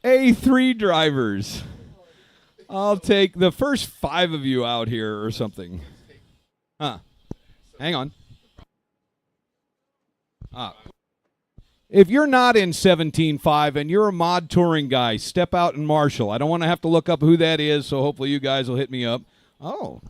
A3 drivers. I'll take the first 5 of you out here or something. Huh. Hang on. If you're not in 17.5 and you're a mod touring guy, step out and marshal. I don't want to have to look up who that is, so hopefully you guys will hit me up. Oh.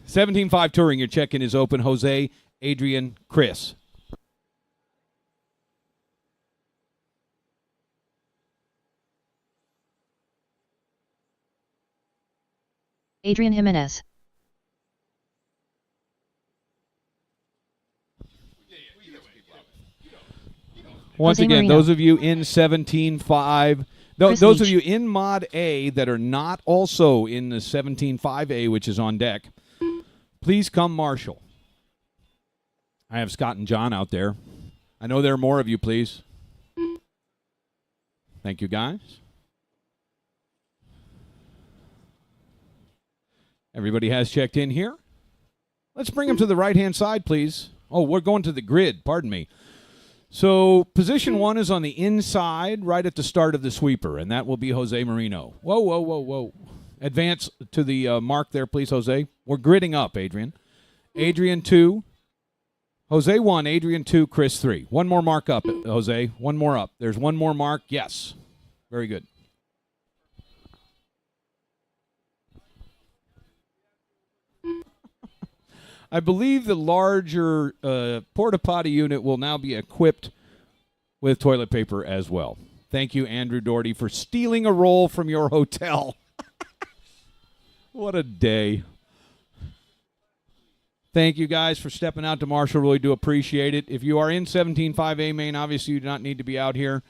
So 17.5 touring, your check-in is open. Jose, Adrian, Chris. Adrian Jimenez. Once Jose again, Marino. those of you in 17.5, those of you in Mod A that are not also in the 17.5A, which is on deck, please come marshal. I have Scott and John out there. I know there are more of you, please. Thank you, guys. Everybody has checked in here. Let's bring them to the right-hand side, please. Oh, we're going to the grid. Pardon me. So position 1 is on the inside right at the start of the sweeper, and that will be Jose Marino. Whoa, whoa, whoa, whoa. Advance to the mark there, please, Jose. We're gridding up, Adrian. Adrian 2. Jose 1, Adrian 2, Chris 3. One more mark up, Jose. One more up. There's one more mark. Yes. Very good. I believe the larger porta potty unit will now be equipped with toilet paper as well. Thank you, Andrew Doherty, for stealing a roll from your hotel. What a day. Thank you guys for stepping out to marshal. Really do appreciate it. If you are in 17.5A main, obviously you do not need to be out here.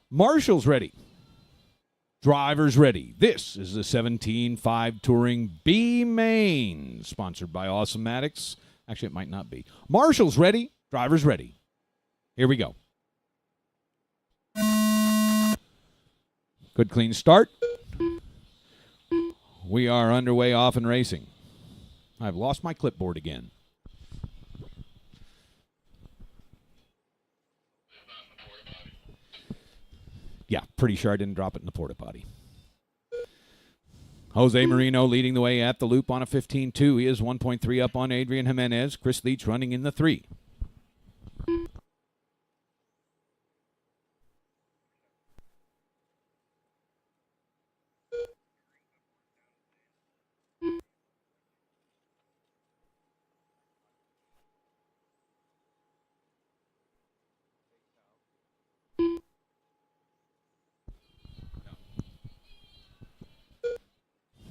Marshal's ready. Drivers ready. This is the 17.5 Touring B main, sponsored by Awesomatics. Actually, it might not be. Marshal's ready. Drivers ready. Here we go. Good clean start. We are underway, off and racing. I've lost my clipboard again. Yeah, pretty sure I didn't drop it in the porta potty. Jose Marino leading the way at the loop on a 15.2. He is 1.3 up on Adrian Jimenez. Chris Leach running in the 3.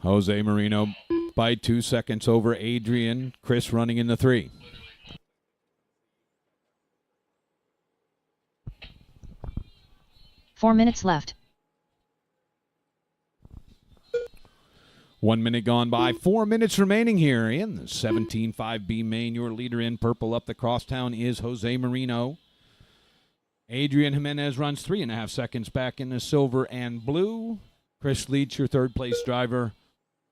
Jose Marino by 2 seconds over Adrian. Chris running in the 3. Four minutes left. 1 minute gone by. 4 minutes remaining here in the 17.5B main. Your leader in purple up the crosstown is Jose Marino. Adrian Jimenez runs 3.5 seconds back in the silver and blue. Chris Leach, your third place driver,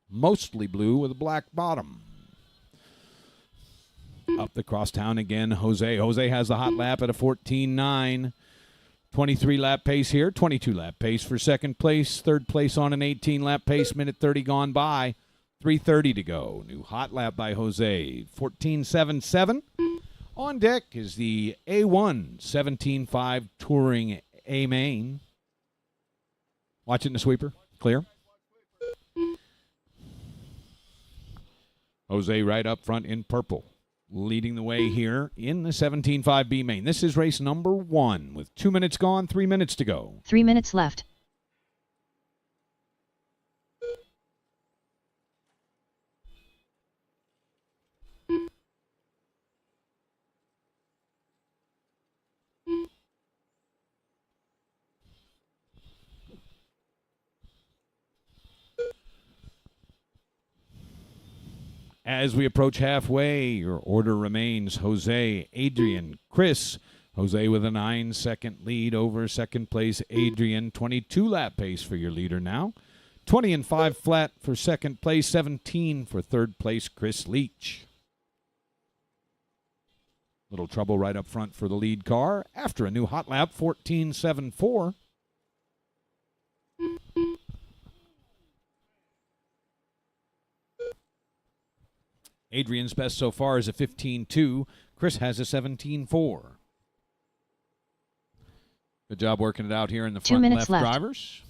mostly blue with a black bottom. Up the crosstown again, Jose. Jose has the hot lap at a 14.9. 23-lap pace here, 22-lap pace for second place. Third place on an 18-lap pace, minute 30 gone by. 3:30 to go. New hot lap by Jose, 14.77. On deck is the A1 17.5 Touring A main. Watching the sweeper. Clear. Jose right up front in purple, leading the way here in the 17.5B main. This is race number 1 with 2 minutes gone, 3 minutes to go. 3 minutes left. As we approach halfway, your order remains Jose, Adrian, Chris. Jose with a 9-second lead over second place Adrian. 22-lap pace for your leader now. 20 and 5 flat for second place, 17 for third place, Chris Leach. Little trouble right up front for the lead car after a new hot lap, 14.74. Adrian's best so far is a 15.2. Chris has a 17.4. Good job working it out here in the front left drivers.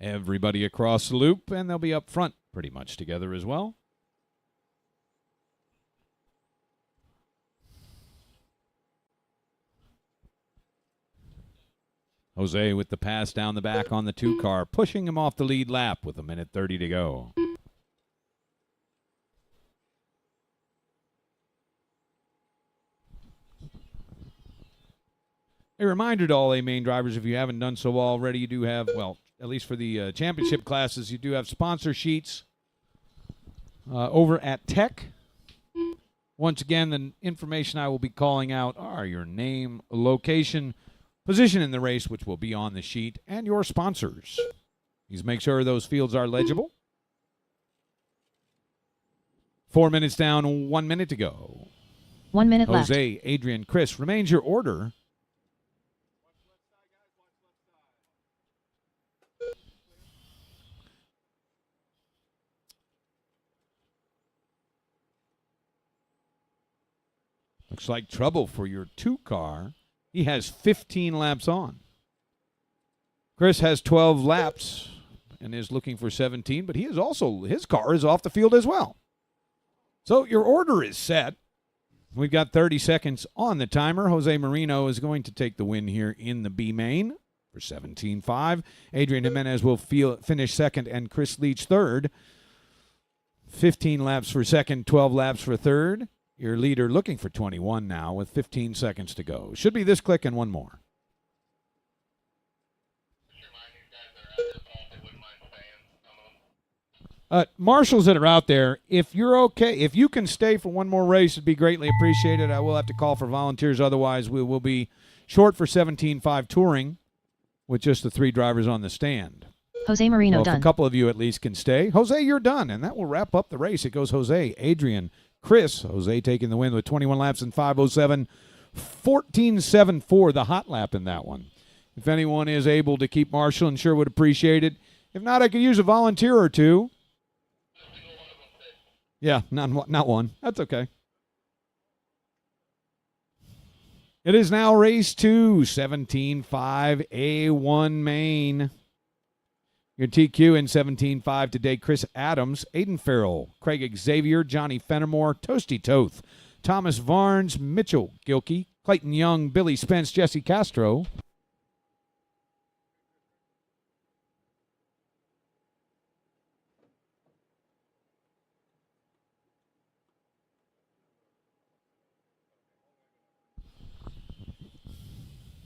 Everybody across the loop, and they'll be up front pretty much together as well. Jose with the pass down the back on the 2 car, pushing him off the lead lap with 1:30 to go. A reminder to all A-Main drivers, if you haven't done so already, you do have, well, at least for the championship classes, you do have sponsor sheets over at Tech. Once again, the information I will be calling out are your name, location, position in the race, which will be on the sheet, and your sponsors. Please make sure those fields are legible. 4 minutes down, 1 minute to go. 1 minute left. Jose, Adrian, Chris remains your order. Looks like trouble for your 2 car. He has 15 laps on. Chris has 12 laps and is looking for 17, but he is also, his car is off the field as well. So your order is set. We've got 30 seconds on the timer. Jose Marino is going to take the win here in the B main for 17.5. Adrian Jimenez will finish second and Chris Leach third. 15 laps for second, 12 laps for third. Your leader looking for 21 now with 15 seconds to go. Should be this click and one more. Marshals that are out there, if you're okay, if you can stay for one more race, it'd be greatly appreciated. I will have to call for volunteers. Otherwise, we will be short for 17.5 touring with just the 3 drivers on the stand. Jose Marino done. If a couple of you at least can stay. Jose, you're done, and that will wrap up the race. It goes Jose, Adrian, Chris. Jose taking the win with 21 laps in 5:07. 14.74, the hot lap in that one. If anyone is able to keep marshalling, sure would appreciate it. If not, I could use a volunteer or two. Yeah, not one. That's okay. It is now race 2, 17.5 A1 main. Your TQ in 17.5 today, Chris Adams, Aiden Farrell, Craig Xavier, Johnny Fenimore, Toasty Toth, Thomas Varnes, Mitchell Gilkey, Clayton Young, Billy Spence, Jesse Castro.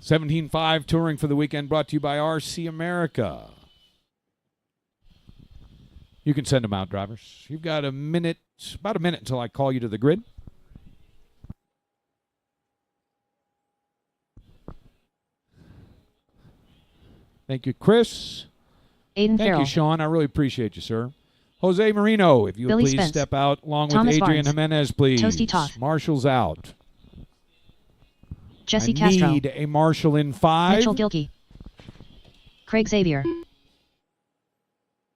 $17.5 touring for the weekend brought to you by RC America. You can send them out, drivers. You've got a minute, about a minute until I call you to the grid. Thank you, Chris. Aiden Thank Farrell. you, Sean. I really appreciate you, sir. Jose Marino, if you would Billy please Spence. step out along Thomas with Adrian Varnes. Jimenez, please. Toasty Toth. Marshall's out. Jesse I Castro. need a marshal in 5. Mitchell Gilkey. Craig Xavier.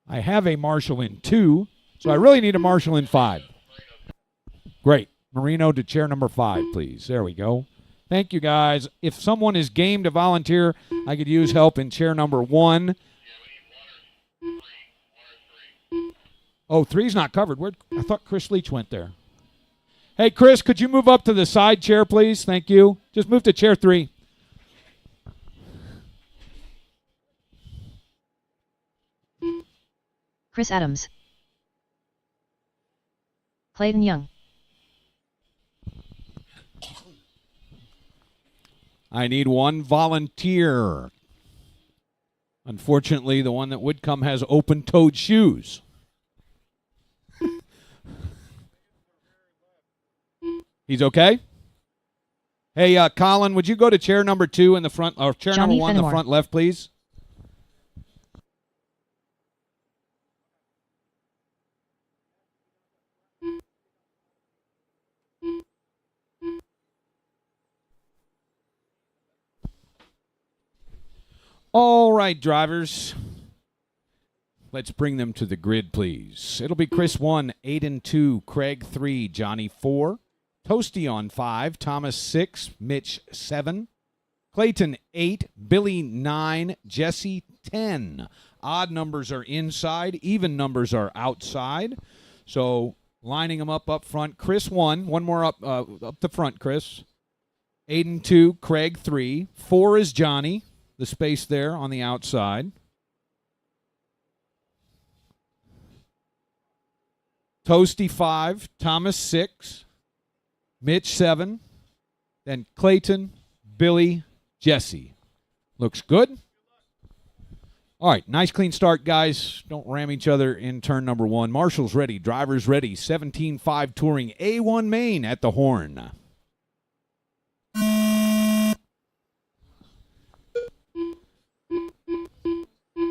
I have a marshal in 2, so I really need a marshal in 5. Great. Marino to chair number 5, please. There we go. Thank you, guys. If someone is game to volunteer, I could use help in chair number 1. Oh, 3's not covered. I thought Chris Leach went there. Hey, Chris, could you move up to the side chair, please? Thank you. Just move to chair 3. Chris Adams. Clayton Young. I need one volunteer. Unfortunately, the one that would come has open-toed shoes. He's okay? Hey, Colin, would you go to chair number 2 in the front, or chair Johnny number 1 in the Fenimore. front left, please? All right, drivers. Let's bring them to the grid, please. It'll be Chris 1, Aiden 2, Craig 3, Johnny 4, Toasty on 5, Thomas 6, Mitch 7, Clayton 8, Billy 9, Jesse 10. Odd numbers are inside, even numbers are outside. So lining them up front. Chris 1, one more up the front, Chris. Aiden 2, Craig 3, 4 is Johnny, the space there on the outside. Toasty 5, Thomas 6, Mitch 7, then Clayton, Billy, Jesse. Looks good. All right, nice clean start, guys. Don't ram each other in turn number 1. Marshall's ready, drivers ready. 17-5 Touring A1 Main at the horn.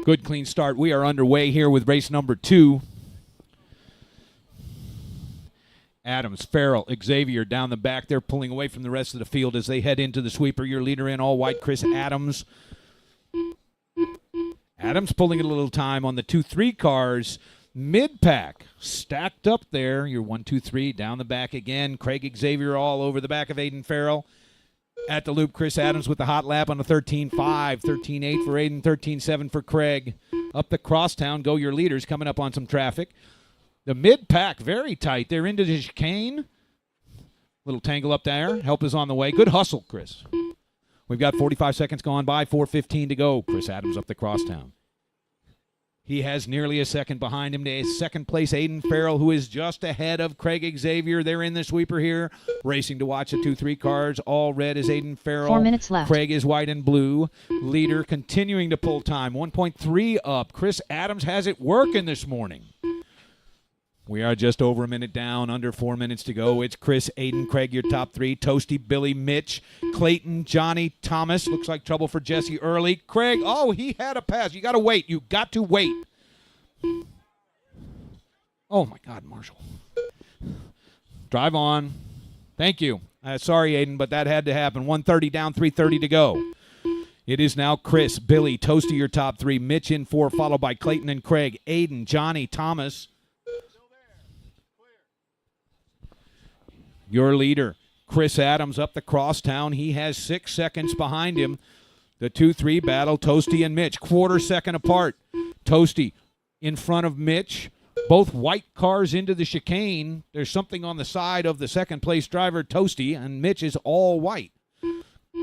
Good clean start. We are underway here with race number 2. Adams, Farrell, Xavier down the back. They're pulling away from the rest of the field as they head into the sweeper. Your leader in all white, Chris Adams. Adams pulling it a little time on the 2-3 cars. Mid-pack stacked up there. Your 1-2-3 down the back again. Craig Xavier all over the back of Aiden Farrell. At the loop, Chris Adams with the hot lap on a 13-5. 13-8 for Aiden, 13-7 for Craig. Up the crosstown go your leaders coming up on some traffic. The mid-pack, very tight. They're into the chicane. Little tangle up there. Help is on the way. Good hustle, Chris. We've got 45 seconds gone by, 4:15 to go. Chris Adams up the crosstown. He has nearly a second behind him to second place Aiden Farrell, who is just ahead of Craig Xavier. They're in the sweeper here, racing to watch the 2-3 cars. All red is Aiden Farrell. 4 minutes left. Craig is white and blue. Leader continuing to pull time. 1.3 up. Chris Adams has it working this morning. We are just over a minute down, under 4 minutes to go. It's Chris, Aiden, Craig, your top 3. Toasty, Billy, Mitch, Clayton, Johnny, Thomas. Looks like trouble for Jesse early. Craig, oh, he had a pass. You got to wait. You got to wait. Oh, my God, Marshall. Drive on. Thank you. Sorry, Aiden, but that had to happen. 1:30 down, 3:30 to go. It is now Chris, Billy, Toasty, your top 3. Mitch in 4, followed by Clayton and Craig. Aiden, Johnny, Thomas. Your leader, Chris Adams, up the crosstown. He has 6 seconds behind him. The 2-3 battle, Toasty and Mitch, quarter second apart. Toasty in front of Mitch. Both white cars into the chicane. There's something on the side of the second place driver, Toasty, and Mitch is all white.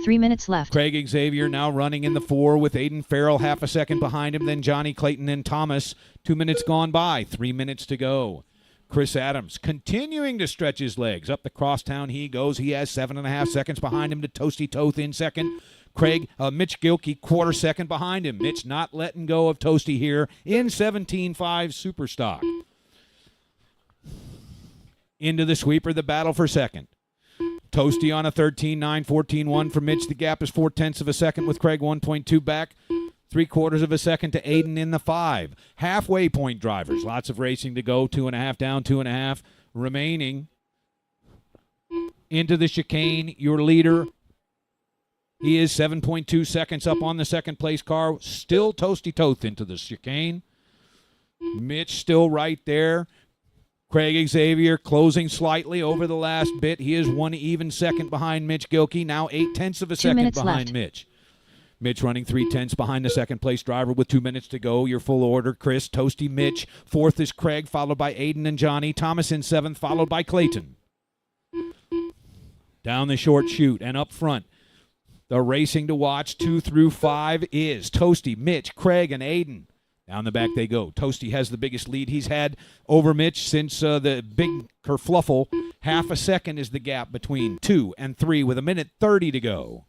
3 minutes left. Craig Xavier now running in the 4 with Aiden Farrell half a second behind him. Then Johnny, Clayton, and Thomas. 2 minutes gone by. 3 minutes to go. Chris Adams continuing to stretch his legs. Up the crosstown he goes. He has 7.5 seconds behind him to Toasty Toth in second. Mitch Gilkey, quarter second behind him. Mitch not letting go of Toasty here in 17.5 super stock. Into the sweeper, the battle for second. Toasty on a 13.9, 14.1 for Mitch. The gap is 0.4 of a second with Craig 1.2 back. 3/4 of a second to Aiden in the 5. Halfway point drivers. Lots of racing to go. 2.5 down, 2.5 remaining. Into the chicane. Your leader. He is 7.2 seconds up on the second place car. Still Toasty Toth into the chicane. Mitch still right there. Craig Xavier closing slightly over the last bit. He is 1 even second behind Mitch Gilkey. Now 0.8 of a second behind left. Mitch. Mitch running 3/10 behind the second place driver with 2 minutes to go. Your full order, Chris, Toasty, Mitch. 4th is Craig, followed by Aiden and Johnny. Thomas in 7th, followed by Clayton. Down the short chute and up front. The racing to watch 2 through 5 is Toasty, Mitch, Craig, and Aiden. Down the back they go. Toasty has the biggest lead he's had over Mitch since the big kerfluffle. Half a second is the gap between 2 and 3 with 1:30 to go.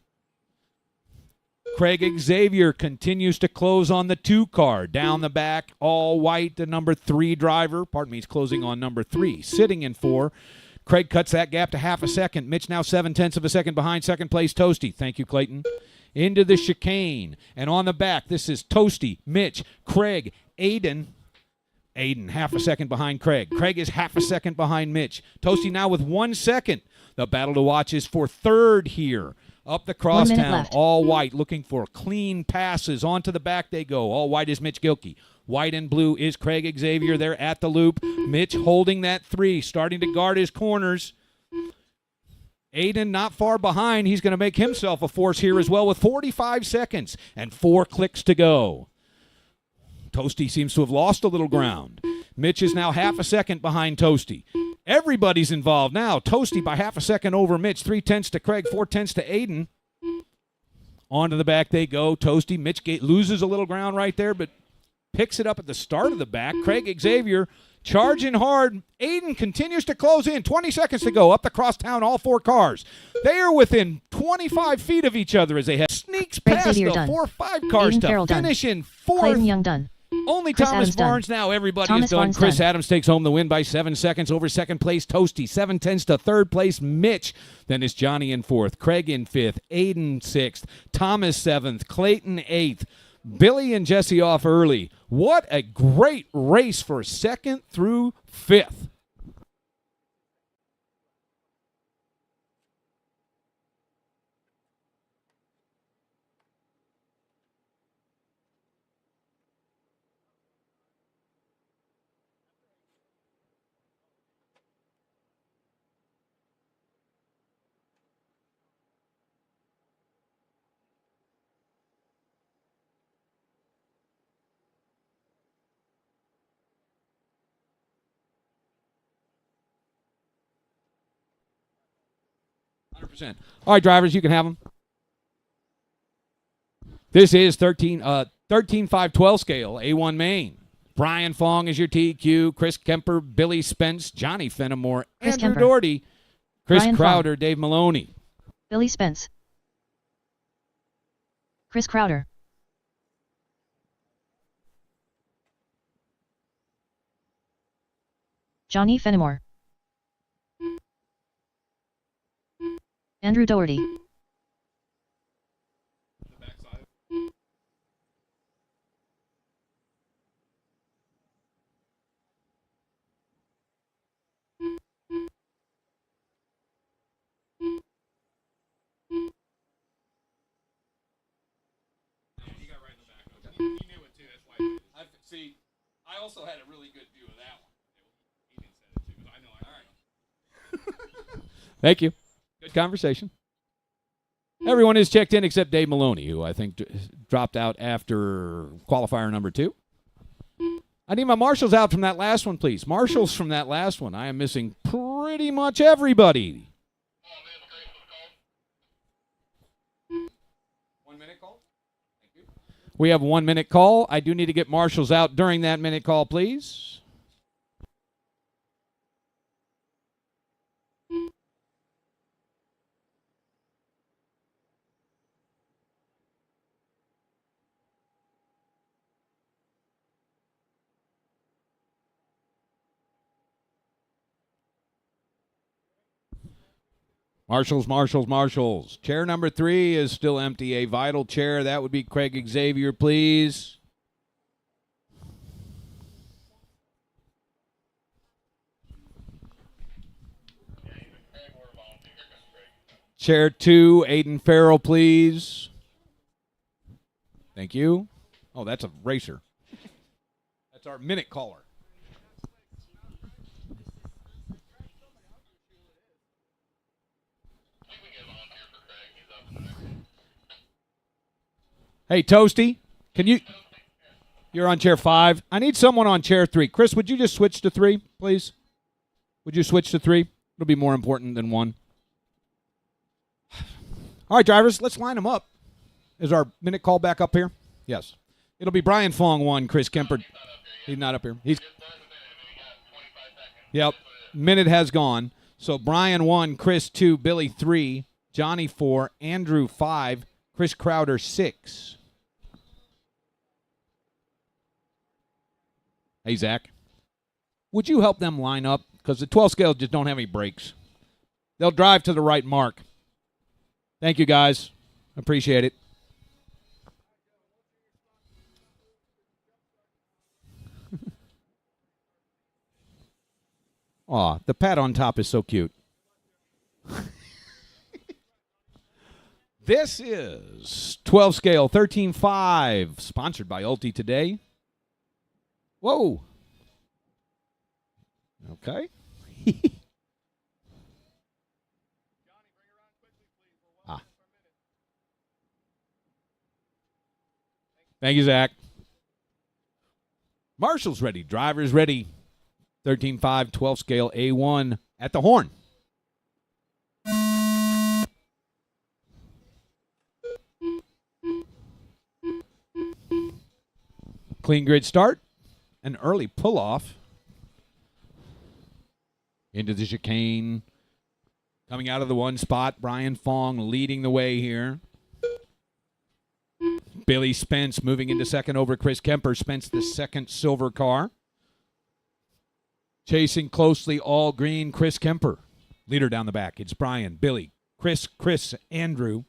Craig Xavier continues to close on the 2 car. Down the back, all white, the number 3 driver. Pardon me, he's closing on number 3. Sitting in 4. Craig cuts that gap to half a second. Mitch now 7/10 of a second behind second place Toasty. Thank you, Clayton. Into the chicane. And on the back, this is Toasty, Mitch, Craig, Aiden. Aiden, half a second behind Craig. Craig is half a second behind Mitch. Toasty now with 1 second. The battle to watch is for third here. Up the crosstown, all white, looking for clean passes. Onto the back they go. All white is Mitch Gilkey. White and blue is Craig Xavier. They're at the loop. Mitch holding that 3, starting to guard his corners. Aiden not far behind. He's going to make himself a force here as well with 45 seconds and 4 clicks to go. Toasty seems to have lost a little ground. Mitch is now half a second behind Toasty. Everybody's involved now. Toasty by half a second over Mitch. 3/10 to Craig, 4/10 to Aiden. Onto the back they go. Toasty. Mitch loses a little ground right there, but picks it up at the start of the back. Craig Xavier charging hard. Aiden continues to close in. 20 seconds to go. Up the crosstown, all 4 cars. They are within 25 feet of each other as they head. Sneaks past the 4-5 cars to finish in 4th. Clayton Young done. Only Chris Thomas Adams Barnes done. Now. Everybody Thomas is done. Barnes Chris done. Adams takes home the win by 7 seconds over second place Toasty. 7/10 to third place Mitch. Then it's Johnny in 4th. Craig in 5th. Aiden 6th. Thomas 7th. Clayton 8th. Billy and Jesse off early. What a great race for 2nd through 5th. All right, drivers, you can have them. This is 13-5-12 scale, A1 main. Brian Fong is your TQ, Chris Kemper, Billy Spence, Johnny Fenimore, Andrew Doherty, Chris Brian Crowder, Fong. Dave Maloney. Billy Spence. Chris Crowder. Johnny Fenimore. Andrew Doherty. See, I also had a really good view of that one. He didn't say it too, but I know. All right. Thank you. Good conversation. Everyone is checked in except Dave Maloney, who I think dropped out after qualifier number 2. I need my marshals out from that last one, please. Marshals from that last one. I am missing pretty much everybody. 1 minute call? Thank you. We have 1 minute call. I do need to get marshals out during that minute call, please. Marshals. Chair number 3 is still empty. A vital chair. That would be Craig Xavier, please. Chair 2, Aiden Farrell, please. Thank you. Oh, that's a racer. That's our minute caller. Hey, Toasty, can you... You're on chair 5. I need someone on chair 3. Chris, would you just switch to 3, please? Would you switch to 3? It'll be more important than 1. All right, drivers, let's line them up. Is our minute call back up here? Yes. It'll be Brian Fong 1, Chris Kemper. He's not up here. Yep. Minute has gone. So Brian 1, Chris 2, Billy 3, Johnny 4, Andrew 5, Chris Crowder 6. Hey, Zach. Would you help them line up? Because the 12 scales just don't have any breaks. They'll drive to the right mark. Thank you, guys. Appreciate it. Aw, the pad on top is so cute. This is 12 scale 13.5, sponsored by Ulti today. Whoa. Okay. Thank you, Zach. Marshall's ready. Driver's ready. 13.5, 12 scale A1 at the horn. Clean grid start. An early pull-off. Into the chicane. Coming out of the one spot. Brian Fong leading the way here. Billy Spence moving into second over Chris Kemper. Spence the second silver car. Chasing closely all green Chris Kemper. Leader down the back. It's Brian, Billy, Chris, Andrew.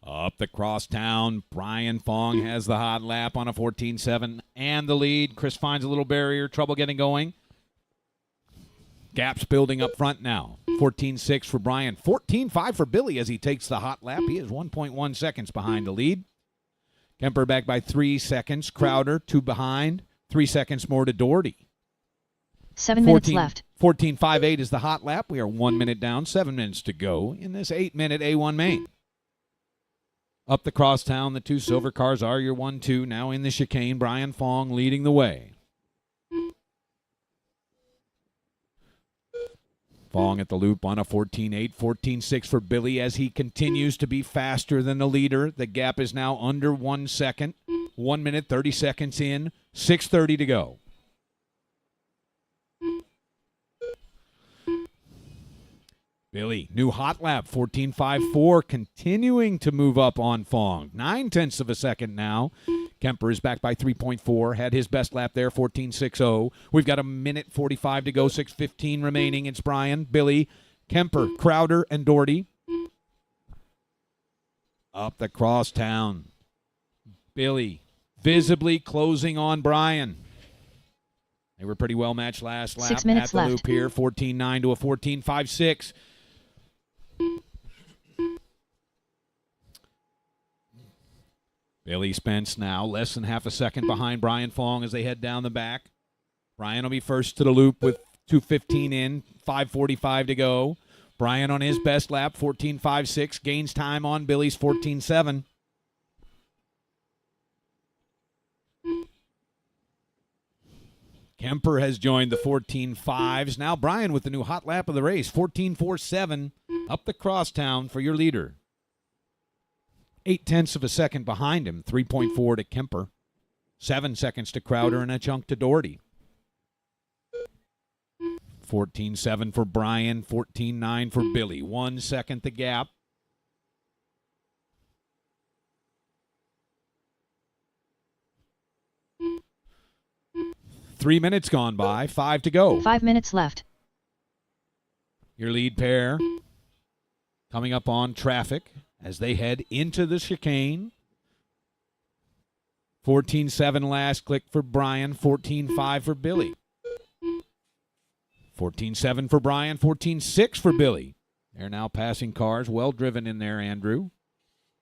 Up the crosstown, Brian Fong has the hot lap on a 14.7 and the lead. Chris finds a little barrier, trouble getting going. Gaps building up front now. 14.6 for Brian, 14.5 for Billy as he takes the hot lap. He is 1.1 seconds behind the lead. Kemper back by 3 seconds. Crowder, 2 behind. 3 seconds more to Doherty. 7 minutes left. 14.58 is the hot lap. We are 1 minute down, 7 minutes to go in this 8-minute A1 main. Up the crosstown, the 2 silver cars are your 1-2. Now in the chicane, Brian Fong leading the way. Fong at the loop on a 14.8, 14.6 for Billy as he continues to be faster than the leader. The gap is now under 1 second. 1 minute, 30 seconds in, 6:30 to go. Billy, new hot lap, 14.54, continuing to move up on Fong. 0.9 of a second now. Kemper is back by 3.4, had his best lap there, 14.60. We've got a minute 45 to go, 6:15 remaining. It's Brian, Billy, Kemper, Crowder, and Doherty. Up the crosstown. Billy visibly closing on Brian. They were pretty well matched last lap. 6 minutes at the left. loop here, 14.9 to a 14.56. Billy Spence now less than half a second behind Brian Fong as they head down the back. Brian will be first to the loop with 2:15 in, 5:45 to go. Brian on his best lap, 14.56, gains time on Billy's 14.7. Kemper has joined the 14.5s. Now Brian with the new hot lap of the race, 14.47, up the crosstown for your leader. 0.8 of a second behind him, 3.4 to Kemper. 7 seconds to Crowder and a chunk to Doherty. 14.7 for Brian, 14.9 for Billy. 1 second the gap. Three minutes gone by, 5 to go. 5 minutes left. Your lead pair coming up on traffic as they head into the chicane. 14.7 last click for Brian, 14.5 for Billy. 14.7 for Brian, 14.6 for Billy. They're now passing cars, well driven in there, Andrew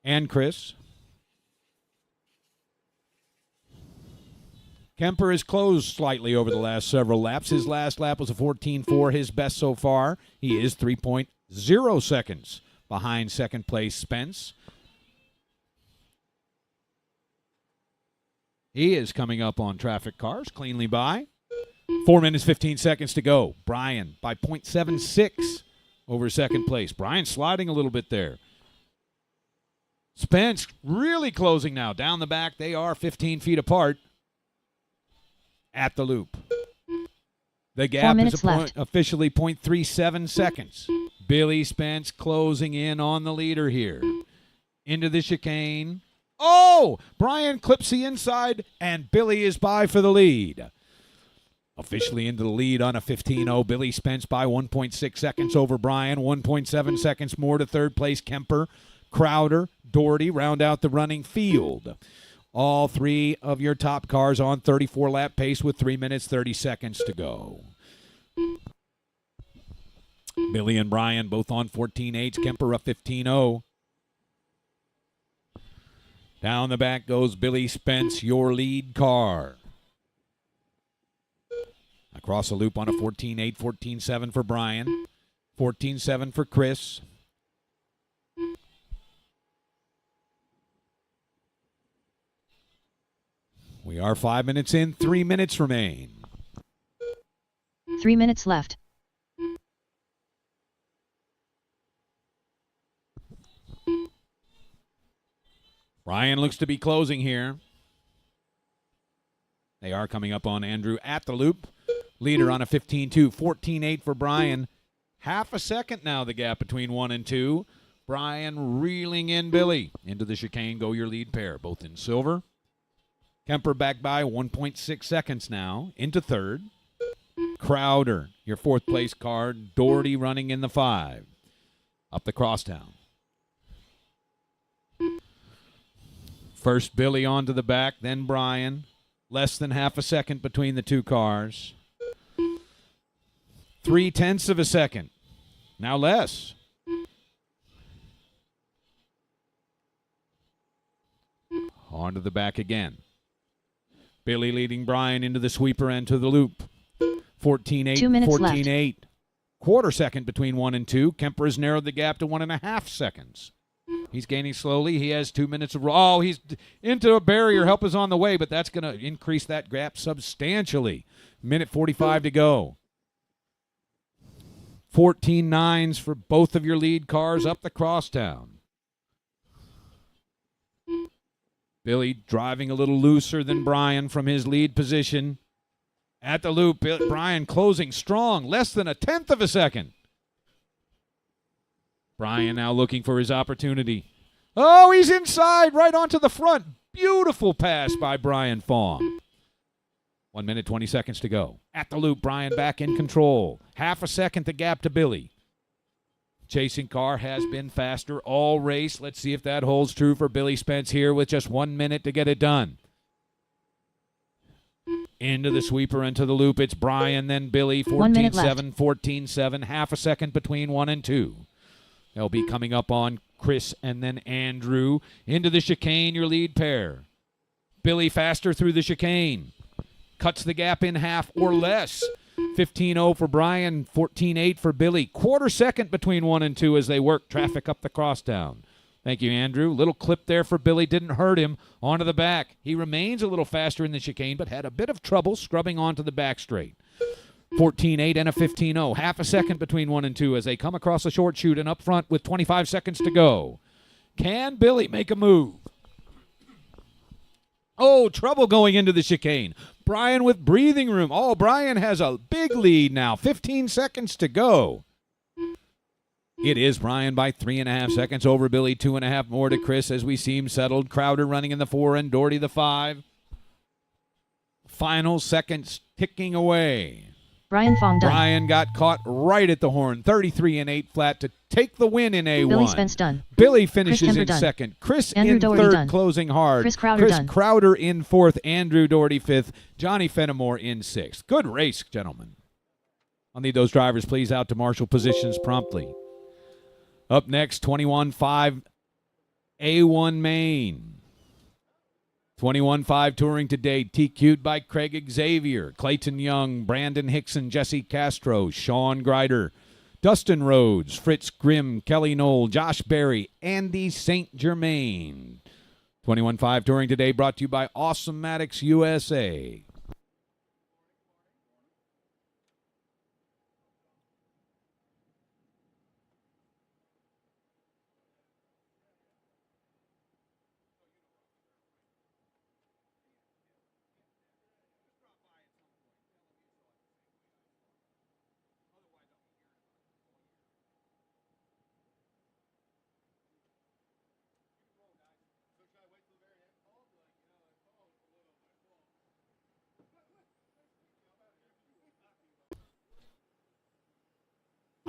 and Chris. Kemper has closed slightly over the last several laps. His last lap was a 14.4, his best so far. He is 3.0 seconds behind second place Spence. He is coming up on traffic cars, cleanly by. 4 minutes, 15 seconds to go. Brian by 0.76 over second place. Brian sliding a little bit there. Spence really closing now. Down the back, they are 15 feet apart. At the loop. The gap is officially 0.37 seconds. Billy Spence closing in on the leader here. Into the chicane. Oh! Brian clips the inside, and Billy is by for the lead. Officially into the lead on a 15-0. Billy Spence by 1.6 seconds over Bryan. 1.7 seconds more to third place. Kemper, Crowder, Doherty round out the running field. All three of your top cars on 34-lap pace with 3 minutes, 30 seconds to go. Billy and Bryan both on 14.8s. Kemper a 15-0. Down the back goes Billy Spence, your lead car. Across the loop on a 14.8, 14.7 for Bryan. 14.7 for Chris. We are 5 minutes in, 3 minutes remain. 3 minutes left. Bryan looks to be closing here. They are coming up on Andrew at the loop. Leader on a 15-2, 14-8 for Bryan. Half a second now the gap between 1 and 2. Bryan reeling in Billy. Into the chicane go your lead pair, both in silver. Kemper back by 1.6 seconds now. Into third. Crowder, your fourth place car. Doherty running in the 5. Up the crosstown. First Billy onto the back, then Bryan. Less than half a second between the two cars. 0.3 of a second. Now less. Onto the back again. Billy leading Bryan into the sweeper and to the loop. 14.8, 2 minutes 14.8. Quarter second between 1 and 2. Kemper has narrowed the gap to 1.5 seconds. He's gaining slowly. He has 2 minutes of... Oh, he's into a barrier. Help is on the way, but that's going to increase that gap substantially. Minute 45 to go. 14.9s for both of your lead cars up the crosstown. Billy driving a little looser than Bryan from his lead position. At the loop, Bryan closing strong. Less than 1/10 of a second. Bryan now looking for his opportunity. Oh, he's inside, right onto the front. Beautiful pass by Bryan Fong. 1 minute, 20 seconds to go. At the loop, Bryan back in control. Half a second the gap to Billy. Chasing car has been faster all race. Let's see if that holds true for Billy Spence here with just 1 minute to get it done. Into the sweeper, into the loop. It's Bryan, then Billy. 14.7, 14.7. Half a second between 1 and 2. They'll be coming up on Chris and then Andrew. Into the chicane, your lead pair. Billy faster through the chicane. Cuts the gap in half or less. 15.0 for Bryan, 14.8 for Billy. Quarter second between 1 and 2 as they work traffic up the crosstown. Thank you, Andrew. Little clip there for Billy. Didn't hurt him. Onto the back. He remains a little faster in the chicane, but had a bit of trouble scrubbing onto the back straight. 14.8 and a 15.0. Half a second between 1 and 2 as they come across a short chute and up front with 25 seconds to go. Can Billy make a move? Oh, trouble going into the chicane. Bryan with breathing room. Oh, Bryan has a big lead now. 15 seconds to go. It is Bryan by 3.5 seconds over Billy. 2.5 more to Chris as we see him settled. Crowder running in the 4 and Doherty the 5. Final seconds ticking away. Bryan Fong done. Bryan got caught right at the horn. 33.8 flat to take the win in A1. Billy Spence done. Billy finishes in done. second. Chris Andrew in Doherty third, done. closing hard. Chris Crowder done. Crowder in fourth. Andrew Doherty fifth. Johnny Fenimore in sixth. Good race, gentlemen. I'll need those drivers, please, out to marshal positions promptly. Up next, 21.5 A1 Main. 21.5 touring today, TQ'd by Craig Xavier, Clayton Young, Brandon Hickson, Jesse Castro, Sean Greider, Dustin Rhodes, Fritz Grimm, Kelly Knoll, Josh Berry, Andy St. Germain. 21.5 touring today brought to you by Awesomatics USA.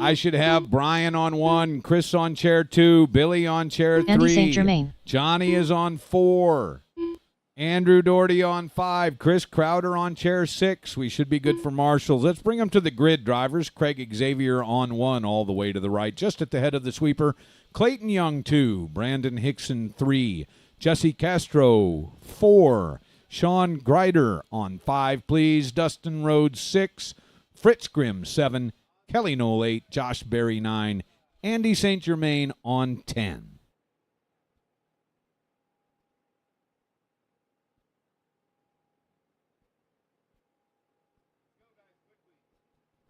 I should have Brian on 1, Chris on chair 2, Billy on chair 3. Andy St. Germain. Johnny is on 4. Andrew Doherty on 5. Chris Crowder on chair 6. We should be good for marshals. Let's bring them to the grid, drivers. Craig Xavier on 1 all the way to the right, just at the head of the sweeper. Clayton Young 2. Brandon Hickson 3. Jesse Castro 4. Sean Greider on 5, please. Dustin Rhodes 6. Fritz Grimm 7. Kelly Knoll 8. Josh Berry 9. Andy St. Germain on 10.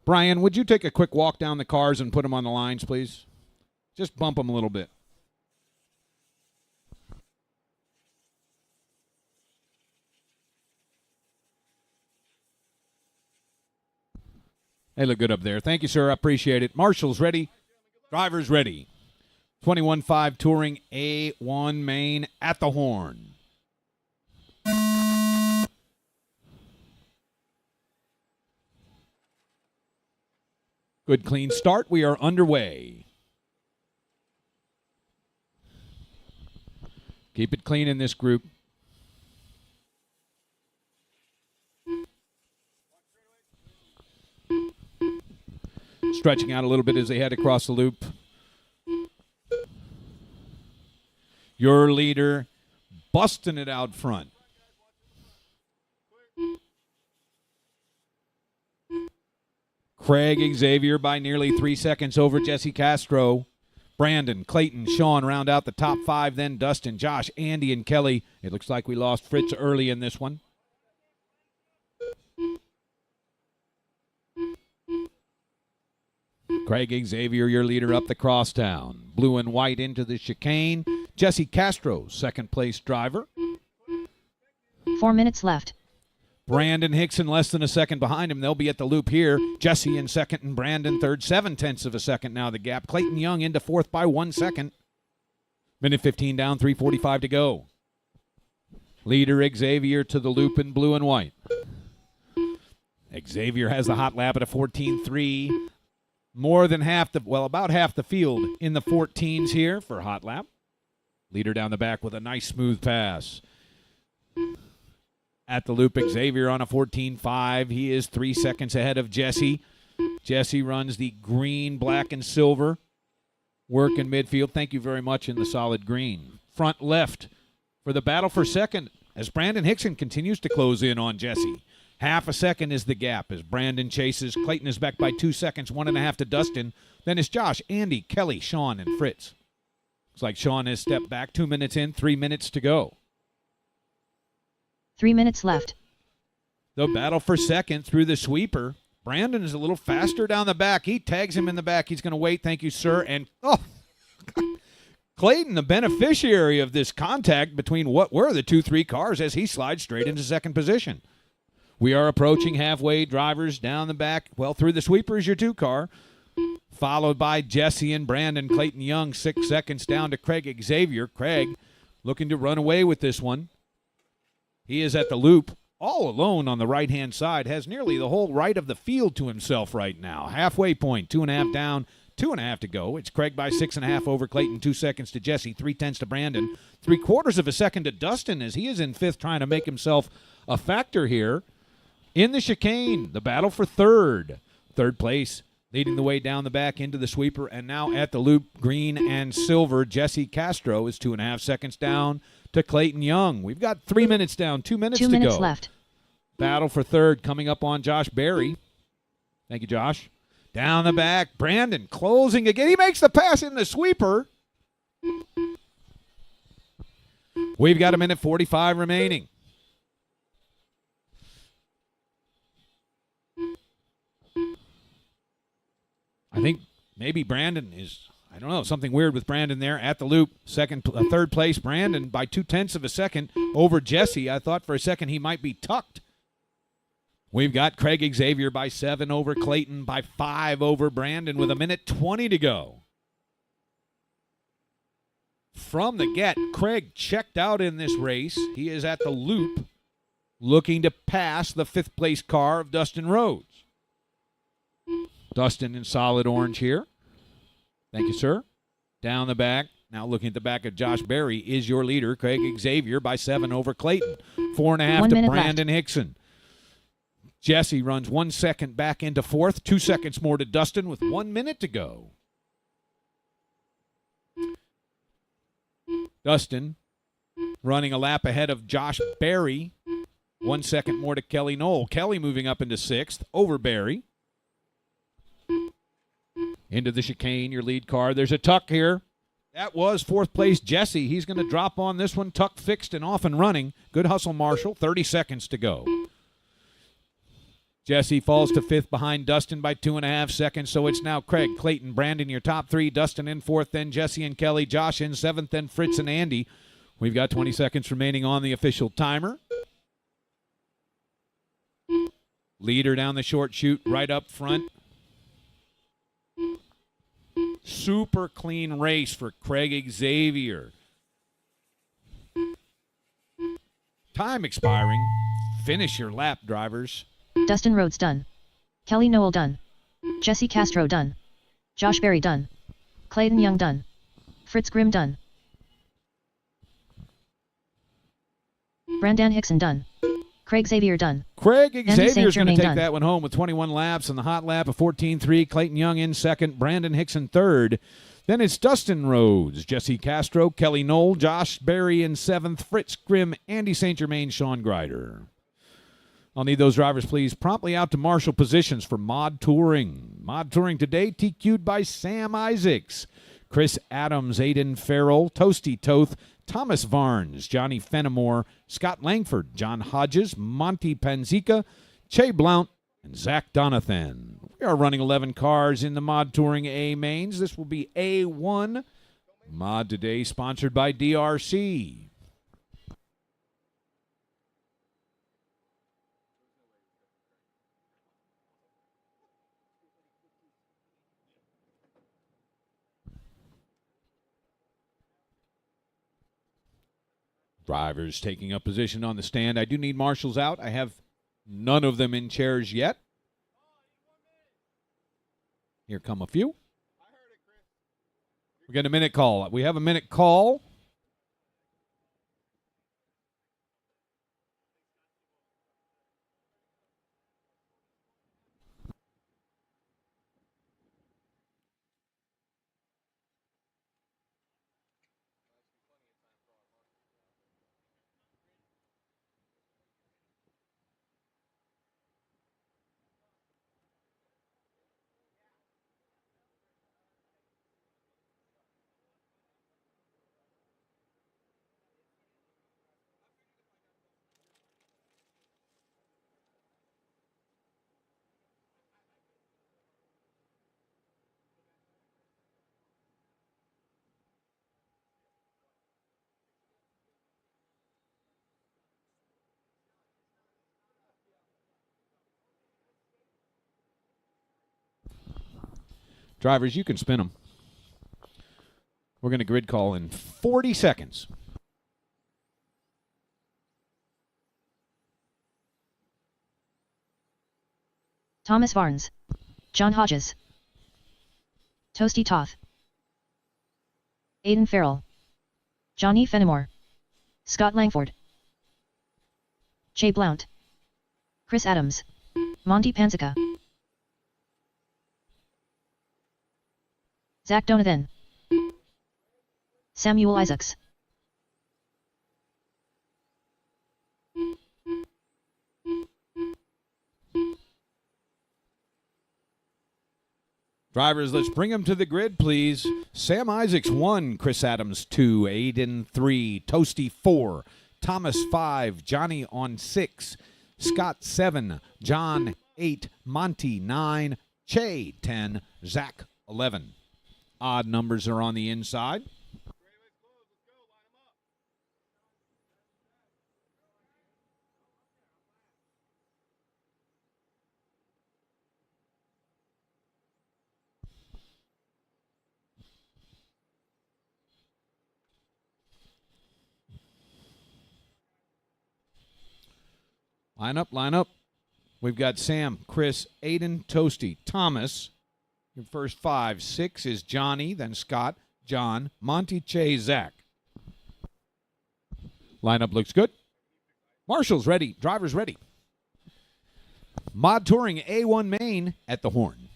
Brian, would you take a quick walk down the cars and put them on the lines, please? Just bump them a little bit. They look good up there. Thank you, sir. I appreciate it. Marshall's ready. Drivers ready. 21-5 Touring A1 Main at the horn. Good clean start. We are underway. Keep it clean in this group. Stretching out a little bit as they head across the loop. Your leader busting it out front. Craig Xavier by nearly 3 seconds over Jesse Castro. Brandon, Clayton, Sean round out the top 5, then Dustin, Josh, Andy, and Kelly. It looks like we lost Fritz early in this one. Craig Xavier, your leader, up the crosstown. Blue and white into the chicane. Jesse Castro, second place driver. 4 minutes left. Brandon Hickson less than a second behind him. They'll be at the loop here. Jesse in second and Brandon third. 7/10 of a second now the gap. Clayton Young into fourth by 1 second. Minute 15 down, 3:45 to go. Leader Xavier to the loop in blue and white. Xavier has the hot lap at a 14.3. More than half the, well, about half the field in the 14s here for hot lap. Leader down the back with a nice smooth pass. At the loop, Xavier on a 14.5. He is 3 seconds ahead of Jesse. Jesse runs the green, black, and silver. Work in midfield. Thank you very much in the solid green. Front left for the battle for second as Brandon Hickson continues to close in on Jesse. Half a second is the gap as Brandon chases. Clayton is back by 2 seconds, 1.5 to Dustin. Then it's Josh, Andy, Kelly, Sean, and Fritz. Looks like Sean has stepped back. 2 minutes in, 3 minutes to go. 3 minutes left. The battle for second through the sweeper. Brandon is a little faster down the back. He tags him in the back. He's going to wait. Thank you, sir. And, Clayton, the beneficiary of this contact between what were the 2-3 cars as he slides straight into second position. We are approaching halfway. Drivers down the back. Well, through the sweeper is your 2 car. Followed by Jesse and Brandon. Clayton Young 6 seconds down to Craig Xavier. Craig looking to run away with this one. He is at the loop all alone on the right-hand side. Has nearly the whole right of the field to himself right now. Halfway point. 2.5 down. 2.5 to go. It's Craig by 6.5 over Clayton. 2 seconds to Jesse. 0.3 to Brandon. 3/4 of a second to Dustin as he is in fifth trying to make himself a factor here. In the chicane, the battle for third. Third place, leading the way down the back into the sweeper. And now at the loop, green and silver, Jesse Castro is 2.5 seconds down to Clayton Young. We've got 3 minutes down, 2 minutes to go. 2 minutes left. Battle for third coming up on Josh Berry. Thank you, Josh. Down the back, Brandon closing again. He makes the pass in the sweeper. We've got 1:45 remaining. I think maybe Brandon is, I don't know, something weird with Brandon there at the loop. Third place, Brandon by 0.2 of a second over Jesse. I thought for a second he might be tucked. We've got Craig Xavier by 7 over Clayton, by 5 over Brandon with 1:20 to go. From the get, Craig checked out in this race. He is at the loop looking to pass the 5th place car of Dustin Rhodes. Dustin in solid orange here. Thank you, sir. Down the back. Now looking at the back of Josh Berry is your leader, Craig Xavier, by 7 over Clayton. 4.5 1 to minute Brandon Hickson. Jesse runs 1 second back into fourth. 2 seconds more to Dustin with 1 minute to go. Dustin running a lap ahead of Josh Berry. 1 second more to Kelly Knoll. Kelly moving up into sixth over Berry. Into the chicane, your lead car. There's a tuck here. That was fourth place Jesse. He's going to drop on this one. Tuck fixed and off and running. Good hustle, Marshall. 30 seconds to go. Jesse falls to fifth behind Dustin by 2.5 seconds. So it's now Craig, Clayton, Brandon, your top three. Dustin in fourth, then Jesse and Kelly. Josh in seventh, then Fritz and Andy. We've got 20 seconds remaining on the official timer. Leader down the short chute, right up front. Super clean race for Craig Xavier. Time expiring. Finish your lap, drivers. Dustin Rhodes done. Kelly Knoll done. Jesse Castro done. Josh Berry done. Clayton Young done. Fritz Grimm done. Brandon Hickson done. Craig Xavier done. Craig Xavier's Saint going to take done. that one home with 21 laps, and the hot lap of 14.3. Clayton Young in second, Brandon Hickson third. Then it's Dustin Rhodes, Jesse Castro, Kelly Knoll, Josh Berry in seventh, Fritz Grimm, Andy St. Germain, Sean Grider. I'll need those drivers, please, promptly out to marshal positions for Mod Touring. Mod Touring today, TQ'd by Sam Isaacs, Chris Adams, Aiden Farrell, Toasty Toth, Thomas Varnes, Johnny Fenimore, Scott Langford, John Hodges, Monty Panzica, Che Blount, and Zach Donathan. We are running 11 cars in the Mod Touring A mains. This will be A1. Mod today sponsored by DRC. Drivers taking up position on the stand. I do need marshals out. I have none of them in chairs yet. Here come a few. We got a minute call. We have a minute call. Drivers, you can spin them. We're going to grid call in 40 seconds. Thomas Varnes. John Hodges. Toasty Toth. Aiden Farrell. Johnny Fenimore. Scott Langford. Che Blount. Chris Adams. Monty Panzica. Zach Donathan. Samuel Isaacs. Drivers, let's bring them to the grid, please. Sam Isaacs 1, Chris Adams 2, Aiden 3, Toasty 4, Thomas 5, Johnny on 6, Scott 7, John 8, Monty 9, Che 10, Zach 11. Odd numbers are on the inside. Line up, line up. We've got Sam, Chris, Aiden, Toasty, Thomas, Your first 5. 6 is Johnny, then Scott, John, Monty, Che, Zach. Lineup looks good. Marshall's ready. Driver's ready. Mod Touring A1 Main at the horn.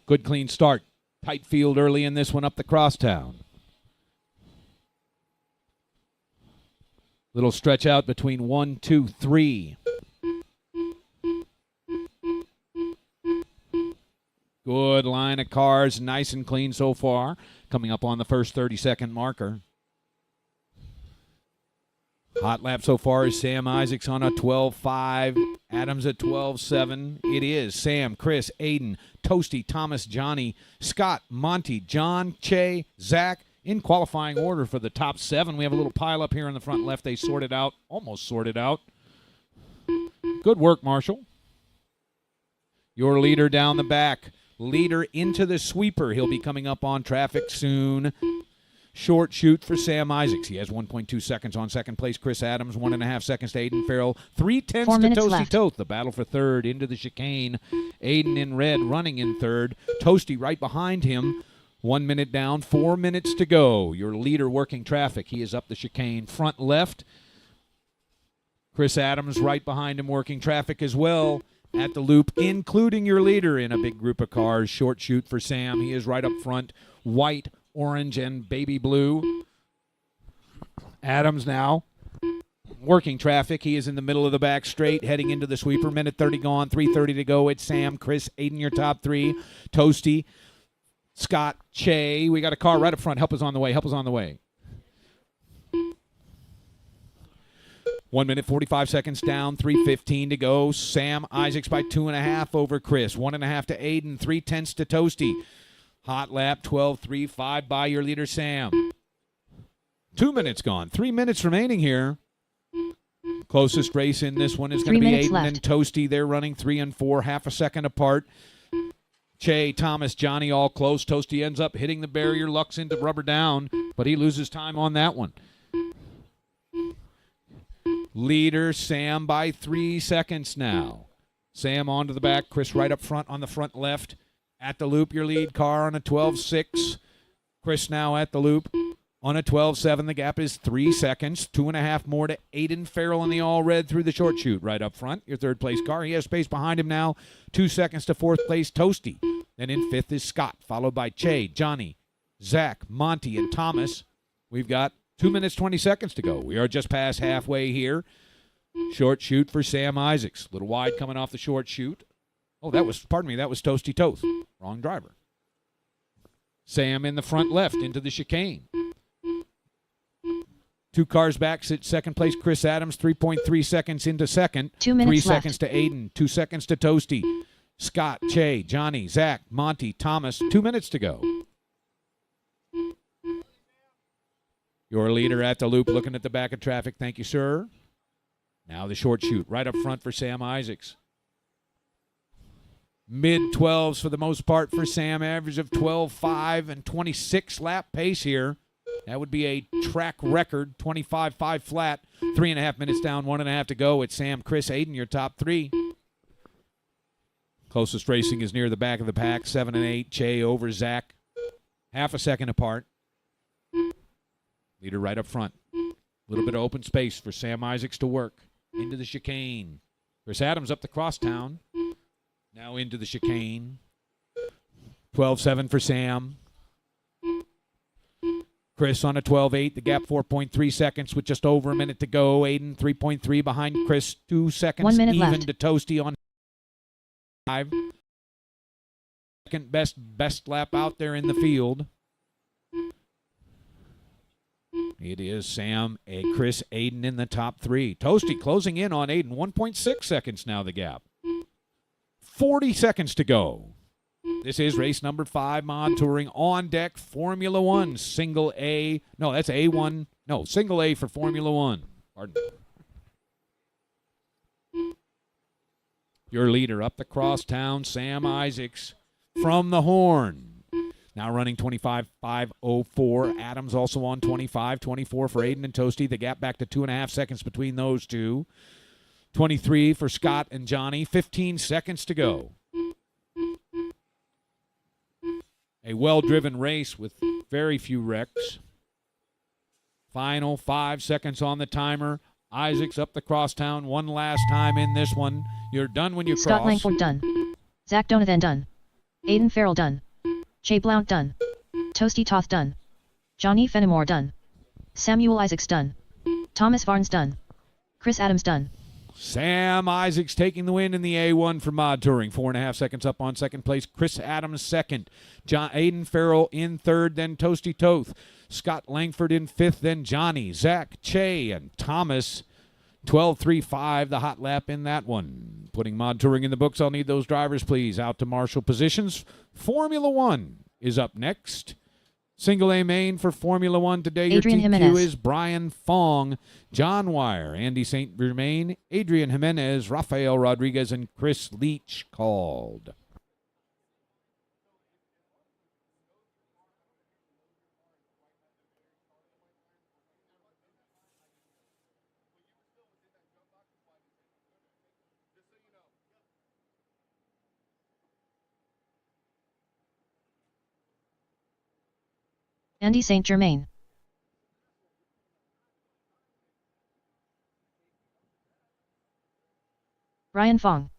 Good clean start. Tight field early in this one up the crosstown. Little stretch out between 1, 2, 3. Good line of cars, nice and clean so far. Coming up on the first 30-second marker. Hot lap so far is Sam Isaacs on a 12.5. Adams at 12.7. It is Sam, Chris, Aiden, Toasty, Thomas, Johnny, Scott, Monty, John, Che, Zach. In qualifying order for the top 7. We have a little pile up here in the front left. They sorted out, almost sorted out. Good work, Marshall. Your leader down the back. Leader into the sweeper. He'll be coming up on traffic soon. Short shoot for Sam Isaacs. He has 1.2 seconds on second place. Chris Adams, 1.5 seconds to Aiden Farrell. 3/10 to Toasty Toth. The battle for third into the chicane. Aiden in red running in third. Toasty right behind him. 1 minute down, 4 minutes to go. Your leader working traffic. He is up the chicane. Front left. Chris Adams right behind him working traffic as well. At the loop, including your leader in a big group of cars. Short shoot for Sam. He is right up front. White, orange, and baby blue. Adams now working traffic. He is in the middle of the back straight, heading into the sweeper. Minute 30 gone, 3:30 to go. It's Sam, Chris, Aiden, your top 3. Toasty, Scott, Che. We got a car right up front. Help us on the way. Help us on the way. 1 minute, 45 seconds down, 3:15 to go. Sam Isaacs by 2.5 over Chris. 1.5 to Aiden, 3/10 to Toasty. Hot lap, 12.3, 5 by your leader, Sam. 2 minutes gone. 3 minutes remaining here. Closest race in this one is going to be Aiden left. and Toasty. They're running 3 and 4, half a second apart. Che, Thomas, Johnny all close. Toasty ends up hitting the barrier, lucks into rubber down, but he loses time on that one. Leader, Sam by 3 seconds now. Sam onto the back, Chris right up front on the front left. At the loop, your lead car on a 12.6. Chris now at the loop on a 12.7. The gap is 3 seconds. 2.5 more to Aiden Farrell in the all red through the short chute right up front. Your third place car. He has space behind him now. 2 seconds to fourth place, Toasty. Then in fifth is Scott, followed by Che, Johnny, Zach, Monty, and Thomas. We've got 2 minutes, 20 seconds to go. We are just past halfway here. Short shoot for Sam Isaacs. Little wide coming off the short shoot. Oh, that was Toasty Toth. Wrong driver. Sam in the front left into the chicane. 2 cars back, sits second place, Chris Adams, 3.3 seconds into second. 2 minutes 3 left. seconds to Aiden, 2 seconds to Toasty. Scott, Che, Johnny, Zach, Monty, Thomas, 2 minutes to go. Your leader at the loop looking at the back of traffic. Thank you, sir. Now the short shoot right up front for Sam Isaacs. Mid-12s for the most part for Sam. Average of 12.5 and 26 lap pace here. That would be a track record, 25.5 flat. 3.5 minutes down, 1.5 to go. It's Sam, Chris, Aiden, your top 3. Closest racing is near the back of the pack, 7 and 8. Che over Zach, half a second apart. Leader right up front. A little bit of open space for Sam Isaacs to work. Into the chicane. Chris Adams up the crosstown. Now into the chicane. 12.7 for Sam. Chris on a 12.8. The gap 4.3 seconds with just over a minute to go. Aiden 3.3 behind Chris. 2 seconds 1 minute even left. to Toasty on 5. Second best lap out there in the field. It is Sam, Chris, Aiden in the top 3. Toasty closing in on Aiden. 1.6 seconds now the gap. 40 seconds to go. This is race number 5, Mod Touring on deck, Formula One, single A. No, that's A1. No, single A for Formula One. Pardon. Your leader up the crosstown, Sam Isaacs from the horn. Now running 25.504. Adams also on 25.24 for Aiden and Toasty. The gap back to 2.5 seconds between those two. 23 for Scott and Johnny. 15 seconds to go. A well-driven race with very few wrecks. Final 5 seconds on the timer. Isaacs up the crosstown one last time in this one. You're done when you Scott cross. Langford done. Zach Donovan done. Aiden Farrell done. Jay Blount done. Toasty Toth done. Johnny Fenimore done. Samuel Isaacs done. Thomas Varnes done. Chris Adams done. Sam Isaacs taking the win in the A1 for Mod Touring. 4.5 seconds up on second place. Chris Adams second. Aiden Farrell in third, then Toasty Toth. Scott Langford in fifth, then Johnny, Zach, Che, and Thomas. 12.35, the hot lap in that one. Putting Mod Touring in the books, I'll need those drivers, please. Out to marshal positions. Formula One is up next. Single A main for Formula One today. Adrian Your TQ Jimenez. is Brian Fong, John Wire, Andy St. Germain, Adrian Jimenez, Rafael Rodriguez, and Chris Leach called. Andy St. Germain. Brian Fong.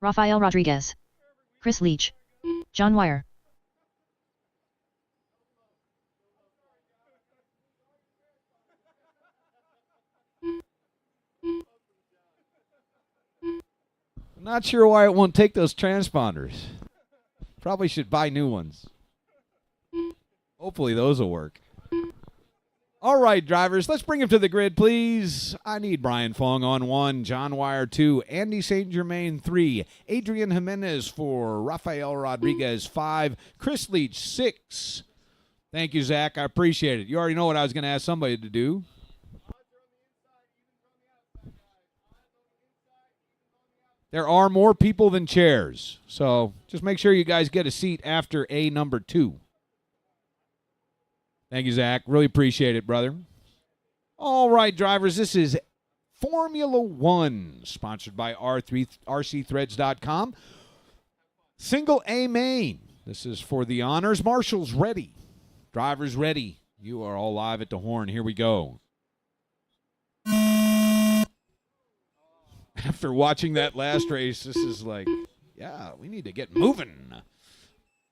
Rafael Rodriguez. Chris Leach. John Wire. I'm not sure why it won't take those transponders. Probably should buy new ones. Hopefully those will work. All right, drivers, let's bring him to the grid, please. I need Brian Fong on 1, John Wire 2, Andy St. Germain 3, Adrian Jimenez 4, Rafael Rodriguez 5, Chris Leach 6. Thank you, Zach. I appreciate it. You already know what I was going to ask somebody to do. There are more people than chairs, so just make sure you guys get a seat after A number 2. Thank you, Zach. Really appreciate it, brother. All right, drivers, this is Formula One, sponsored by RCThreads.com. Single A main. This is for the honors. Marshals ready. Drivers ready. You are all live at the horn. Here we go. After watching that last race, this is like, yeah, we need to get moving.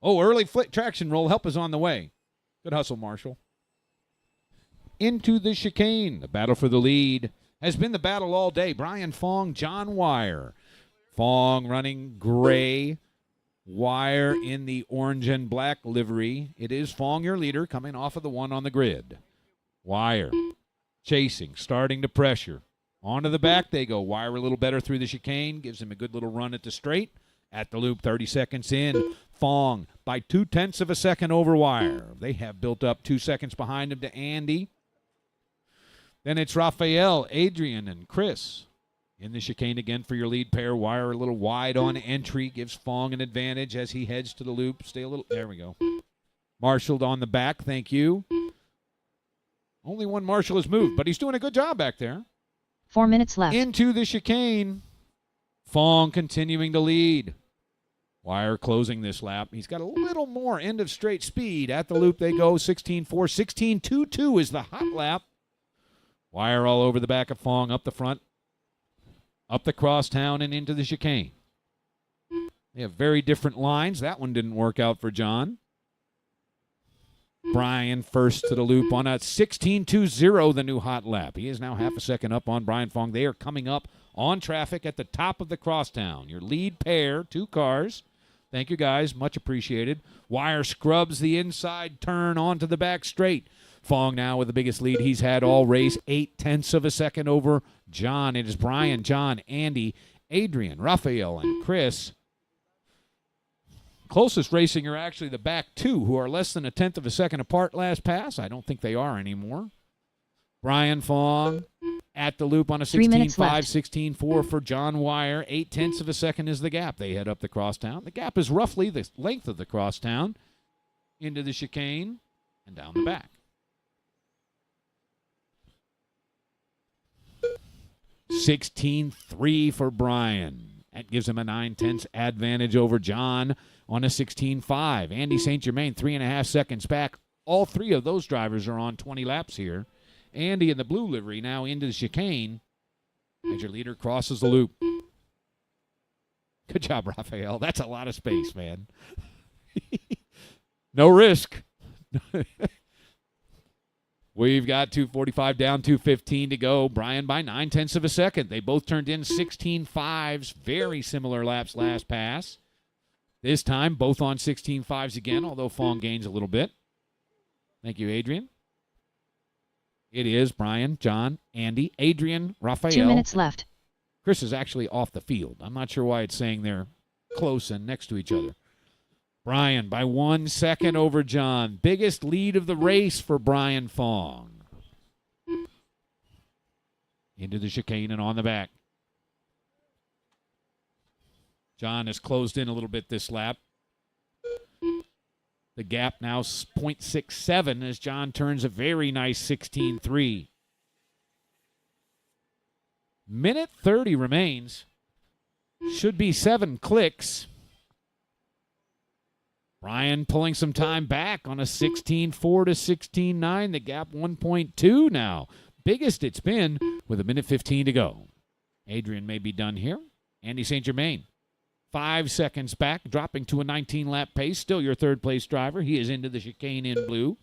Oh, early traction roll. Help is on the way. Good hustle, Marshall. Into the chicane. The battle for the lead has been the battle all day. Brian Fong, John Wire. Fong running gray. Wire in the orange and black livery. It is Fong, your leader, coming off of the one on the grid. Wire chasing, starting to pressure. Onto the back they go. Wire a little better through the chicane. Gives him a good little run at the straight. At the loop, 30 seconds in. Fong by 0.2 of a second over Wire. They have built up 2 seconds behind him to Andy. Then it's Rafael, Adrian, and Chris. In the chicane again for your lead pair. Wire a little wide on entry. Gives Fong an advantage as he heads to the loop. Stay a little. There we go. Marshaled on the back. Thank you. Only one Marshall has moved, but he's doing a good job back there. 4 minutes left. Into the chicane. Fong continuing to lead. Wire closing this lap. He's got a little more end of straight speed. At the loop they go. 16.4. 16.22 is the hot lap. Wire all over the back of Fong. Up the front. Up the crosstown and into the chicane. They have very different lines. That one didn't work out for John. Brian first to the loop on a 16.20, the new hot lap. He is now half a second up on Brian Fong. They are coming up on traffic at the top of the crosstown. Your lead pair, 2 cars. Thank you, guys. Much appreciated. Wire scrubs the inside turn onto the back straight. Fong now with the biggest lead he's had all race, 0.8 of a second over John. It is Brian, John, Andy, Adrian, Rafael, and Chris. closest racing are actually the back two, who are less than a tenth of a second apart last pass. I don't think they are anymore. Brian Fong at the loop on a 16.5, 16.4 for John Wire. 0.8 of a second is the gap. They head up the crosstown. The gap is roughly the length of the crosstown into the chicane and down the back. 16.3 for Brian. That gives him a 9/10 advantage over John on a 16.5. Andy St. Germain, 3.5 seconds back. All three of those drivers are on 20 laps here. Andy in the blue livery now into the chicane as your leader crosses the loop. Good job, Raphael. That's a lot of space, man. No risk. We've got 2:45 down, 2:15 to go. Brian by 9/10 of a second. They both turned in 16.5s, very similar laps last pass. This time, both on 16.5s again, although Fong gains a little bit. Thank you, Adrian. It is Brian, John, Andy, Adrian, Raphael. 2 minutes left. Chris is actually off the field. I'm not sure why it's saying they're close and next to each other. Brian by 1 second over John. Biggest lead of the race for Brian Fong. Into the chicane and on the back. John has closed in a little bit this lap. The gap now 0.67 as John turns a very nice 16.3. Minute 30 remains. Should be 7 clicks. Brian pulling some time back on a 16.4 to 16.9. The gap 1.2 now. Biggest it's been with a minute 15 to go. Adrian may be done here. Andy St. Germain, 5 seconds back, dropping to a 19-lap pace. Still your third-place driver. He is into the chicane in blue.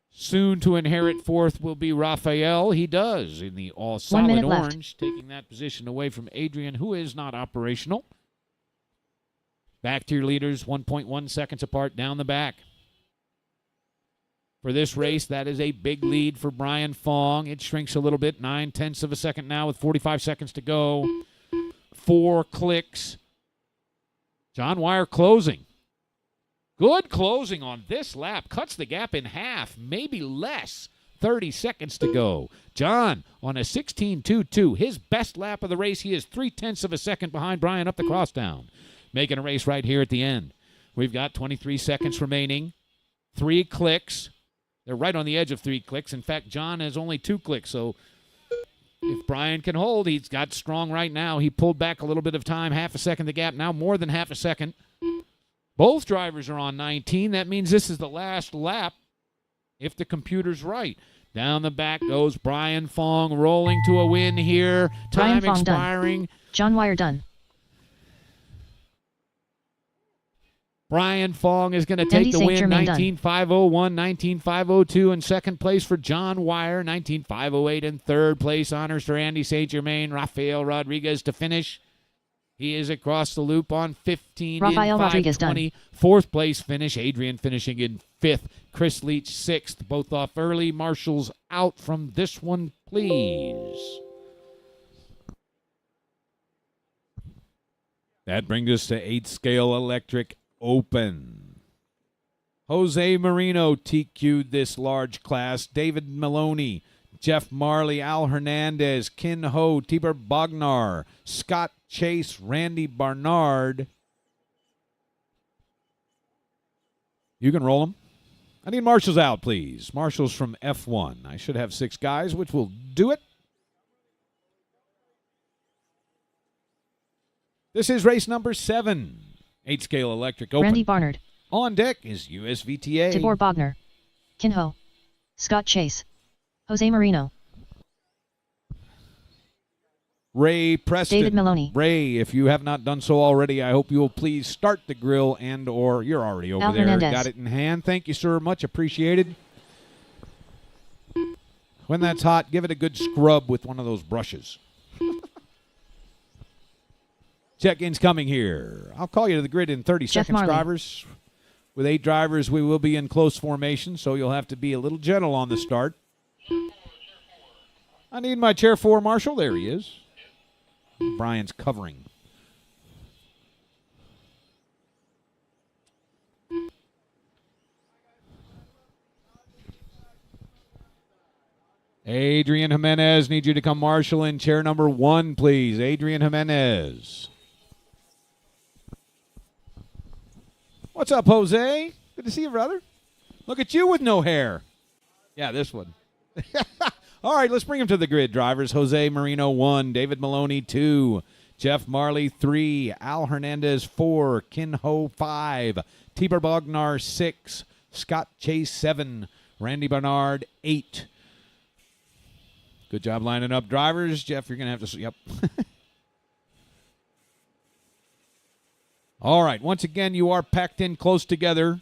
Soon to inherit fourth will be Raphael. He does in the all-solid orange, taking that position away from Adrian, who is not operational. Back to your leaders, 1.1 seconds apart down the back. For this race, that is a big lead for Brian Fong. It shrinks a little bit, 9/10 of a second now with 45 seconds to go. 4 clicks. John Wire closing. Good closing on this lap. Cuts the gap in half, maybe less. 30 seconds to go. John on a 16.22. His best lap of the race. He is 0.3 of a second behind Brian up the crosstown. Making a race right here at the end. We've got 23 seconds remaining. 3 clicks. They're right on the edge of 3 clicks. In fact, John has only 2 clicks, so if Brian can hold, he's got strong right now. He pulled back a little bit of time, half a second the gap, now more than half a second. Both drivers are on 19. That means this is the last lap if the computer's right. Down the back goes Brian Fong, rolling to a win here. Time expiring. Done. John Wire done. Brian Fong is going to take the win, 19.501, 19.502 in second place for John Wire, 19.508 in third place. Honors for Andy St. Germain, Rafael Rodriguez to finish. He is across the loop on 15 Rafael in 5:20. Rodriguez done. Fourth place finish, Adrian finishing in 5th. Chris Leach 6th, both off early. Marshall's out from this one, please. That brings us to 8-scale electric open. Jose Marino TQ'd this large class. David Maloney, Jeff Marley, Al Hernandez, Kin Ho, Tibor Bognar, Scott Chase, Randy Barnard. You can roll them. I need marshals out, please. Marshals from F1. I should have 6 guys, which will do it. This is race number 7. 8-scale electric open. Randy Barnard. On deck is USVTA. Tibor Bognar. Kinho. Scott Chase. Jose Marino. Ray Preston. David Maloney. Ray, if you have not done so already, I hope you will please start the grill and or you're already over Al there. Hernandez. Got it in hand. Thank you, sir. Much appreciated. When that's hot, give it a good scrub with one of those brushes. Check-in's coming here. I'll call you to the grid in 30 Jeff seconds, Marley. drivers. With 8 drivers, we will be in close formation, so you'll have to be a little gentle on the start. I need my chair 4 marshal. There he is. Brian's covering. Adrian Jimenez, need you to come marshal in chair number 1, please. Adrian Jimenez. What's up, Jose? Good to see you, brother. Look at you with no hair. Yeah, this one. All right, let's bring him to the grid, drivers. Jose Marino, 1. David Maloney, 2. Jeff Marley, 3. Al Hernandez, 4. Kin Ho, 5. Tibor Bognar, 6. Scott Chase, 7. Randy Bernard, 8. Good job lining up, drivers. Jeff, you're going to have to... Yep. All right, once again, you are packed in close together.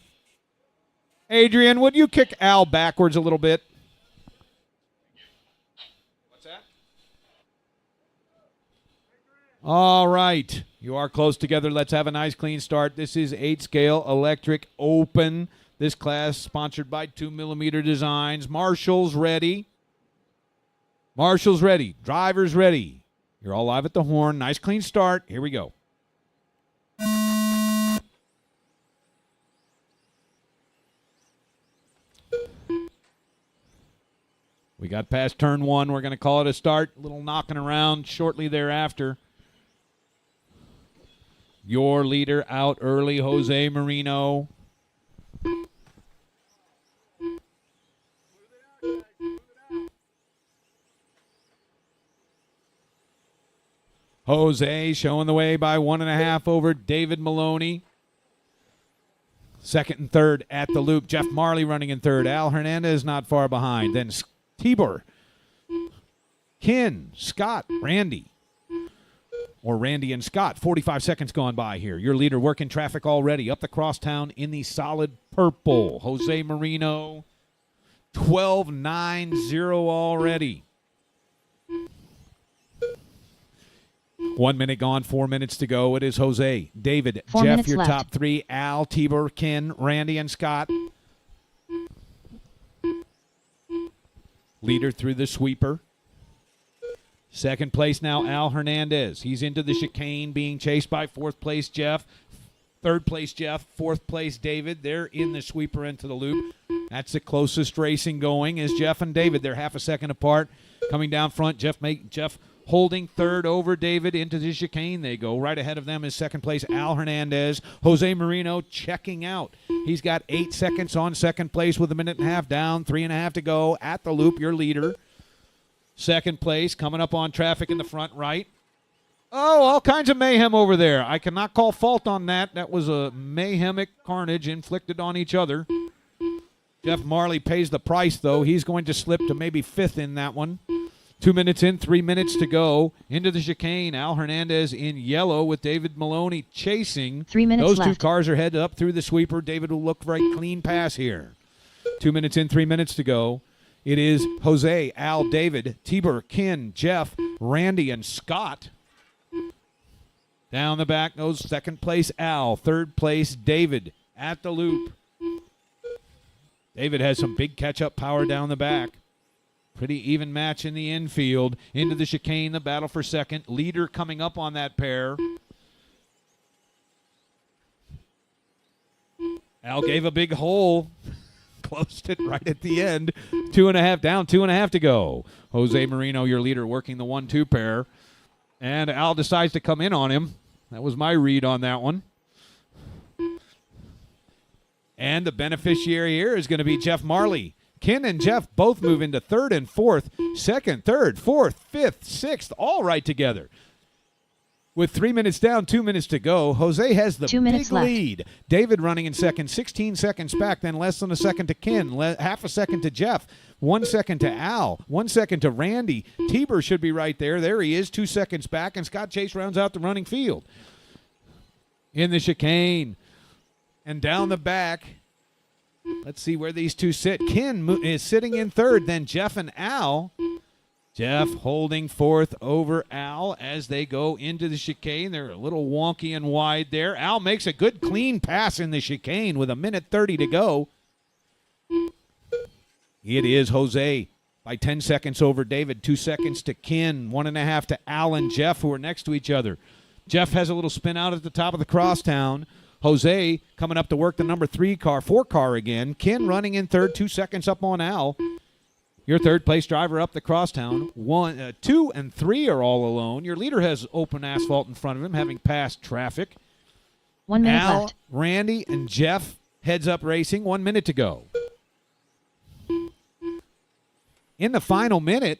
Adrian, would you kick Al backwards a little bit? What's that? All right, you are close together. Let's have a nice clean start. This is 8-scale electric open. This class sponsored by 2mm Designs. Marshall's ready. Marshall's ready. Driver's ready. You're all live at the horn. Nice clean start. Here we go. We got past turn 1. We're going to call it a start. A little knocking around shortly thereafter. Your leader out early, Jose Marino. Jose showing the way by 1.5 over David Maloney. Second and third at the loop. Jeff Marley running in third. Al Hernandez not far behind. Then Tibor, Ken, Scott, Randy. Or Randy and Scott. 45 seconds gone by here. Your leader working traffic already. Up the crosstown in the solid purple. Jose Marino, 12.90 already. 1 minute gone, 4 minutes to go. It is Jose, David, Jeff, your left. top 3, Al, Tibor, Ken, Randy, and Scott. Leader through the sweeper. Second place now, Al Hernandez. He's into the chicane, being chased by 4th place Jeff. 3rd place Jeff, 4th place David. They're in the sweeper into the loop. That's the closest racing going is Jeff and David. They're half a second apart. Coming down front, Jeff holding 3rd over David into the chicane. They go right ahead of them is 2nd place Al Hernandez. Jose Marino checking out. He's got 8 seconds on 2nd place with 1.5 minutes down, 3.5 to go at the loop. Your leader. 2nd place coming up on traffic in the front right. Oh, all kinds of mayhem over there. I cannot call fault on that. That was a mayhemic carnage inflicted on each other. Jeff Marley pays the price, though. He's going to slip to maybe 5th in that one. 2 minutes in, 3 minutes to go. Into the chicane, Al Hernandez in yellow with David Maloney chasing. 3 minutes Those left. 2 cars are headed up through the sweeper. David will look for a clean pass here. 2 minutes in, 3 minutes to go. It is Jose, Al, David, Tibor, Ken, Jeff, Randy, and Scott. Down the back goes 2nd place Al, 3rd place David at the loop. David has some big catch-up power down the back. Pretty even match in the infield. Into the chicane, the battle for 2nd. Leader coming up on that pair. Al gave a big hole. Closed it right at the end. 2.5 down, 2.5 to go. Jose Marino, your leader, working the 1-2 pair. And Al decides to come in on him. That was my read on that one. And the beneficiary here is going to be Jeff Marley. Ken and Jeff both move into 3rd and 4th, 2nd, 3rd, 4th, 5th, 6th, all right together. With 3 minutes down, 2 minutes to go, Jose has the 2 minutes big left. lead. David running in 2nd, 16 seconds back, then less than a second to Ken, half a second to Jeff, 1 second to Al, 1 second to Randy. Tibor should be right there. There he is, 2 seconds back, and Scott Chase rounds out the running field. In the chicane and down the back. Let's see where these 2 sit. Ken is sitting in 3rd, then Jeff and Al. Jeff holding 4th over Al as they go into the chicane. They're a little wonky and wide there. Al makes a good clean pass in the chicane with 1:30 to go. It is Jose by 10 seconds over David, 2 seconds to Ken, 1.5 to Al and Jeff, who are next to each other. Jeff has a little spin out at the top of the crosstown. Jose coming up to work the number 4 car again. Ken running in 3rd, 2 seconds up on Al. Your third place driver up the crosstown. 1, 2, and 3 are all alone. Your leader has open asphalt in front of him, having passed traffic. 1 minute Al, left. Randy, and Jeff heads up racing. 1 minute to go. In the final minute,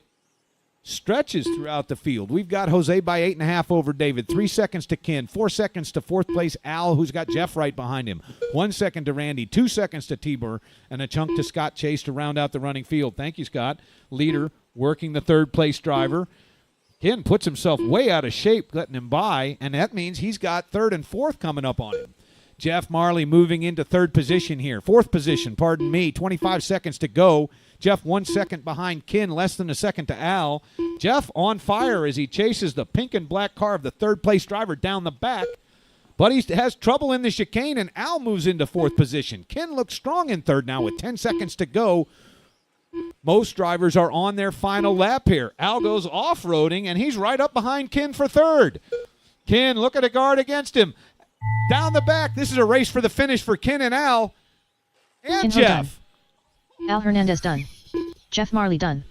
stretches throughout the field. We've got Jose by 8.5 over David. 3 seconds to Ken. 4 seconds to fourth place Al, who's got Jeff right behind him. 1 second to Randy. 2 seconds to Tibor. And a chunk to Scott Chase to round out the running field. Thank you, Scott. Leader working the third place driver. Ken puts himself way out of shape letting him by, and that means he's got third and fourth coming up on him. Jeff Marley moving into third position here. Fourth position, pardon me. 25 seconds to go. Jeff 1 second behind Ken, less than a second to Al. Jeff on fire as he chases the pink and black car of the third place driver down the back. But he has trouble in the chicane, and Al moves into fourth position. Ken looks strong in third now with 10 seconds to go. Most drivers are on their final lap here. Al goes off-roading, and he's right up behind Ken for third. Ken, look at a guard against him. Down the back, this is a race for the finish for Ken and Al. And Ken Ho Jeff. done. Al Hernandez done. Jeff Marley done.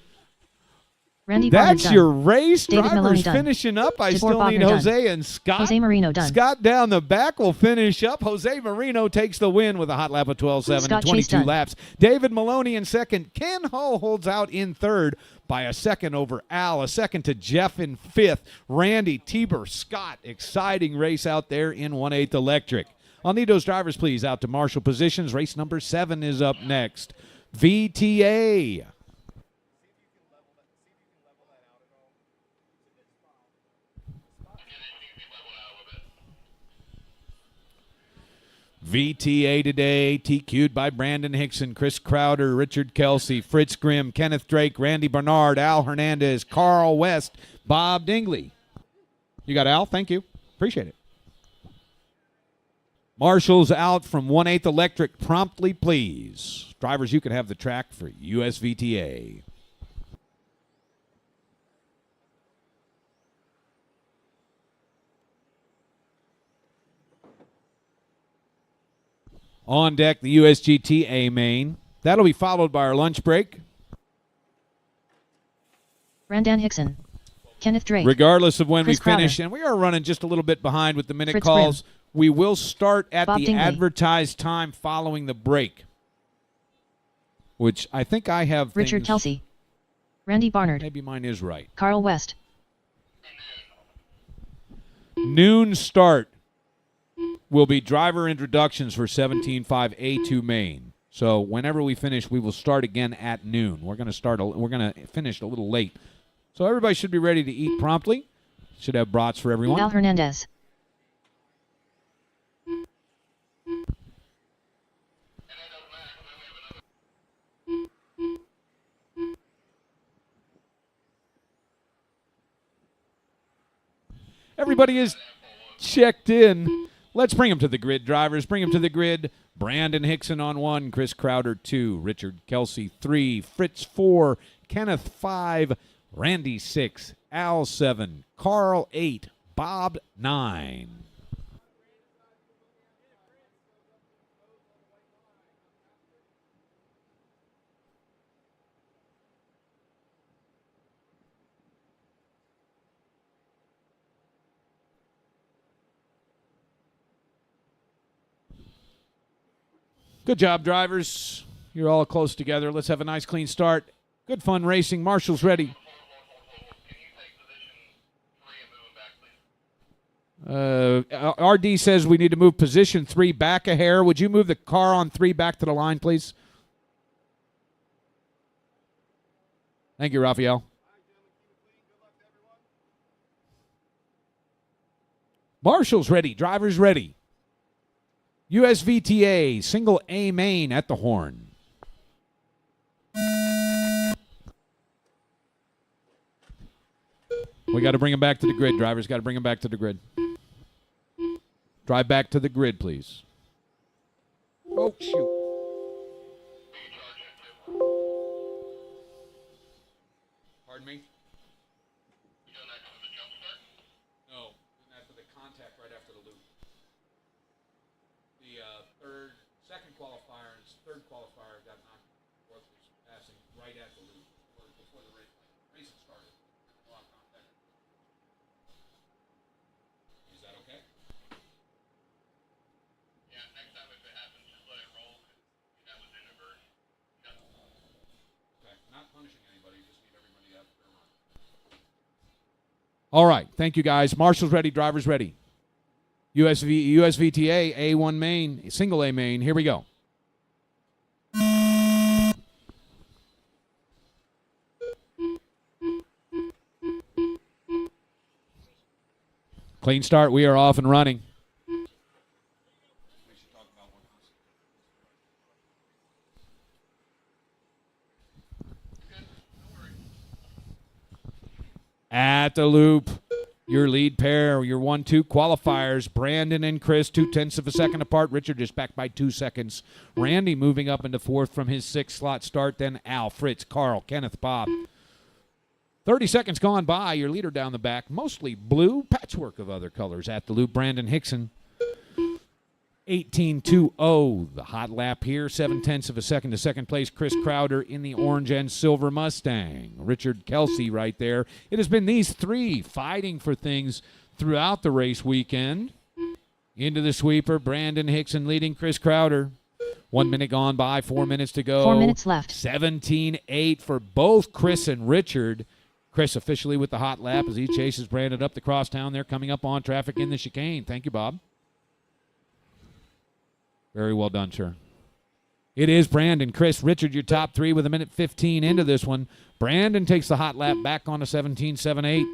Randy Barnard That's done. your race. David Maloney Drivers done. finishing up. I Tibor still need Bogner done. Jose and Scott. Jose Marino done. Scott down the back will finish up. Jose Marino takes the win with a hot lap of 12.7 and Scott Chase 22 done. laps. David Maloney in second. Ken Ho holds out in third by a second over Al. A second to Jeff in fifth. Randy, Tibor, Scott. Exciting race out there in 1/8 electric. I'll need those drivers, please, out to marshal positions. Race number 7 is up next. VTA. VTA today, TQ'd by Brandon Hickson, Chris Crowder, Richard Kelsey, Fritz Grimm, Kenneth Drake, Randy Bernard, Al Hernandez, Carl West, Bob Dingley. You got Al? Thank you. Appreciate it. Marshals out from 1/8 electric promptly, please. Drivers, you can have the track for USVTA. On deck, the USGT A main. That'll be followed by our lunch break. Randan Hickson. Kenneth Drake. Regardless of when Chris we finish, Crowder. and we are running just a little bit behind with the minute Fritz calls. We will start at Bob the Dingley. advertised time following the break, which I think I have. Richard things- Kelsey. Randy Barnard. Maybe mine is right. Carl West. Noon start will be driver introductions for 17.5 A2 main. So whenever we finish, we will start again at noon. We're going to finish a little late. So everybody should be ready to eat promptly. Should have brats for everyone. Al Hernandez. Everybody is checked in. Let's bring them to the grid, drivers. Bring them to the grid. Brandon Hickson on 1, Chris Crowder 2, Richard Kelsey 3, Fritz 4, Kenneth 5, Randy 6, Al 7, Carl 8, Bob 9. Good job, drivers. You're all close together. Let's have a nice, clean start. Good fun racing. Marshall's ready. RD says we need to move position 3 back a hair. Would you move the car on 3 back to the line, please? Thank you, Raphael. Marshall's ready. Drivers ready. USVTA, single A main at the horn. We got to bring him back to the grid, drivers. Got to bring him back to the grid. Drive back to the grid, please. Oh, shoot. Pardon me? No, that's for the contact right after the loop. The third qualifier got knocked. Fourth was passing right at the loop. before the race started. Is that okay? Yeah, next time if it happens, just let it roll. That was inadvertent. Okay, not punishing anybody, just need everybody to have their run. All right, thank you guys. Marshall's ready, drivers ready. USVTA, A1 main, single A main. Here we go. Clean start. We are off and running. At the loop, your lead pair, your 1-2 qualifiers, Brandon and Chris, 0.2 of a second apart. Richard just back by 2 seconds. Randy moving up into fourth from his 6-slot start. Then Al, Fritz, Carl, Kenneth, Bob. 30 seconds gone by. Your leader down the back, mostly blue, patchwork of other colors. At the loop, Brandon Hickson. 18.20, the hot lap here. 0.7 of a second to second place. Chris Crowder in the orange and silver Mustang. Richard Kelsey right there. It has been these three fighting for things throughout the race weekend. Into the sweeper, Brandon Hickson leading Chris Crowder. 1 minute gone by, 4 minutes to go. 4 minutes left. 17.8 for both Chris and Richard. Chris officially with the hot lap as he chases Brandon up the crosstown. They're coming up on traffic in the chicane. Thank you, Bob. Very well done, sir. It is Brandon, Chris, Richard, your top three with 1:15 into this one. Brandon takes the hot lap back on a 17.78.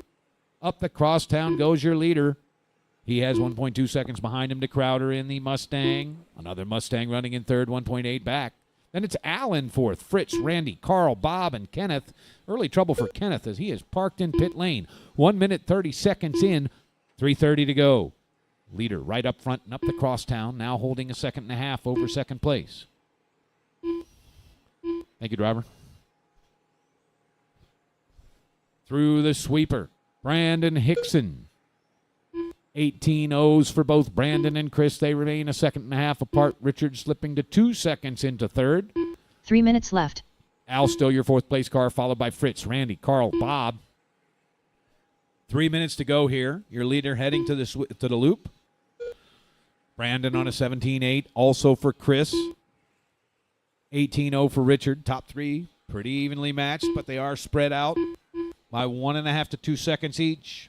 Up the crosstown goes your leader. He has 1.2 seconds behind him to Crowder in the Mustang. Another Mustang running in third, 1.8 back. Then it's Al in fourth, Fritz, Randy, Carl, Bob, and Kenneth. Early trouble for Kenneth as he is parked in pit lane. 1 minute, 30 seconds in, 3:30 to go. Leader right up front and up the crosstown, now holding a 1.5 over second place. Thank you, driver. Through the sweeper, Brandon Hickson. 18 O's for both Brandon and Chris. They remain a 1.5 apart. Richard slipping to 2 seconds into third. 3 minutes left. Al still your fourth place car, followed by Fritz, Randy, Carl, Bob. 3 minutes to go here. Your leader heading to the loop. Brandon on a 17.8. Also for Chris. 18.0 for Richard. Top three pretty evenly matched, but they are spread out by 1.5 to 2 seconds each.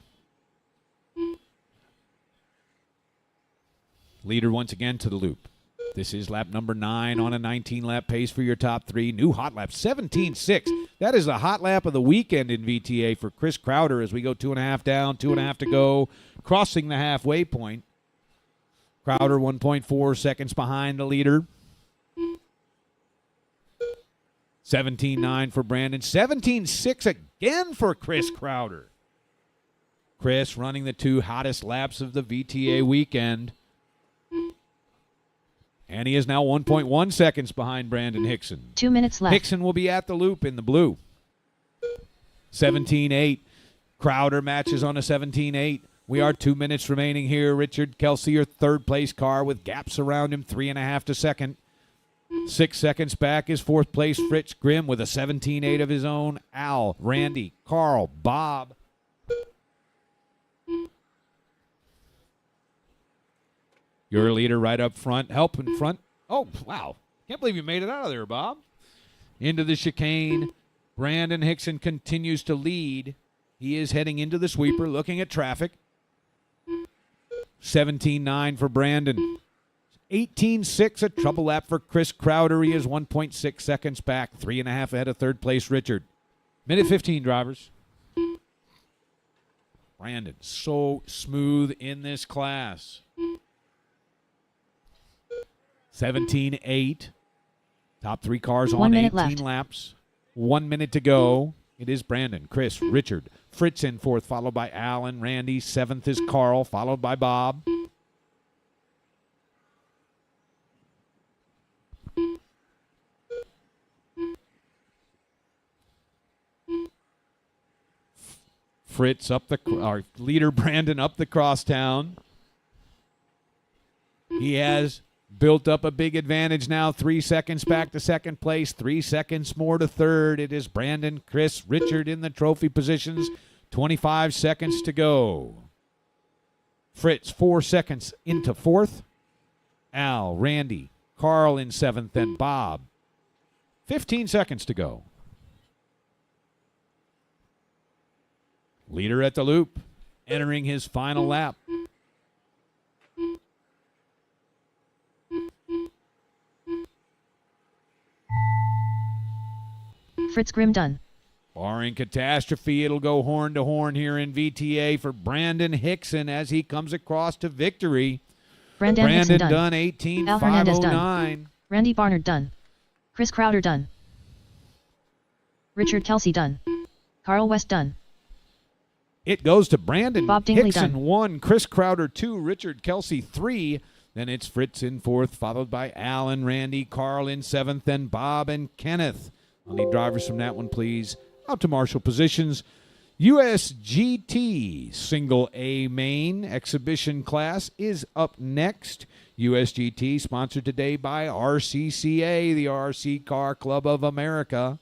Leader once again to the loop. This is lap number 9 on a 19-lap pace for your top three. New hot lap, 17.6. That is the hot lap of the weekend in VTA for Chris Crowder as we go 2.5 down, 2.5 to go, crossing the halfway point. Crowder 1.4 seconds behind the leader. 17.9 for Brandon. 17.6 again for Chris Crowder. Chris running the two hottest laps of the VTA weekend. And he is now 1.1 seconds behind Brandon Hickson. 2 minutes left. Hickson will be at the loop in the blue. 17.8. Crowder matches on a 17.8. We are 2 minutes remaining here. Richard Kelsey, your third place car with gaps around him, 3.5 to second. 6 seconds back is fourth place Fritz Grimm with a 17.8 of his own. Al, Randy, Carl, Bob. Your leader right up front, help in front. Oh, wow. Can't believe you made it out of there, Bob. Into the chicane. Brandon Hickson continues to lead. He is heading into the sweeper, looking at traffic. 17.9 for Brandon. 18.6, a trouble lap for Chris Crowder. He is 1.6 seconds back, 3.5 ahead of third place Richard. Minute 15, drivers. Brandon, so smooth in this class. 17.8. Top three cars 1 on minute 18 left. laps. 1 minute to go. It is Brandon, Chris, Richard, Fritz in fourth, followed by Alan, Randy. Seventh is Carl, followed by Bob. Fritz up our leader Brandon up the crosstown. He has Built up a big advantage now. 3 seconds back to second place. 3 seconds more to third. It is Brandon, Chris, Richard in the trophy positions. 25 seconds to go. Fritz, 4 seconds into fourth. Al, Randy, Carl in seventh, and Bob. 15 seconds to go. Leader at the loop, entering his final lap. Fritz Grimm done. Barring catastrophe, it'll go horn to horn here in VTA for Brandon Hickson as he comes across to victory. Brandon Hickson done. done Al Hernandez 18,509. Randy Barnard done. Chris Crowder done. Richard Kelsey done. Carl West done. It goes to Brandon Bob Dingley Hickson done. 1, Chris Crowder 2, Richard Kelsey 3. Then it's Fritz in 4th, followed by Al and Randy, Carl in 7th, then Bob and Kenneth. I'll need drivers from that one, please. Out to marshal positions. USGT Single A Main Exhibition Class is up next. USGT sponsored today by RCCA, the RC Car Club of America.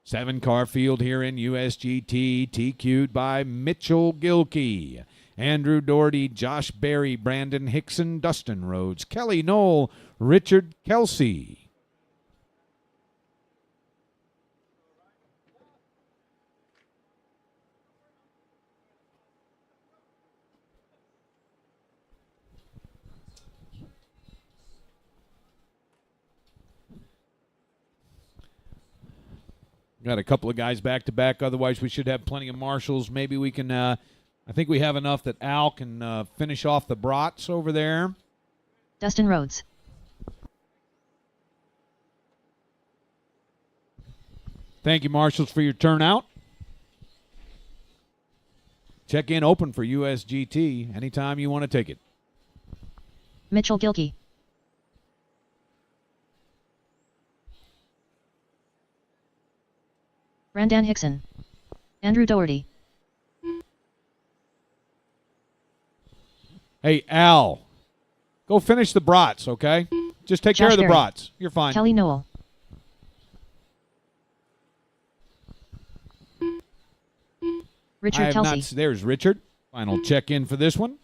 Seven-car field here in USGT, TQ'd by Mitchell Gilkey, Andrew Doherty, Josh Berry, Brandon Hickson, Dustin Rhodes, Kelly Knoll, Richard Kelsey. Got a couple of guys back-to-back. Otherwise, we should have plenty of marshals. Maybe we can, I think we have enough that Al can finish off the brats over there. Dustin Rhodes. Thank you, marshals, for your turnout. Check in open for USGT anytime you want to take it. Mitchell Gilkey. Brandon Hickson. Andrew Doherty. Hey, Al, go finish the brats, okay? Just take care Josh of the Berry. brats. You're fine. Kelly Knoll. Richard Kelsey. There's Richard. Final check-in for this one.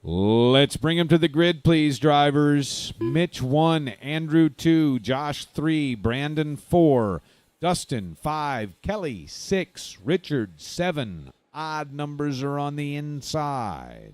Let's bring him to the grid, please, drivers. Mitch 1, Andrew 2, Josh 3, Brandon 4, Dustin 5, Kelly 6, Richard 7. Odd numbers are on the inside.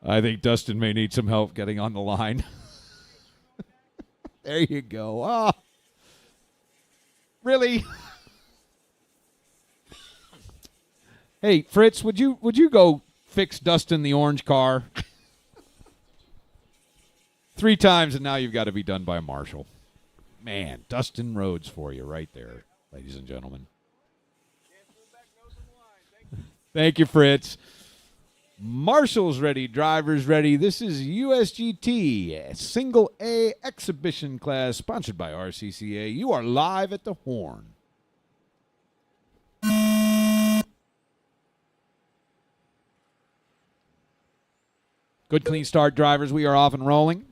I think Dustin may need some help getting on the line. There you go. Oh, really? Hey, Fritz, would you go fix Dustin the orange car? 3 times, and now you've got to be done by a marshal. Man, Dustin Rhodes for you right there, ladies and gentlemen. Thank you, Fritz. Marshals ready, drivers ready. This is USGT, Single A Exhibition Class, sponsored by RCCA. You are live at the horn. Good, clean start, drivers. We are off and rolling.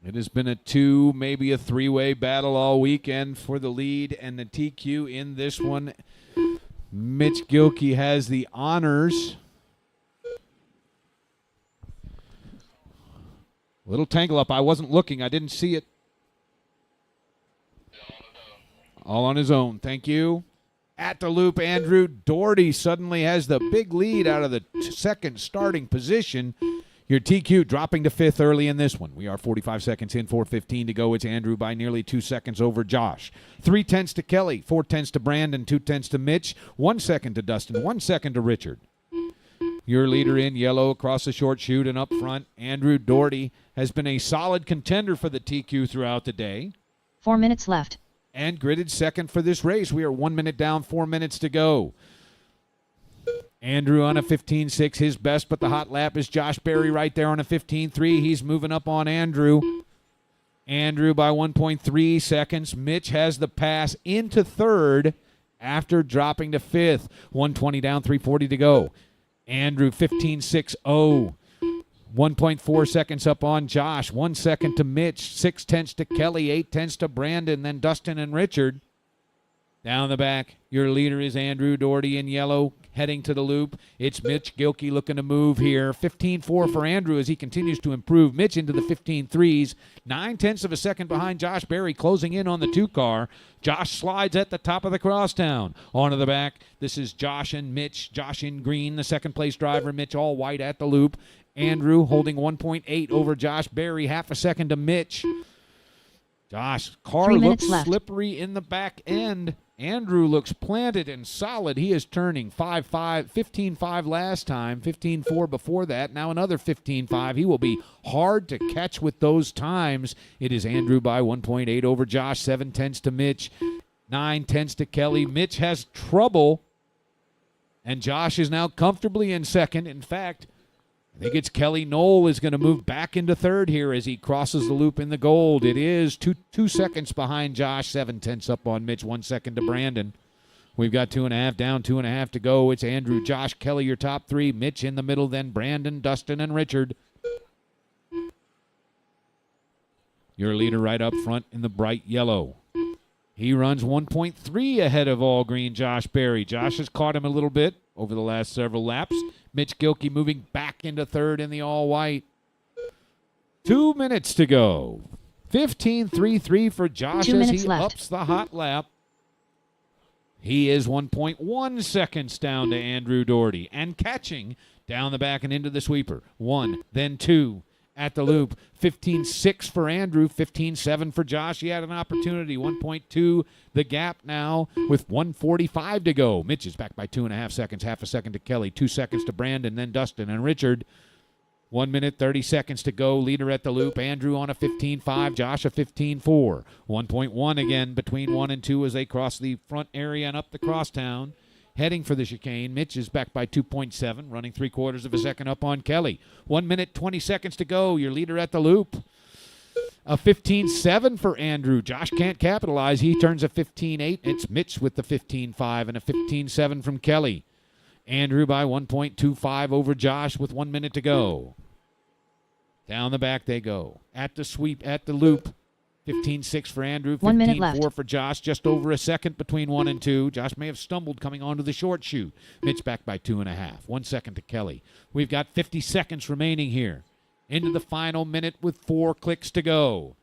It has been a 2, maybe a 3-way battle all weekend for the lead and the TQ in this one. Mitch Gilkey has the honors. Little tangle up. I wasn't looking. I didn't see it. All on his own. Thank you. At the loop, Andrew Doherty suddenly has the big lead out of the second starting position. Your TQ dropping to 5th early in this one. We are 45 seconds in, 4:15 to go. It's Andrew by nearly 2 seconds over Josh. 3/10 to Kelly, 4/10 to Brandon, 2/10 to Mitch, 1 second to Dustin, 1 second to Richard. Your leader in yellow across the short chute and up front, Andrew Doherty, has been a solid contender for the TQ throughout the day 4 minutes left. and gridded second for this race. We are 1 minute down, 4 minutes to go. Andrew on a 15.6, his best, but the hot lap is Josh Berry right there on a 15.3. He's moving up on Andrew. Andrew by 1.3 seconds. Mitch has the pass into third after dropping to fifth. 120 down, 340 to go. Andrew 15.60. 1.4 seconds up on Josh. 1 second to Mitch. 6/10 to Kelly. 8/10 to Brandon. Then Dustin and Richard. Down the back, your leader is Andrew Doherty in yellow, heading to the loop. It's Mitch Gilkey looking to move here. 15.4 for Andrew as he continues to improve. Mitch into the 15.3s. 9/10 of a second behind Josh Berry, closing in on the 2-car. Josh slides at the top of the crosstown. Onto the back, this is Josh and Mitch. Josh in green, the second-place driver. Mitch all white at the loop. Andrew holding 1.8 over Josh Berry, half a second to Mitch. Josh, car 3 looks minutes left. slippery in the back end. Andrew looks planted and solid. He is turning 5.5, 15.5 last time, 15.4 before that, now another 15.5. He will be hard to catch with those times. It is Andrew by 1.8 over Josh, 7/10 to Mitch, 9/10 to Kelly. Mitch has trouble, and Josh is now comfortably in second. In fact, I think it's Kelly Knoll is going to move back into third here as he crosses the loop in the gold. It is two seconds behind Josh, 7/10 up on Mitch, 1 second to Brandon. We've got 2.5 down, 2.5 to go. It's Andrew, Josh, Kelly, your top three. Mitch in the middle, then Brandon, Dustin, and Richard. Your leader right up front in the bright yellow. He runs 1.3 ahead of all green Josh Berry. Josh has caught him a little bit over the last several laps. Mitch Gilkey moving back into third in the all-white. 2 minutes to go. 15.33 for Josh 2 as minutes he left. ups the hot lap. He is 1.1 seconds down to Andrew Doherty and catching down the back and into the sweeper. 1, then 2 at the loop. 15.6 for Andrew, 15.7 for Josh. He had an opportunity. 1.2 the gap now with 1:45 to go. Mitch is back by 2.5 seconds, half a second to Kelly, 2 seconds to Brandon, then Dustin and Richard. 1 minute, 30 seconds to go. Leader at the loop. Andrew on a 15.5, Josh a 15.4. 1.1 again between 1 and 2 as they cross the front area and up the crosstown. Heading for the chicane. Mitch is back by 2.7, running 3/4 of a second up on Kelly. 1 minute, 20 seconds to go. Your leader at the loop. A 15.7 for Andrew. Josh can't capitalize. He turns a 15.8. It's Mitch with the 15.5 and a 15.7 from Kelly. Andrew by 1.25 over Josh with 1 minute to go. Down the back they go. At the sweep, at the loop. 15.6 for Andrew, 1 minute left. 15.4 for Josh, just over a second between 1 and 2. Josh may have stumbled coming onto the short chute. Mitch back by 2.5. 1 second to Kelly. We've got 50 seconds remaining here. Into the final minute with 4 clicks to go.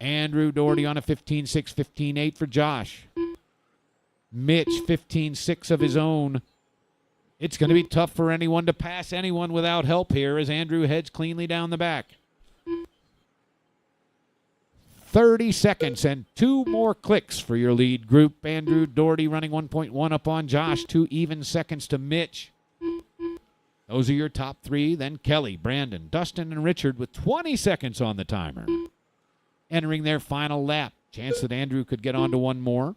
Andrew Doherty on a 15.6, 15.8 for Josh. Mitch, 15.6 of his own. It's going to be tough for anyone to pass anyone without help here as Andrew heads cleanly down the back. 30 seconds and 2 more clicks for your lead group. Andrew Doherty running 1.1 up on Josh. 2 even seconds to Mitch. Those are your top 3. Then Kelly, Brandon, Dustin, and Richard with 20 seconds on the timer. Entering their final lap. Chance that Andrew could get onto one more.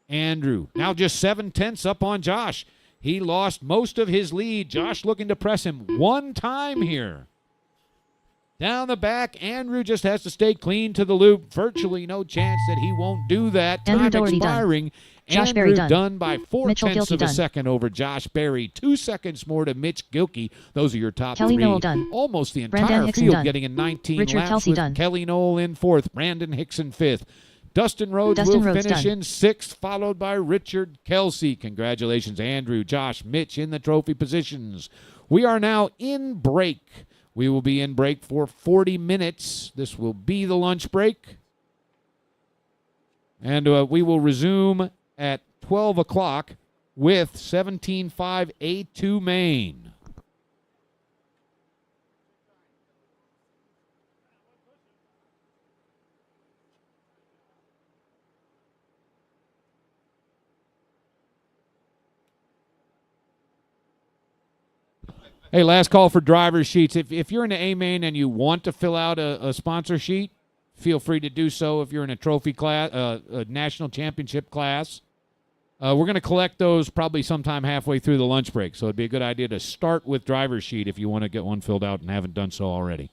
Andrew now just 7/10 up on Josh. He lost most of his lead. Josh looking to press him one time here. Down the back, Andrew just has to stay clean to the loop. Virtually no chance that he won't do that. Andrew Time Doherty expiring. Josh Andrew Berry done. done by 4/10 Gilkey of a done. second over Josh Berry. 2 seconds more to Mitch Gilkey. Those are your top Kelly 3. Knoll done. Almost the Brandon entire Hickson field done. getting in 19 Richard laps Kelsey with done. Kelly Knoll in 4th. Brandon Hickson 5th. Dustin Rhodes Dustin will Rhodes finish done. in 6th, followed by Richard Kelsey. Congratulations, Andrew, Josh, Mitch in the trophy positions. We are now in break. We will be in break for 40 minutes. This will be the lunch break. And we will resume at 12 o'clock with 17.5 A2 main. Hey, last call for driver's sheets. If you're in the A main and you want to fill out a sponsor sheet, feel free to do so. If you're in a trophy class, a national championship class, we're going to collect those probably sometime halfway through the lunch break. So it'd be a good idea to start with driver's sheet if you want to get one filled out and haven't done so already.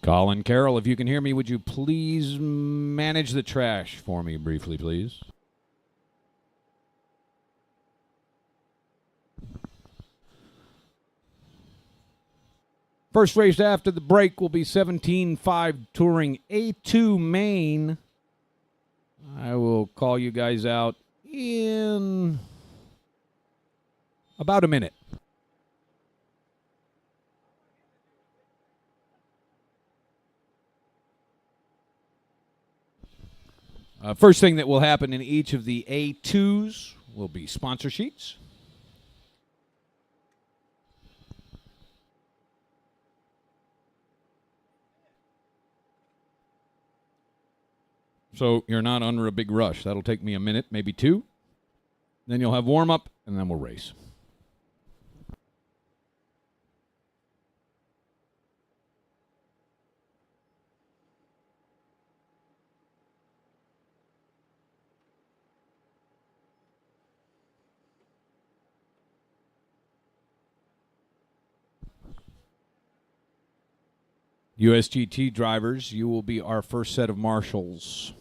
Colin Carroll, if you can hear me, would you please manage the trash for me briefly, please? First race after the break will be 17.5 Touring A2 Main. I will call you guys out in about a minute. First thing that will happen in each of the A2s will be sponsor sheets. So you're not under a big rush. That'll take me a minute, maybe two. Then you'll have warm-up, and then we'll race. USGT drivers, you will be our first set of marshals.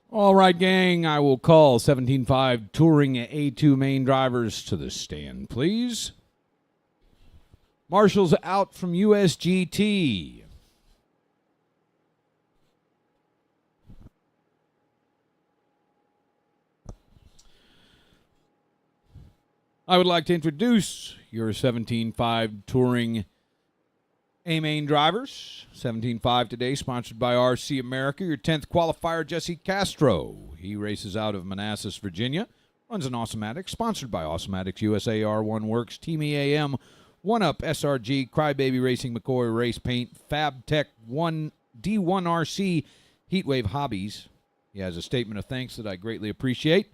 All right, gang, I will call 17.5 Touring A2 Main drivers to the stand, please. Marshals out from USGT. I would like to introduce your 17.5 Touring A-Main drivers. 17.5 today, sponsored by RC America. Your 10th qualifier, Jesse Castro. He races out of Manassas, Virginia. Runs an Awesomatics, sponsored by Awesomatics USA, R1 Works, Team EAM, 1UP, SRG, Crybaby Racing, McCoy Race Paint, FabTech, D1RC, Heatwave Hobbies. He has a statement of thanks that I greatly appreciate.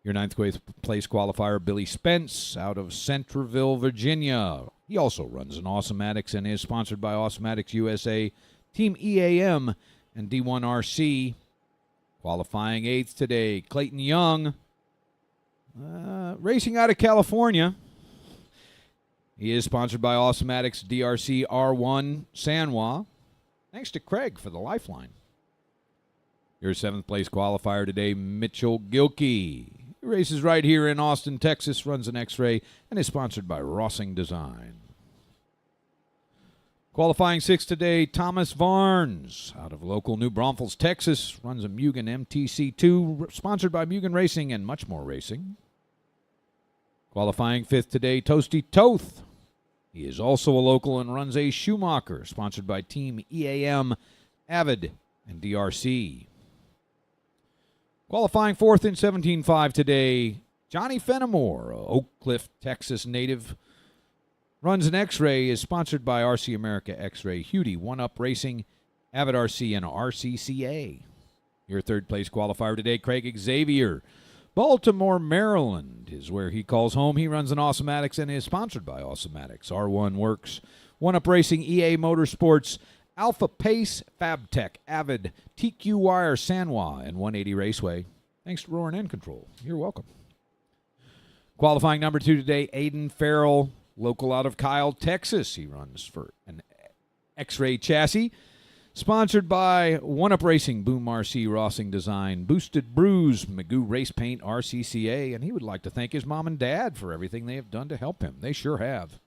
Your 9th place qualifier, Billy Spence, out of Centreville, Virginia. He also runs an Awesomatics and is sponsored by Awesomatics USA, Team EAM, and D1RC. Qualifying 8th today, Clayton Young, racing out of California. He is sponsored by Awesomatics, DRC R1 San Juan. Thanks to Craig for the lifeline. Your 7th place qualifier today, Mitchell Gilkey. He races right here in Austin, Texas, runs an X-Ray, and is sponsored by Rossing Design. Qualifying 6th today, Thomas Varnes, out of local New Braunfels, Texas, runs a Mugen MTC2, sponsored by Mugen Racing and much more racing. Qualifying 5th today, Toasty Toth. He is also a local and runs a Schumacher, sponsored by Team EAM, Avid, and DRC. Qualifying 4th in 17.5 today, Johnny Fenimore, Oak Cliff, Texas native. Runs an X-Ray, is sponsored by RC America X-Ray, Hewdy, 1UP Racing, Avid RC, and RCCA. Your 3rd place qualifier today, Craig Xavier. Baltimore, Maryland is where he calls home. He runs an Awesomatics and is sponsored by Awesomatics, R1 Works, 1UP Racing, EA Motorsports, Alpha Pace, FabTech, Avid, TQ Wire, Sanwa, and 180 Raceway. Thanks to Roaring End Control. You're welcome. Qualifying number 2 today, Aiden Farrell, local out of Kyle, Texas. He runs for an X-Ray chassis. Sponsored by 1UP Racing, Boom RC, Rossing Design, Boosted Brews, Magoo Race Paint, RCCA, and he would like to thank his mom and dad for everything they have done to help him. They sure have.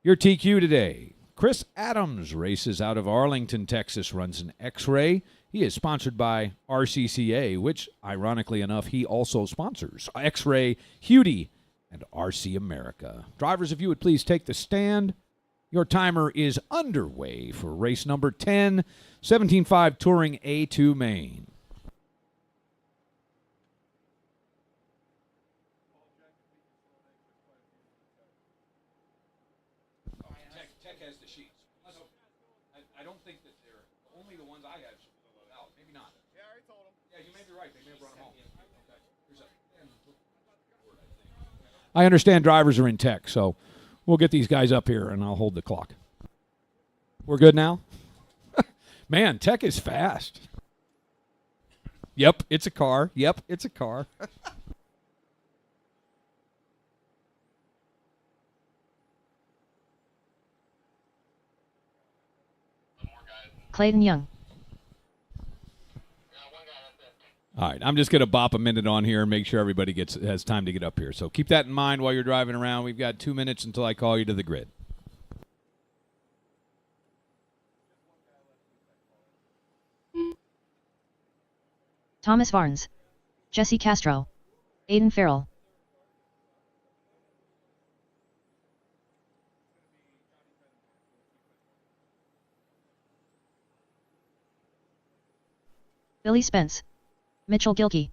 Your TQ today, Chris Adams races out of Arlington, Texas, runs an X-Ray. He is sponsored by RCCA, which, ironically enough, he also sponsors. X-Ray, Hewdy, and RC America. Drivers, if you would please take the stand. Your timer is underway for race number 10, 17.5 Touring A2 Main. might have out. Maybe not. Yeah, I already told him. Yeah, you may be right. They may have run him home. Okay. I understand drivers are in tech, so we'll get these guys up here, and I'll hold the clock. We're good now? Man, tech is fast. Yep, it's a car. Yep, it's a car. Clayton Young. All right, I'm just going to bop a minute on here and make sure everybody has time to get up here. So keep that in mind while you're driving around. We've got 2 minutes until I call you to the grid. Thomas Varnes. Jesse Castro. Aiden Farrell. Billy Spence. Mitchell Gilkey.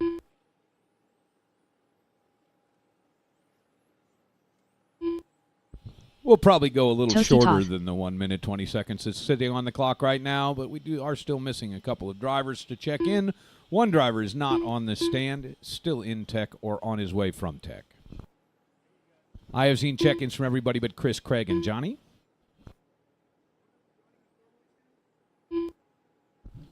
We'll probably go a little Toasty shorter Toth. than the 1 minute, 20 seconds that's sitting on the clock right now, but we are still missing a couple of drivers to check in. One driver is not on the stand, still in tech or on his way from tech. I have seen check-ins from everybody but Chris, Craig, and Johnny.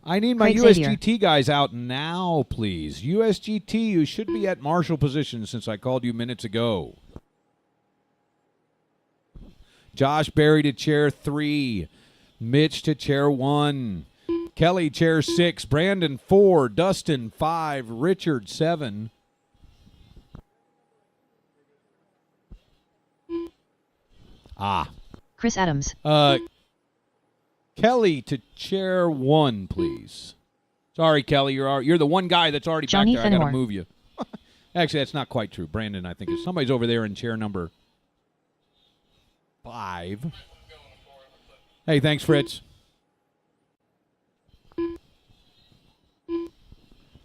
I need my Craig Xavier. USGT guys out now, please. USGT, you should be at marshal position since I called you minutes ago. Josh Berry to chair 3. Mitch to chair 1. Kelly chair 6. Brandon 4. Dustin 5. Richard 7. Chris Adams. Kelly to chair 1, please. Sorry, Kelly, you're the one guy that's already Johnny back there. I got to Fenimore. move you. Actually, that's not quite true. Brandon, I think, is somebody's over there in chair number 5. Hey, thanks, Fritz.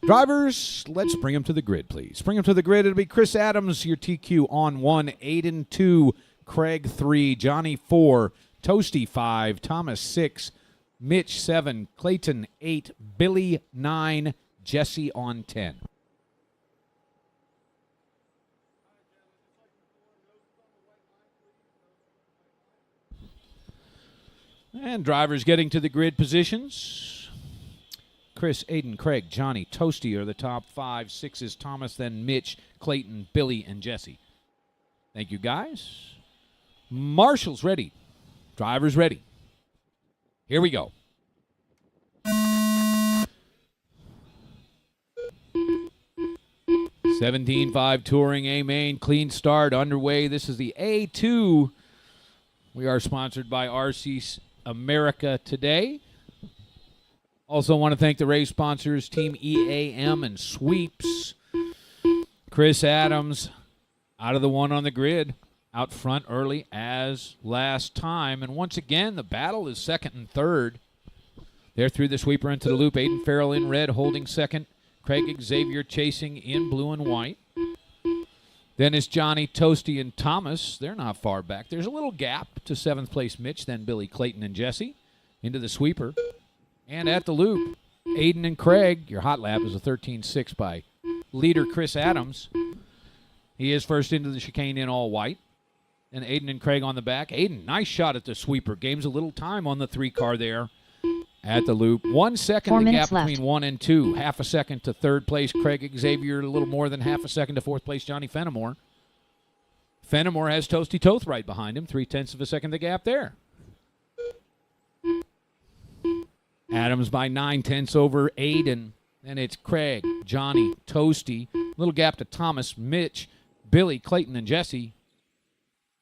Drivers, let's bring them to the grid, please. Bring them to the grid. It'll be Chris Adams, your TQ on 1, Aiden 2, Craig 3, Johnny 4, Toasty 5, Thomas 6, Mitch 7, Clayton 8, Billy 9, Jesse on 10. And drivers getting to the grid positions. Chris, Aiden, Craig, Johnny, Toasty are the top 5. 6 is Thomas, then Mitch, Clayton, Billy, and Jesse. Thank you, guys. Marshall's ready. Drivers ready. Here we go. $17.5 Touring A Main clean start underway. This is the A2. We are sponsored by RC America today. Also want to thank the race sponsors, Team EAM and Sweeps. Chris Adams out of the one on the grid, out front early as last time. And once again, the battle is second and third. They're through the sweeper into the loop. Aiden Farrell in red, holding second. Craig Xavier chasing in blue and white. Then it's Johnny, Toasty, and Thomas. They're not far back. There's a little gap to 7th place Mitch, then Billy, Clayton, and Jesse into the sweeper. And at the loop, Aiden and Craig. Your hot lap is a 13.6 by leader Chris Adams. He is first into the chicane in all white. And Aiden and Craig on the back. Aiden, nice shot at the sweeper. Gains a little time on the 3-car there at the loop. 1 second 4 the minutes gap left. between 1 and 2. Half a second to 3rd place Craig Xavier. A little more than half a second to 4th place Johnny Fenimore. Fenimore has Toasty Toth right behind him. 0.3 of a second the gap there. Adams by 9/10 over Aiden. Then it's Craig, Johnny, Toasty. Little gap to Thomas, Mitch, Billy, Clayton, and Jesse.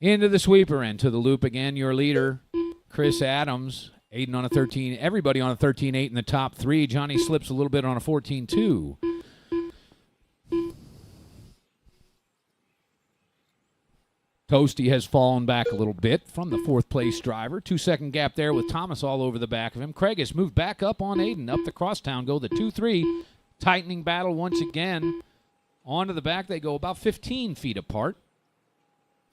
Into the sweeper and to the loop again. Your leader, Chris Adams. Aiden on a 13. Everybody on a 13.8 in the top 3. Johnny slips a little bit on a 14.2. Toasty has fallen back a little bit from the 4th place driver. 2-second gap there with Thomas all over the back of him. Craig has moved back up on Aiden. Up the crosstown go the 2-3. Tightening battle once again. Onto the back they go about 15 feet apart.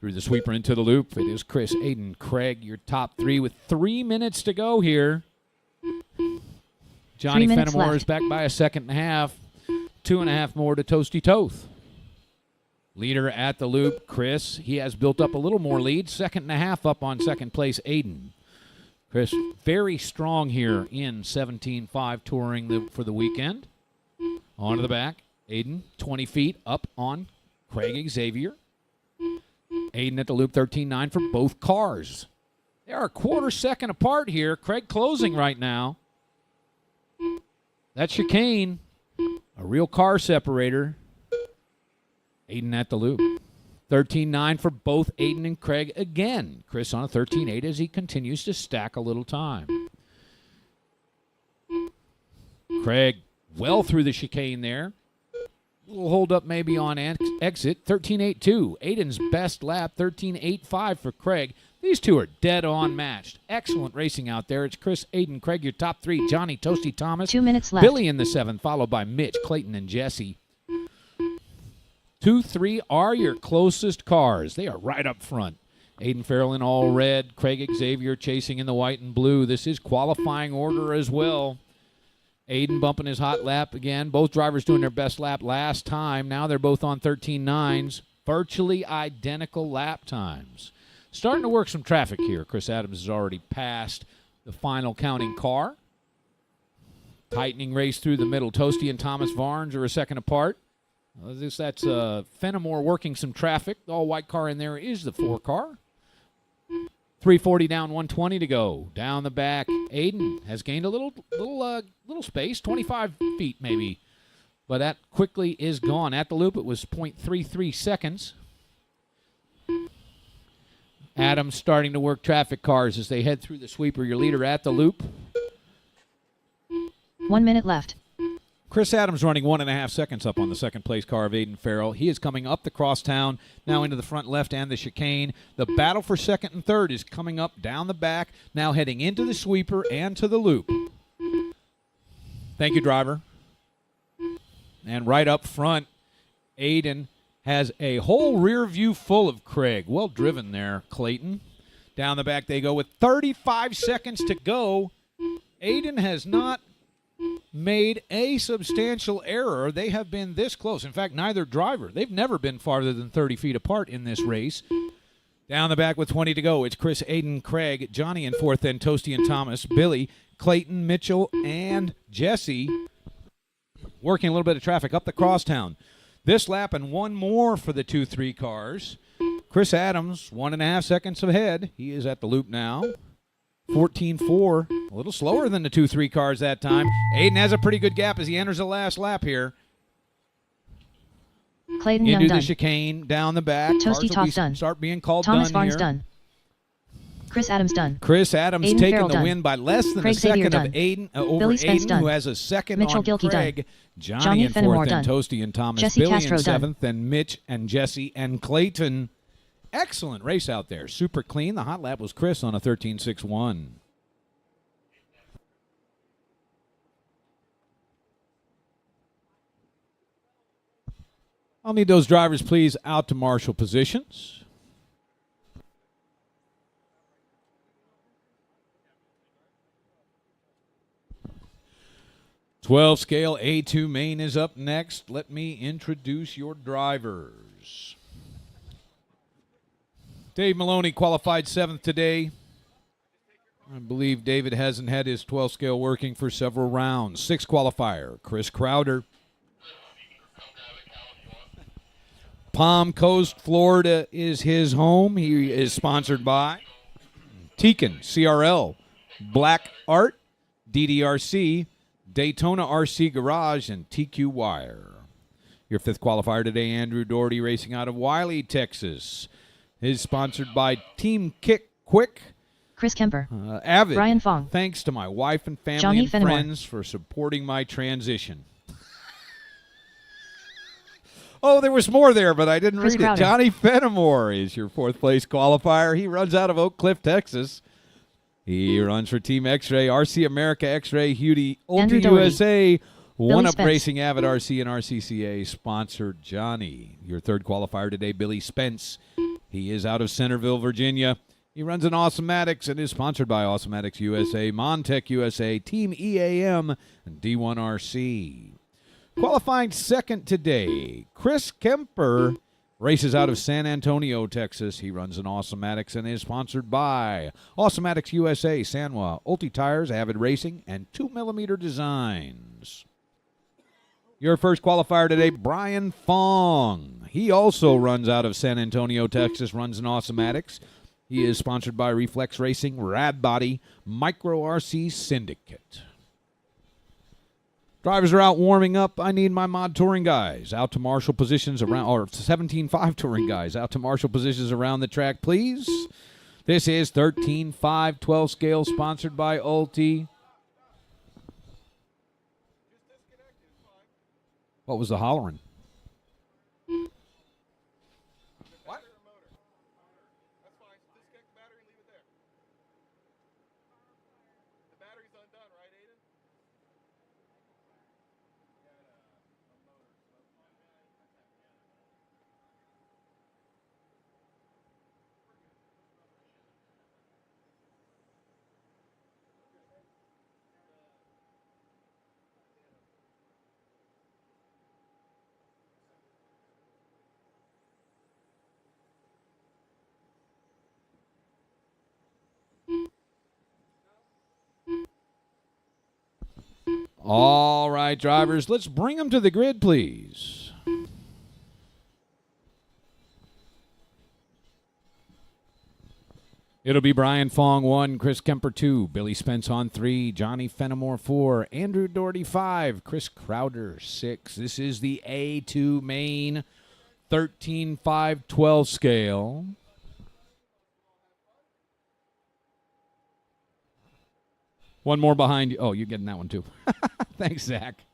Through the sweeper into the loop. It is Chris, Aiden, Craig, your top 3 with 3 minutes to go here. Johnny 3 minutes Fenimore left. is back by a second and a half. 2.5 more to Toasty Toth. Leader at the loop, Chris. He has built up a little more lead. 2.5 up on second place, Aiden. Chris, very strong here in 17.5 touring for the weekend. On to the back, Aiden, 20 feet up on Craig Xavier. Aiden at the loop, 13.9 for both cars. They are a quarter second apart here. Craig closing right now. That chicane, a real car separator. Aiden at the loop. 13.9 for both Aiden and Craig again. Chris on a 13.8 as he continues to stack a little time. Craig well through the chicane there. Little hold up maybe on exit. 13.82. Aiden's best lap. 13.85 for Craig. These two are dead on matched. Excellent racing out there. It's Chris, Aiden, Craig, your top three. Johnny, Toasty, Thomas. 2 minutes left. Billy in the 7th, followed by Mitch, Clayton, and Jesse. 2, 3 are your closest cars. They are right up front. Aiden Farrell in all red. Craig Xavier chasing in the white and blue. This is qualifying order as well. Aiden bumping his hot lap again. Both drivers doing their best lap last time. Now they're both on 13.9s. Virtually identical lap times. Starting to work some traffic here. Chris Adams has already passed the final counting car. Tightening race through the middle. Toasty and Thomas Varnes are a second apart. That's Fenimore working some traffic. The all-white car in there is the 4 car. 340 down, 120 to go. Down the back, Aiden has gained a little space, 25 feet maybe. But that quickly is gone. At the loop, it was 0.33 seconds. Adams starting to work traffic cars as they head through the sweeper. Your leader at the loop. 1 minute left. Chris Adams running 1.5 seconds up on the second place car of Aiden Farrell. He is coming up the crosstown, now into the front left and the chicane. The battle for second and third is coming up down the back, now heading into the sweeper and to the loop. Thank you, driver. And right up front, Aiden has a whole rear view full of Craig. Well driven there, Clayton. Down the back they go with 35 seconds to go. Aiden has not made a substantial error. They have been this close. In fact, neither driver. They've never been farther than 30 feet apart in this race. Down the back with 20 to go. It's Chris, Aiden, Craig, Johnny in fourth, then Toasty and Thomas, Billy, Clayton, Mitchell, and Jesse working a little bit of traffic up the crosstown. This lap and one more for the 2-3 cars. Chris Adams, 1.5 seconds ahead. He is at the loop now. 14.4, a little slower than the 2-3 cars that time. Aiden has a pretty good gap as he enters the last lap here. Clayton Into Young the done. chicane, down the back. Toasty Toth done. Start being called Thomas done Varnes here. done. Chris Adams done. Chris Adams Aiden taking Farrell the done. win by less than Craig a second Xavier of done. Aiden over Billy Spence Aiden, done. who has a second Mitchell on Gilkey Craig. done. Johnny Johnny in Fenimore fourth, and done. Toasty and Thomas. Jesse Billy Castro in done. seventh, then Mitch and Jesse and Clayton. Excellent race out there. Super clean. The hot lap was Chris on a 13.61. I'll need those drivers, please, out to marshal positions. #12 scale A2 main is up next. Let me introduce your drivers. Dave Maloney qualified 7th today. I believe David hasn't had his 12 scale working for several rounds. 6th qualifier, Chris Crowder. Palm Coast, Florida is his home. He is sponsored by Tekin, CRL, Black Art, DDRC, Daytona RC Garage, and TQ Wire. Your 5th qualifier today, Andrew Doherty, racing out of Wiley, Texas. Is sponsored by Team Kick Quick. Chris Kemper. Avid. Brian Fong. Thanks to my wife and family Johnny and Fenimore. friends for supporting my transition. Oh, there was more there, but I didn't Chris read Crowder. it. Johnny Fenimore is your 4th place qualifier. He runs out of Oak Cliff, Texas. He runs for Team X-Ray, RC America, X-Ray, Hudi, Andrew Ultra Doherty. USA, One Up Spence. Racing, Avid RC, and RCCA sponsored Johnny. Your 3rd qualifier today, Billy Spence. He is out of Centerville, Virginia. He runs an Awesomatics and is sponsored by Awesomatics USA, Montech USA, Team EAM, and D1RC. Qualifying second today, Chris Kemper races out of San Antonio, Texas. He runs an Awesomatics and is sponsored by Awesomatics USA, Sanwa, Ulti Tires, Avid Racing, and 2mm Designs. Your first qualifier today, Brian Fong. He also runs out of San Antonio, Texas, runs an Awesomatics. He is sponsored by Reflex Racing, Rad Body, Micro RC Syndicate. Drivers are out warming up. I need my mod touring guys out to marshal positions around, or 17.5 touring guys out to marshal positions around the track, please. This is 13.5 12 scale, sponsored by Ulti. What was the hollering? What? That's fine. Disconnect the battery and leave it there. The battery's undone, right, Aiden? All right, drivers, let's bring them to the grid, please. It'll be Brian Fong 1, Chris Kemper 2, Billy Spence on 3, Johnny Fenimore 4, Andrew Doherty 5, Chris Crowder 6. This is the A2 main 13.5 12 scale. One more behind you. Oh, you're getting that one too. Thanks, Zach.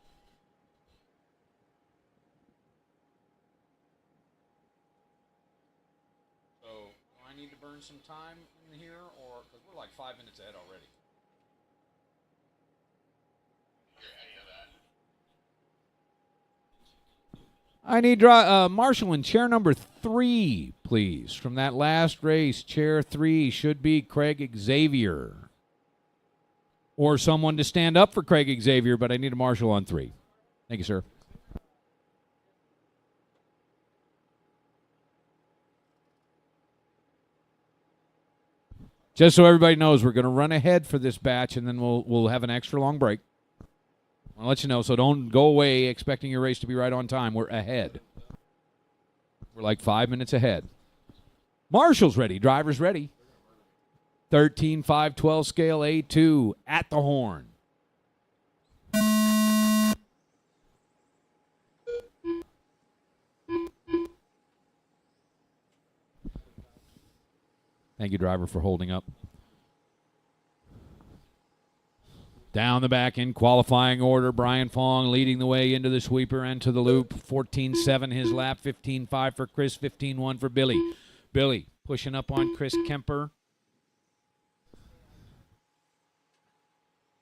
So, do I need to burn some time in here, or because we're like 5 minutes ahead already? I need Marshall in chair number 3, please. From that last race, chair 3 should be Craig Xavier. Or someone to stand up for Craig Xavier, but I need a marshal on 3. Thank you, sir. Just so everybody knows, we're going to run ahead for this batch, and then we'll have an extra long break. I'll let you know, so don't go away expecting your race to be right on time. We're ahead. We're like 5 minutes ahead. Marshall's ready. Driver's ready. 13.5 12 scale A2 at the horn. Thank you, driver, for holding up. Down the back in qualifying order, Brian Fong leading the way into the sweeper and to the loop. 14.7 his lap, 15.5 for Chris, 15.1 for Billy. Billy pushing up on Chris Kemper.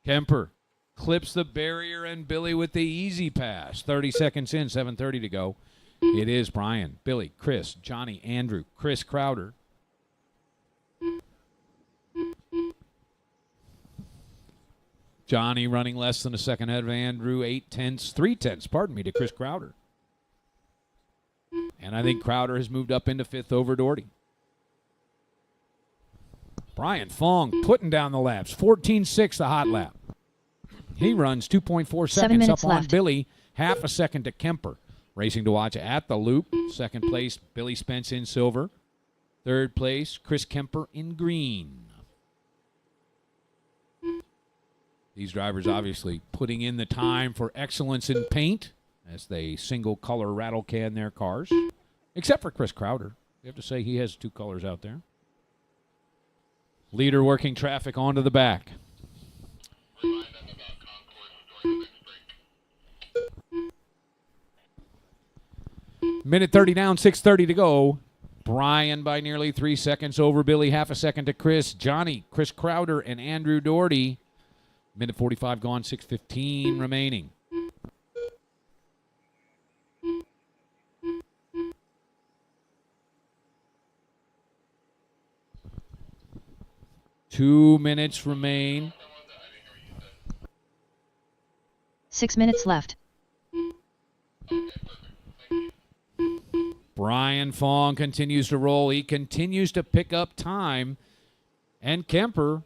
Kemper clips the barrier, and Billy with the easy pass. 30 seconds in, 7:30 to go. It is Brian, Billy, Chris, Johnny, Andrew, Chris Crowder. Johnny running less than a second ahead of Andrew, 3/10 to Chris Crowder. And I think Crowder has moved up into 5th over Doherty. Brian Fong putting down the laps. 14.6 the hot lap. He runs 2.4 seconds up on Billy. Half a second to Kemper. Racing to watch at the loop. Second place, Billy Spence in silver. Third place, Chris Kemper in green. These drivers obviously putting in the time for excellence in paint as they single color rattle can their cars. Except for Chris Crowder. You have to say he has 2 colors out there. Leader working traffic onto the back. Remind them about Concourse during the next break. Minute 30 down, 6:30 to go. Brian by nearly 3 seconds over Billy, half a second to Chris. Johnny, Chris Crowder, and Andrew Doherty. Minute 45 gone, 6:15 remaining. 2 minutes remain. 6 minutes left. Brian Fong continues to roll. He continues to pick up time. And Kemper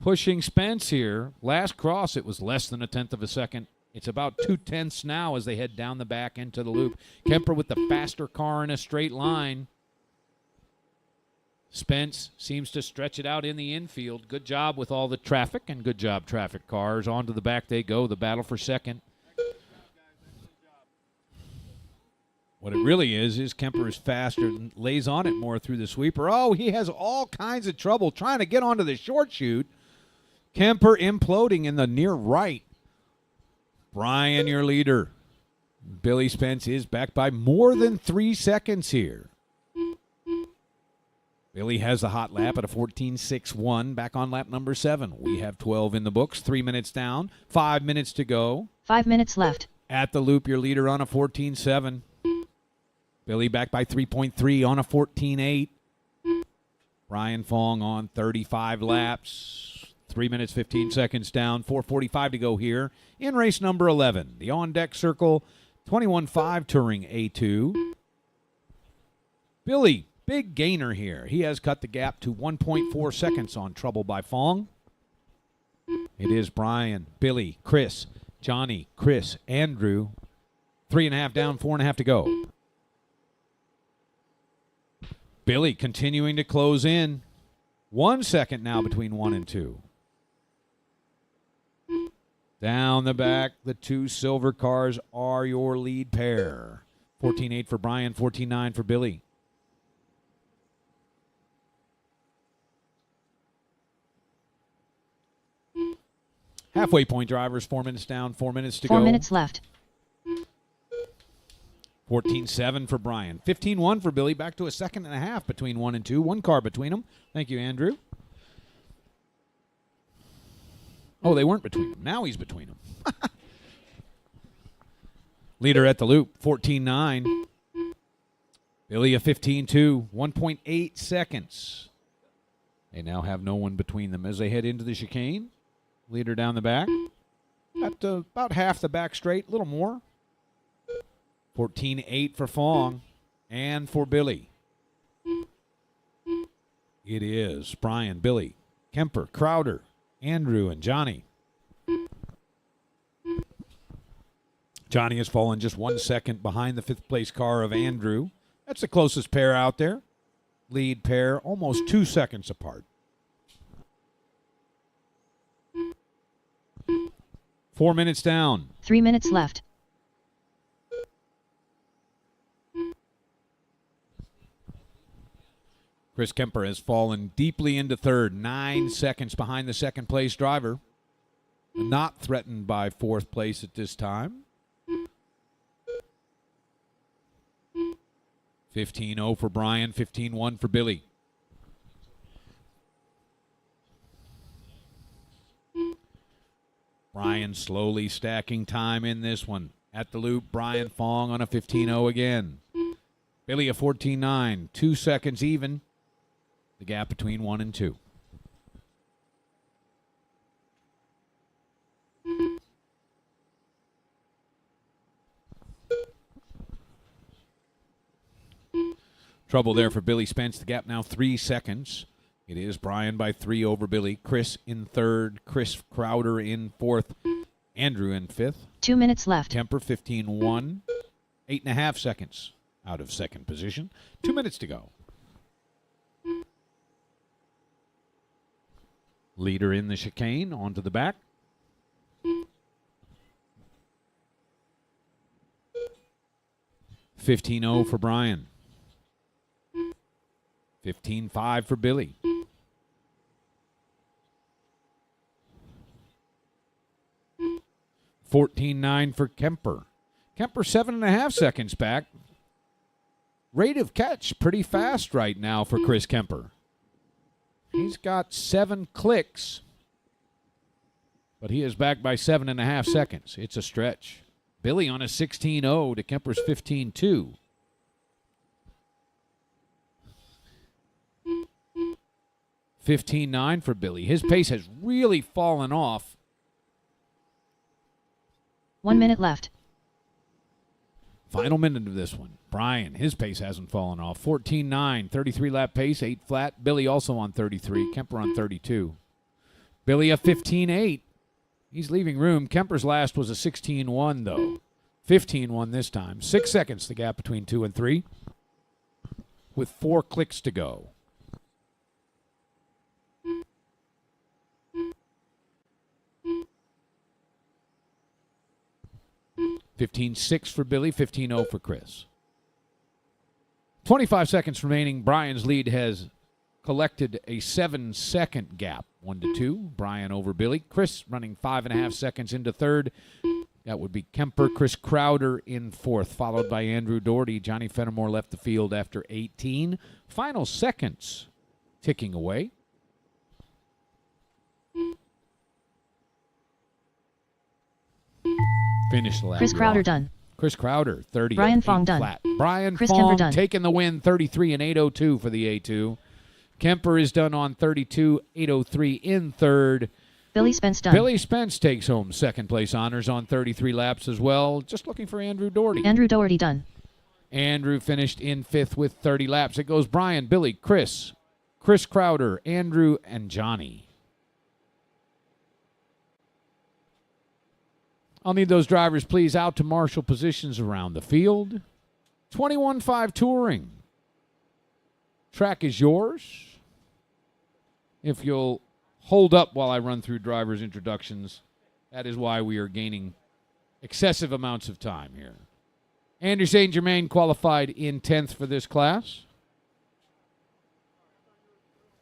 pushing Spence here. Last cross, it was less than 1/10 of a second. It's about 2/10 now as they head down the back into the loop. Kemper with the faster car in a straight line. Spence seems to stretch it out in the infield. Good job with all the traffic, and good job, traffic cars. On to the back they go, the battle for second. What it really is Kemper is faster and lays on it more through the sweeper. Oh, he has all kinds of trouble trying to get onto the short chute. Kemper imploding in the near right. Brian, your leader. Billy Spence is back by more than 3 seconds here. Billy has the hot lap at a 14.61, back on lap number 7. We have 12 in the books, 3 minutes down, 5 minutes to go. 5 minutes left. At the loop, your leader on a 14.7. Billy back by 3.3 on a 14.8. Brian Fong on 35 laps. 3 minutes, 15 seconds down. 4:45 to go here in race number 11. The on-deck circle, 21.5 Touring A2. Billy, big gainer here. He has cut the gap to 1.4 seconds on trouble by Fong. It is Brian, Billy, Chris, Johnny, Chris, Andrew. 3.5 down, 4.5 to go. Billy continuing to close in. 1 second now between 1 and 2. Down the back, the two silver cars are your lead pair. 14.8 for Brian, 14.9 for Billy. Halfway point drivers, 4 minutes down, 4 minutes to go. 4 minutes left. 14.7 for Brian. 15.1 for Billy. Back to a second and a half between 1 and 2. One car between them. Thank you, Andrew. Oh, they weren't between them. Now he's between them. Leader at the loop, 14.9. Billy a 15.2. 1.8 seconds. They now have no one between them as they head into the chicane. Leader down the back. At about half the back straight, a little more. 14.8 for Fong and for Billy. It is Brian, Billy, Kemper, Crowder, Andrew, and Johnny. Johnny has fallen just 1 second behind the fifth place car of Andrew. That's the closest pair out there. Lead pair almost 2 seconds apart. 4 minutes down. 3 minutes left. Chris Kemper has fallen deeply into third, 9 seconds behind the second place driver. Not threatened by fourth place at this time. 15.0 for Brian, 15.1 for Billy. Brian slowly stacking time in this one. At the loop, Brian Fong on a 15.0 again. Billy a 14.9, 2 seconds even. The gap between 1 and 2. Trouble there for Billy Spence. The gap now 3 seconds. It is Brian by 3 over Billy. Chris in third. Chris Crowder in fourth. Andrew in fifth. 2 minutes left. Kemper 15.1. 8.5 seconds out of second position. 2 minutes to go. Leader in the chicane, onto the back. $15.0 for Brian. 15.5 for Billy. $14.9 for Kemper. Kemper 7.5 seconds back. Rate of catch pretty fast right now for Chris Kemper. He's got 7 clicks, but he is back by 7.5 seconds. It's a stretch. Billy on a 16.0 to Kemper's 15.2. 15-9 for Billy. His pace has really fallen off. 1 minute left. Final minute of this one. Brian, his pace hasn't fallen off. 14-9, 33-lap pace, 8 flat. Billy also on 33. Kemper on 32. Billy a 15-8. He's leaving room. Kemper's last was a 16-1, though. 15-1 this time. 6 seconds the gap between 2 and 3 with 4 clicks to go. $15.6 for Billy, $15.0 for Chris. 25 seconds remaining. Brian's lead has collected a 7-second gap. 1-2. Brian over Billy. Chris running 5.5 seconds into third. That would be Kemper. Chris Crowder in fourth, followed by Andrew Doherty. Johnny Fenimore left the field after 18. Final seconds ticking away. Finish the lap. Chris Crowder done. Chris Crowder, 30. Brian Fong done. Flat. Brian Chris Fong Kemper done. taking the win, 33 and 802 for the A2. Kemper is done on 32, 803 in third. Billy Spence done. Billy Spence takes home second place honors on 33 laps as well. Just looking for Andrew Doherty. Andrew Doherty done. Andrew finished in fifth with 30 laps. It goes Brian, Billy, Chris Crowder, Andrew, and Johnny. I'll need those drivers, please, out to marshal positions around the field. 21.5 touring. Track is yours. If you'll hold up while I run through drivers' introductions, that is why we are gaining excessive amounts of time here. Andrew St. Germain qualified in 10th for this class.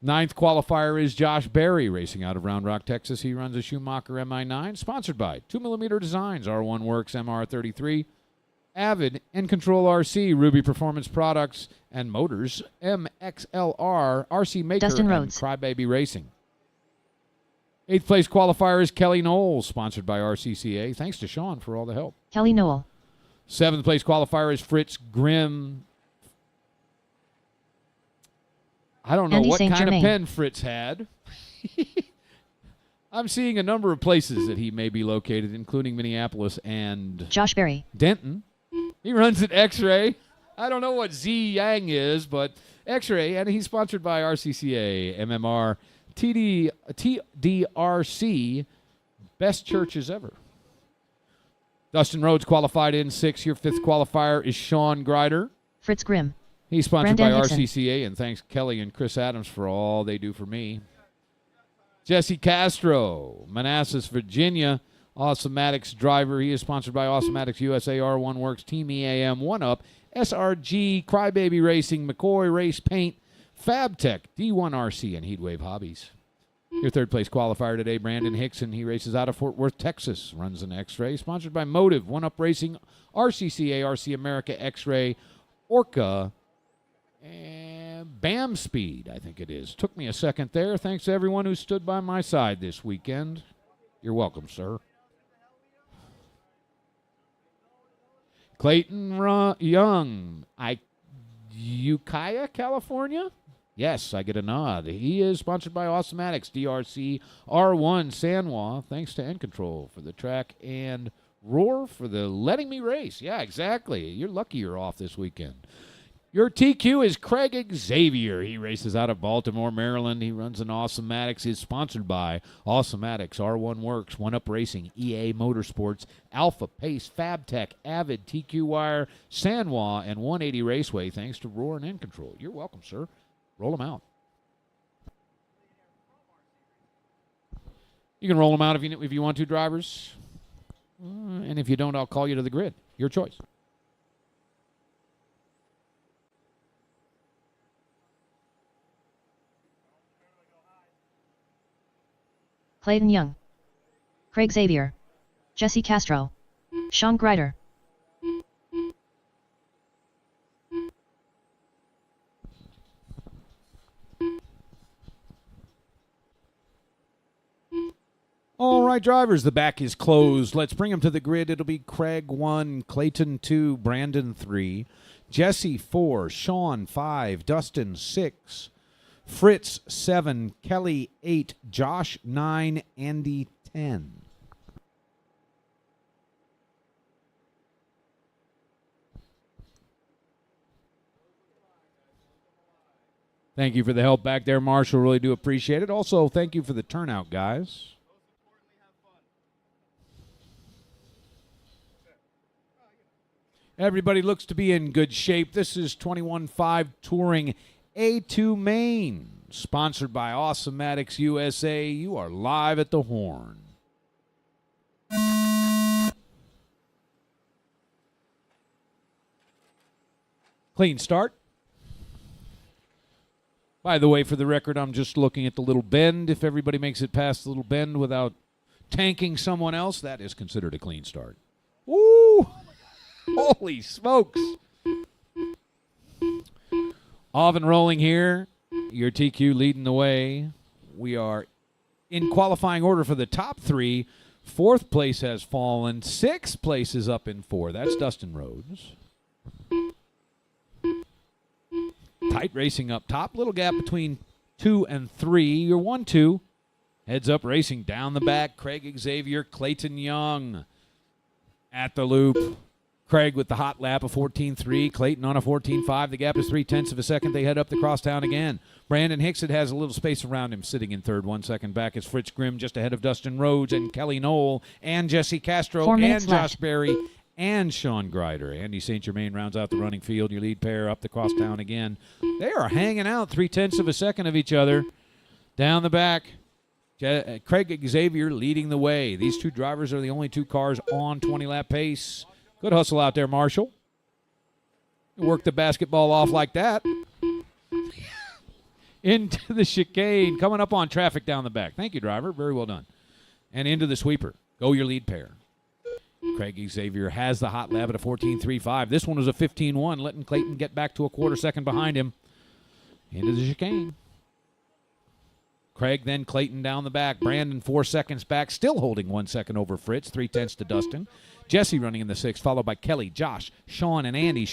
9th qualifier is Josh Berry, racing out of Round Rock, Texas. He runs a Schumacher MI9, sponsored by 2mm Designs, R1 Works, MR33, Avid, and Control RC, Ruby Performance Products, and Motors, MXLR, RC Maker, Dustin and Rhodes. Crybaby Racing. 8th place qualifier is Kelly Knowles, sponsored by RCCA. Thanks to Sean for all the help. Kelly Noel. 7th place qualifier is Fritz Grimm. I don't know Andy what Saint kind Germain. of pen Fritz had. I'm seeing a number of places that he may be located, including Minneapolis and Josh Berry. Denton. He runs at X-Ray. I don't know what Z Yang is, but X-Ray, and he's sponsored by RCCA, MMR, TDRC, best churches ever. Dustin Rhodes qualified in 6th. Your 5th qualifier is Sean Grider. Fritz Grimm. He's sponsored Brandon by Hickson. RCCA, and thanks Kelly and Chris Adams for all they do for me. Jesse Castro, Manassas, Virginia, Awesomatics driver. He is sponsored by Awesomatics USA, R1 Works, Team EAM, 1UP, SRG, Crybaby Racing, McCoy Race Paint, FabTech, D1RC, and Heatwave Hobbies. Your 3rd place qualifier today, Brandon Hickson. He races out of Fort Worth, Texas, runs an X-Ray, sponsored by Motive, 1UP Racing, RCCA, RC America, X-Ray, Orca, and BAM Speed, I think it is. Took me a second there. Thanks to everyone who stood by my side this weekend. You're welcome, sir. Clayton Young, Ukiah, California? Yes, I get a nod. He is sponsored by Awesomatics, DRC, R1, Sanwa. Thanks to End Control for the track and Roar for the letting me race. Yeah, exactly. You're lucky you're off this weekend. Your TQ is Craig Xavier. He races out of Baltimore, Maryland. He runs an Awesomatics. He's sponsored by Awesomatics, R1 Works, 1UP Racing, EA Motorsports, Alpha Pace, FabTech, Avid, TQ Wire, Sanwa, and 180 Raceway. Thanks to Roar and End Control. You're welcome, sir. Roll them out. You can roll them out if you want to, drivers. And if you don't, I'll call you to the grid. Your choice. Clayton Young. Craig Xavier. Jesse Castro. Sean Grider. All right, drivers, the back is closed. Let's bring them to the grid. It'll be Craig 1, Clayton 2, Brandon 3, Jesse 4, Sean 5, Dustin 6, Fritz 7, Kelly 8, Josh 9, Andy 10. Thank you for the help back there, Marshall. Really do appreciate it. Also, thank you for the turnout, guys. Everybody looks to be in good shape. This is 21.5 Touring A2 Main, sponsored by Awesomatics USA. You are live at the horn. Clean start. By the way, for the record, I'm just looking at the little bend. If everybody makes it past the little bend without tanking someone else, that is considered a clean start. Woo! Holy smokes. Off and rolling here. Your TQ leading the way. We are in qualifying order for the top three. Fourth place has fallen. Sixth place is up in 4. That's Dustin Rhodes. Tight racing up top. Little gap between 2 and 3. You're 1-2. Heads up racing down the back. Craig Xavier, Clayton Young at the loop. Craig with the hot lap of 14.3. Clayton on a 14.5. The gap is 0.3 of a second. They head up the crosstown again. Brandon Hickson has a little space around him, sitting in third. 1 second back is Fritz Grimm, just ahead of Dustin Rhodes and Kelly Knoll and Jesse Castro 4 and minutes Josh left. Berry and Sean Grider. Andy St. Germain rounds out the running field. Your lead pair up the crosstown again. They are hanging out 0.3 of a second of each other. Down the back, Craig Xavier leading the way. These two drivers are the only two cars on 20-lap pace. Good hustle out there, Marshall. Work the basketball off like that. Into the chicane. Coming up on traffic down the back. Thank you, driver. Very well done. And into the sweeper. Go your lead pair. Craig Xavier has the hot lap at a 14.35. This one was a 15.1, letting Clayton get back to a quarter second behind him. Into the chicane. Craig, then Clayton down the back. Brandon 4 seconds back, still holding 1 second over Fritz. 0.3 to Dustin. Jesse running in the 6th, followed by Kelly, Josh, Sean, and Andy.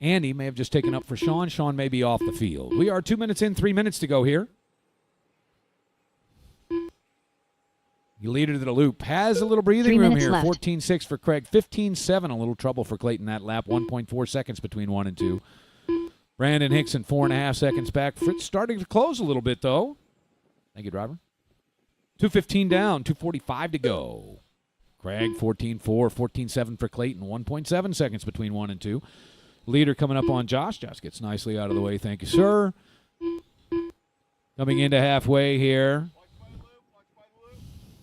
Andy may have just taken up for Sean. Sean may be off the field. We are 2 minutes in, 3 minutes to go here. You lead her to the loop. Has a little breathing room here. 14.6 for Craig. 15.7, a little trouble for Clayton that lap. 1.4 seconds between 1 and 2. Brandon Hickson, 4.5 seconds back. Fritz starting to close a little bit, though. Thank you, driver. 2:15 down, 2:45 to go. Craig, 14.4, 14.7 for Clayton. 1.7 seconds between 1 and 2. Leader coming up on Josh. Josh gets nicely out of the way. Thank you, sir. Coming into halfway here.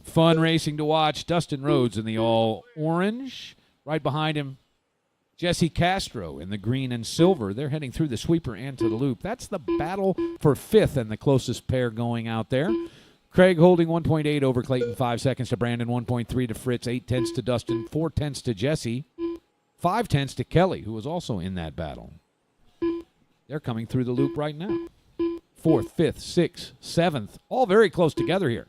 Fun racing to watch. Dustin Rhodes in the all-orange. Right behind him, Jesse Castro in the green and silver. They're heading through the sweeper and to the loop. That's the battle for 5th and the closest pair going out there. Craig holding 1.8 over Clayton, 5 seconds to Brandon, 1.3 to Fritz, 0.8 to Dustin, 0.4 to Jesse, 0.5 to Kelly, who was also in that battle. They're coming through the loop right now. 4th, 5th, 6th, 7th, all very close together here.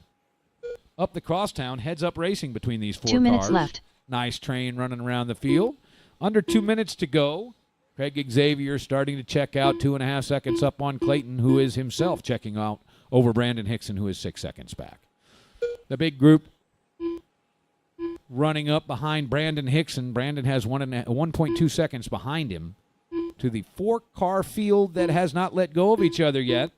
Up the crosstown, heads up racing between these 4 cars. 2 minutes left. Nice train running around the field. Under 2 minutes to go. Craig Xavier starting to check out, 2.5 seconds up on Clayton, who is himself checking out over Brandon Hickson, who is 6 seconds back. The big group running up behind Brandon Hickson. Brandon has 1.2 seconds behind him to the 4-car field that has not let go of each other yet.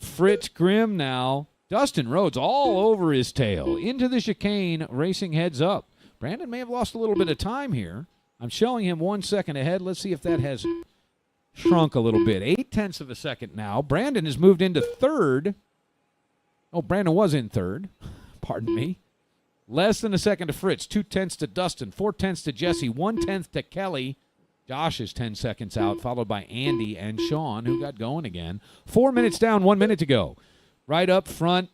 Fritz Grimm now. Dustin Rhodes all over his tail. Into the chicane, racing heads up. Brandon may have lost a little bit of time here. I'm showing him 1 second ahead. Let's see if that has shrunk a little bit. 0.8 of a second now. Brandon has moved into 3rd. Oh, Brandon was in 3rd. Pardon me. Less than a second to Fritz. 0.2 to Dustin. 0.4 to Jesse. 1/10 to Kelly. Josh is 10 seconds out, followed by Andy and Sean, who got going again. 4 minutes down, 1 minute to go. Right up front,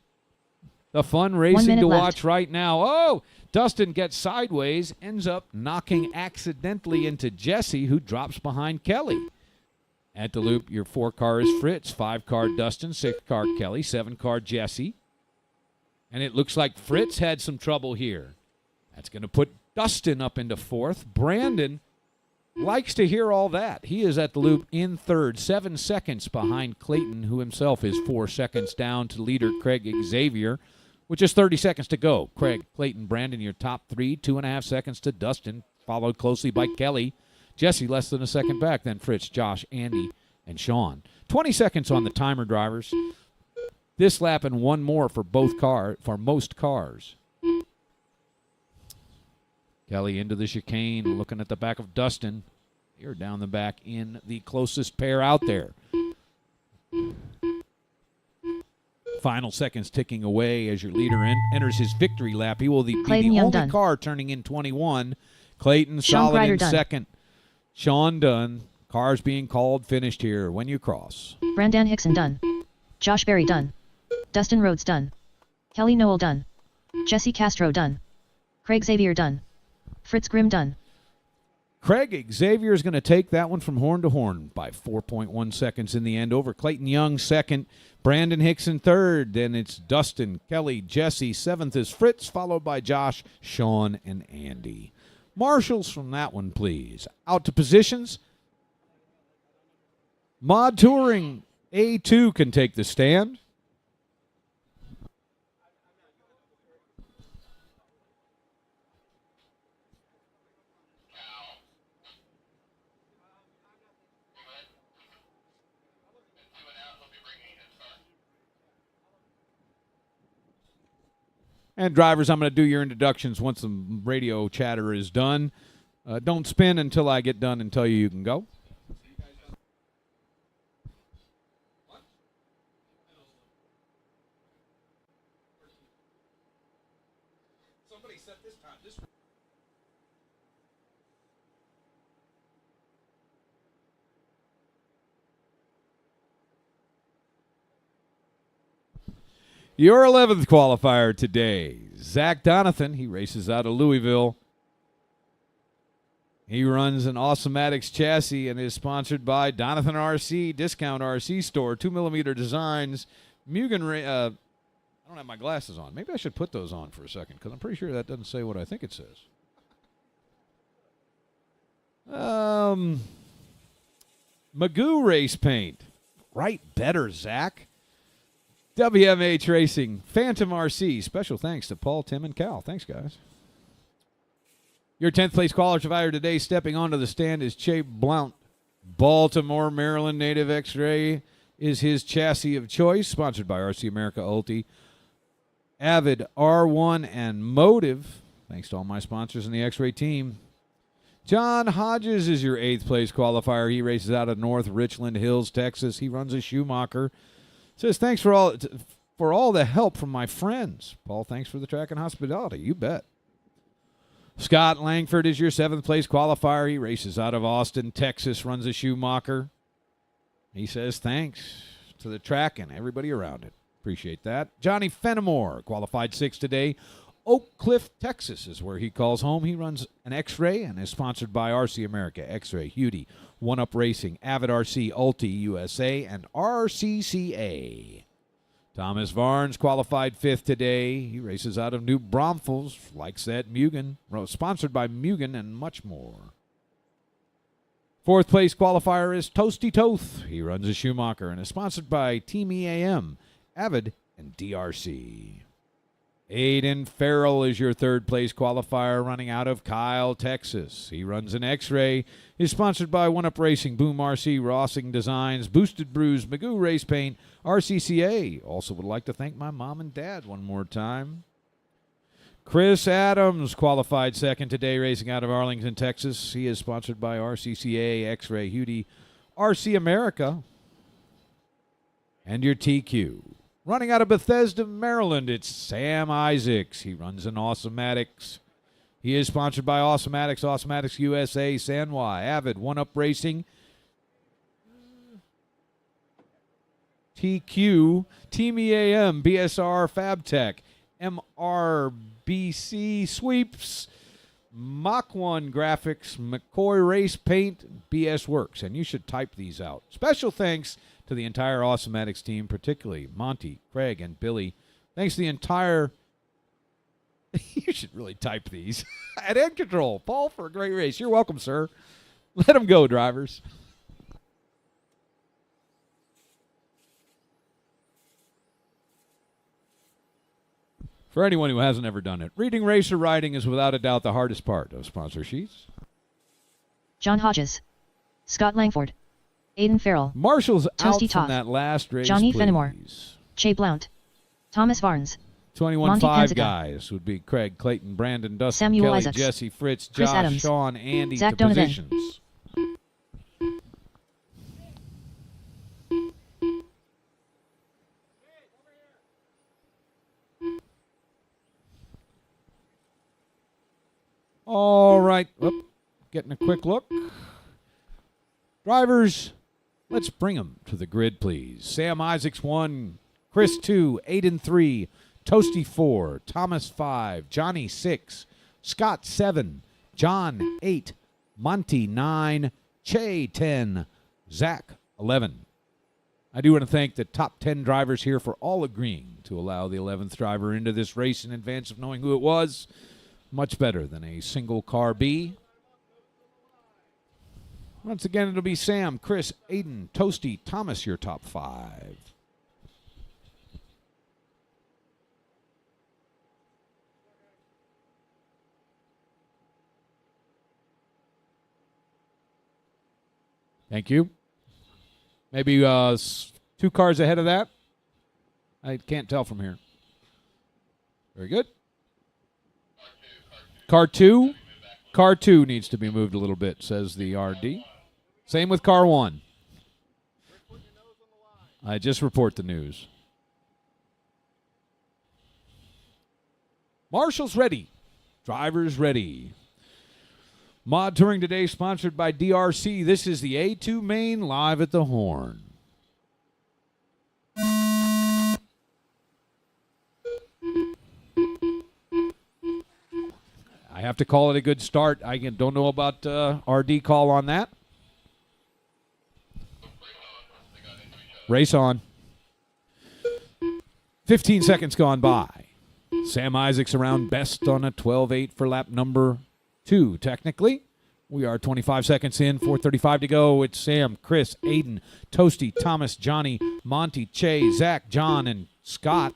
the fun racing to watch right now. Oh, Dustin gets sideways, ends up knocking accidentally into Jesse, who drops behind Kelly. At the loop, your 4-car is Fritz, 5-car Dustin, 6-car Kelly, 7-car Jesse. And it looks like Fritz had some trouble here. That's going to put Dustin up into 4th. Brandon likes to hear all that. He is at the loop in third, 7 seconds behind Clayton, who himself is 4 seconds down to leader Craig Xavier, with just 30 seconds to go. Craig, Clayton, Brandon, your top three, 2.5 seconds to Dustin, followed closely by Kelly. Jesse less than a second back, then Fritz, Josh, Andy, and Sean. 20 seconds on the timer, drivers. This lap and one more for most cars. Kelly into the chicane, looking at the back of Dustin. You're down the back in the closest pair out there. Final seconds ticking away as your leader enters his victory lap. He will be the Clayton Young only done. car turning in 21. Clayton Sean solid Greider in done. second. Sean done. Cars being called, finished here when you cross. Brandon Hickson done. Josh Berry done. Dustin Rhodes done. Kelly Noel done. Jesse Castro done. Craig Xavier done. Fritz Grimm done. Craig Xavier is going to take that one from horn to horn by 4.1 seconds in the end over Clayton Young second, Brandon Hickson third, then it's Dustin, Kelly, Jesse, seventh is Fritz, followed by Josh, Sean, and Andy. Marshals from that one, please. Out to positions. Mod Touring A2 can take the stand. And drivers, I'm going to do your introductions once the radio chatter is done. Don't spin until I get done and tell you can go. Somebody set this time. This Your 11th qualifier today, Zach Donathan. He races out of Louisville. He runs an Awesomatics chassis and is sponsored by Donathan RC, Discount RC Store, 2mm designs. Mugen, I don't have my glasses on. Maybe I should put those on for a second because I'm pretty sure that doesn't say what I think it says. Magoo race paint. Right better, Zach. WMH Racing, Phantom RC. Special thanks to Paul, Tim, and Cal. Thanks, guys. Your 10th place qualifier today, stepping onto the stand, is Che Blount. Baltimore, Maryland native X-Ray is his chassis of choice, sponsored by RC America Ulti. Avid, R1, and Motive. Thanks to all my sponsors in the X-Ray team. John Hodges is your 8th place qualifier. He races out of North Richland Hills, Texas. He runs a Schumacher. Says, thanks for all the help from my friends. Paul, thanks for the track and hospitality. You bet. Scott Langford is your 7th place qualifier. He races out of Austin, Texas, runs a Schumacher. He says, thanks to the track and everybody around it. Appreciate that. Johnny Fenimore, qualified 6th today. Oak Cliff, Texas is where he calls home. He runs an X-Ray and is sponsored by RC America, X-Ray, Hudi, One Up Racing, Avid RC, Ulti USA, and RCCA. Thomas Varnes qualified 5th today. He races out of New Braunfels, likes that Mugen, sponsored by Mugen and much more. 4th place qualifier is Toasty Toth. He runs a Schumacher and is sponsored by Team EAM, Avid, and DRC. Aiden Farrell is your 3rd place qualifier, running out of Kyle, Texas. He runs an X-Ray, is sponsored by One Up Racing, Boom RC, Rossing Designs, Boosted Brews, Magoo Race Paint, RCCA. Also would like to thank my mom and dad one more time. Chris Adams qualified 2nd today, racing out of Arlington, Texas. He is sponsored by RCCA, X-Ray, Hudi, RC America, and your TQ. Running out of Bethesda, Maryland, it's Sam Isaacs. He runs an Awesomatics. He is sponsored by Awesomatics, Awesomatics USA, San Juan, Avid, One Up Racing, TQ, Team EAM, BSR, FabTech, MRBC Sweeps, Mach 1 Graphics, McCoy Race Paint, BS Works. And you should type these out. Special thanks to the entire Awesomatics team, particularly Monty, Craig, and Billy. Thanks to the entire... you should really type these. At End Control, Paul, for a great race. You're welcome, sir. Let them go, drivers. For anyone who hasn't ever done it, reading racer riding is without a doubt the hardest part of sponsor sheets. John Hodges. Scott Langford. Aiden Farrell. Marshall's out Toasty from Toth. that last race, Johnny please. Fenimore. Che Blount. Thomas Varnes. 21-5 Monty guys would be Craig, Clayton, Brandon, Dustin, Samuel Kelly, Isaacs. Jesse, Fritz, Chris Josh, Adams. Sean, Andy Zach to Donovan. positions. All right. Oop. Getting a quick look. Drivers, let's bring them to the grid, please. Sam Isaacs 1, Chris 2, Aiden 3, Toasty 4, Thomas 5, Johnny 6, Scott 7, John 8, Monty 9, Che 10, Zach 11. I do want to thank the top 10 drivers here for all agreeing to allow the 11th driver into this race in advance of knowing who it was. Much better than a single car B. Once again, it'll be Sam, Chris, Aiden, Toasty, Thomas, your top 5. Thank you. Maybe 2 cars ahead of that. I can't tell from here. Very good. Car 2. Car 2 needs to be moved a little bit, says the RD. Same with car 1. I just report the news. Marshall's ready. Drivers ready. Mod Touring today sponsored by DRC. This is the A2 main live at the Horn. I have to call it a good start. I don't know about RD call on that. Race on. 15 seconds gone by. Sam Isaacs around best on a 12.8 for lap number 2, technically. We are 25 seconds in, 4:35 to go. It's Sam, Chris, Aiden, Toasty, Thomas, Johnny, Monty, Che, Zach, John, and Scott.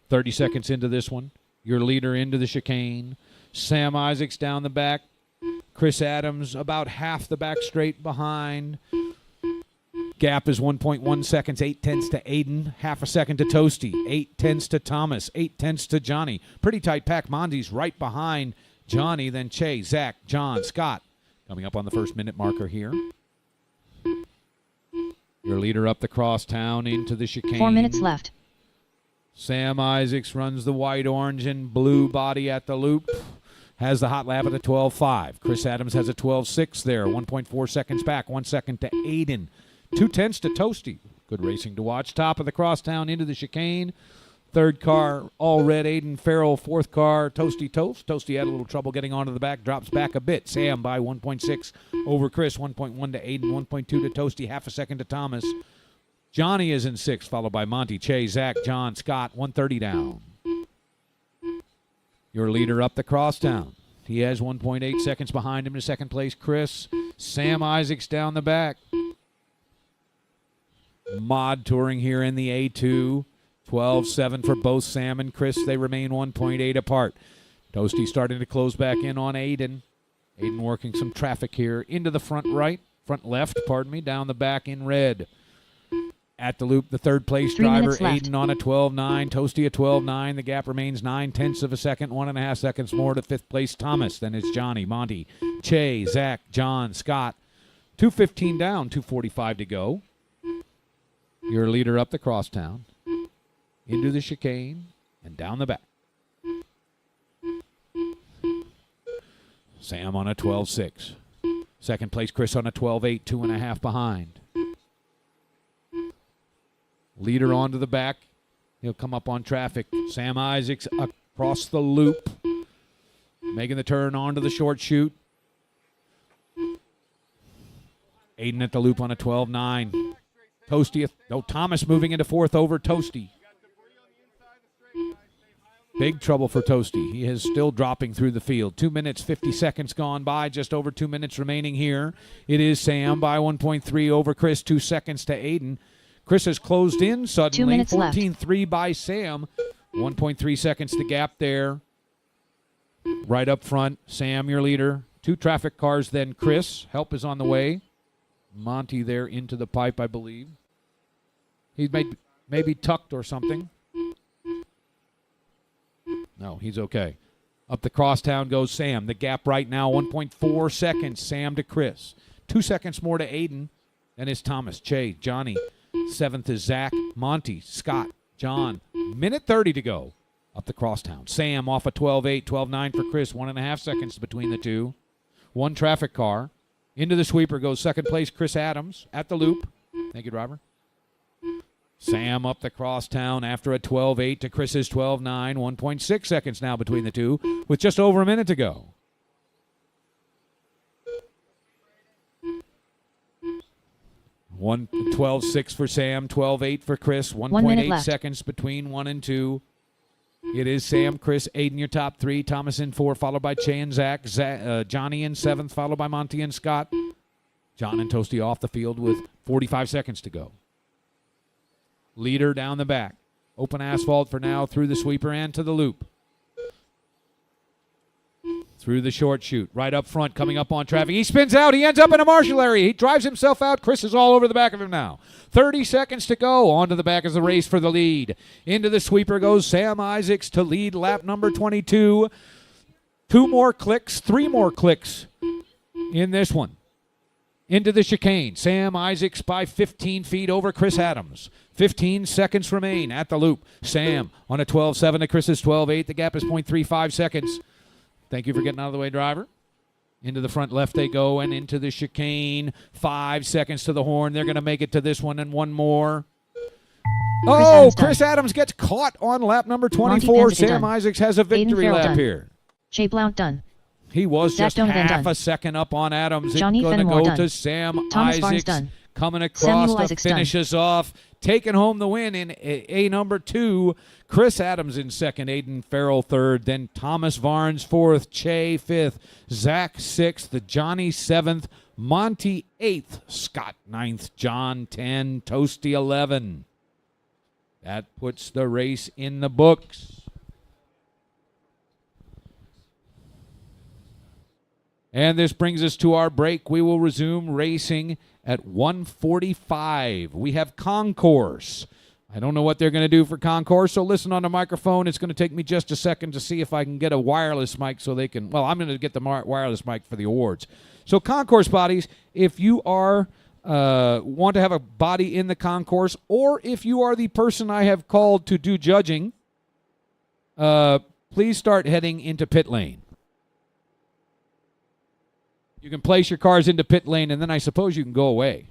30 seconds into this one. Your leader into the chicane. Sam Isaacs down the back. Chris Adams about half the back straight behind. Gap is 1.1 seconds, 0.8 to Aiden, half a second to Toasty, 0.8 to Thomas, 0.8 to Johnny. Pretty tight pack. Monty's right behind Johnny, then Che, Zach, John, Scott. Coming up on the first minute marker here. Your leader up the crosstown into the chicane. 4 minutes left. Sam Isaacs runs the white, orange, and blue body at the loop. Has the hot lap at a 12.5. Chris Adams has a 12.6 there. 1.4 seconds back. 1 second to Aiden. 0.2 to Toasty. Good racing to watch. Top of the crosstown into the chicane. Third car, all red, Aiden Farrell. Fourth car, Toasty Toast. Toasty had a little trouble getting onto the back. Drops back a bit. Sam by 1.6 over Chris. 1.1 to Aiden. 1.2 to Toasty. Half a second to Thomas. Johnny is in sixth, followed by Monty, Che, Zach, John, Scott. 1:30 down. Your leader up the crosstown. He has 1.8 seconds behind him to second place, Chris. Sam Isaacs down the back. Mod Touring here in the A2. 12.7 for both Sam and Chris. They remain 1.8 apart. Toasty starting to close back in on Aiden. Aiden working some traffic here into the front left, down the back in red. At the loop, the third place 3 driver, minutes left. Aiden on a 12.9, Toasty a 12.9. The gap remains 0.9 of a second, 1.5 seconds more to fifth place Thomas. Then it's Johnny, Monty, Che, Zach, John, Scott. 2:15 down, 2:45 to go. Your leader up the crosstown, into the chicane, and down the back. Sam on a 12.6. Second place, Chris on a 12.8, 2.5 behind. Leader onto the back. He'll come up on traffic. Sam Isaacs across the loop. Making the turn onto the short chute. Aiden at the loop on a 12.9. Toasty, Thomas moving into fourth over Toasty. Big trouble for Toasty. He is still dropping through the field. 2 minutes, 50 seconds gone by. Just over 2 minutes remaining here. It is Sam by 1.3 over Chris. 2 seconds to Aiden. Chris has closed in suddenly. 2 minutes left. 14-3 by Sam. 1.3 seconds the gap there. Right up front, Sam, your leader. 2 traffic cars, then Chris. Help is on the way. Monty there into the pipe, I believe. He's maybe tucked or something. No, he's okay. Up the crosstown goes Sam. The gap right now, 1.4 seconds. Sam to Chris. 2 seconds more to Aiden. Then is Thomas, Che, Johnny. 7th is Zach, Monty, Scott, John. Minute 30 to go. Up the crosstown. Sam off a 12.8, 12.9 for Chris. 1.5 seconds between the two. 1 traffic car. Into the sweeper goes second place Chris Adams at the loop. Thank you, driver. Sam up the crosstown after a 12.8 to Chris's 12.9. 1.6 seconds now between the two with just over a minute to go. One 12.6 for Sam, 12.8 for Chris. 1.8 seconds between 1 and 2. It is Sam, Chris, Aiden, your top 3. Thomas in 4, followed by Che and Zach. Johnny in 7th, followed by Monty and Scott. John and Toasty off the field with 45 seconds to go. Leader down the back. Open asphalt for now through the sweeper and to the loop. Through the short chute. Right up front, coming up on traffic. He spins out. He ends up in a marshal area. He drives himself out. Chris is all over the back of him now. 30 seconds to go. On to the back of the race for the lead. Into the sweeper goes Sam Isaacs to lead lap number 22. 2 more clicks, 3 more clicks in this one. Into the chicane. Sam Isaacs by 15 feet over Chris Adams. 15 seconds remain at the loop. Sam on a 12.7 to Chris's 12.8. The gap is 0.35 seconds. Thank you for getting out of the way, driver. Into the front left they go and into the chicane. 5 seconds to the horn. They're going to make it to this one and one more. Oh, Chris Adams gets caught on lap number 24. Sam Isaacs has a victory lap here. Che Blount done. He was just half a second up on Adams. It's going to go to Sam Isaacs. Coming across to finishes off. Taking home the win in A number 2. Chris Adams in 2nd. Aiden Farrell 3rd. Then Thomas Varnes 4th. Che 5th. Zach 6th. Johnny 7th. Monty 8th. Scott 9th. John 10. Toasty 11. That puts the race in the books. And this brings us to our break. We will resume racing at 1:45. We have Concourse. I don't know what they're going to do for Concourse, so listen on the microphone. It's going to take me just a second to see if I can get a wireless mic so they can, well, I'm going to get the wireless mic for the awards. So Concourse bodies, if you are want to have a body in the Concourse, or if you are the person I have called to do judging, please start heading into pit lane. You can place your cars into pit lane, and then I suppose you can go away.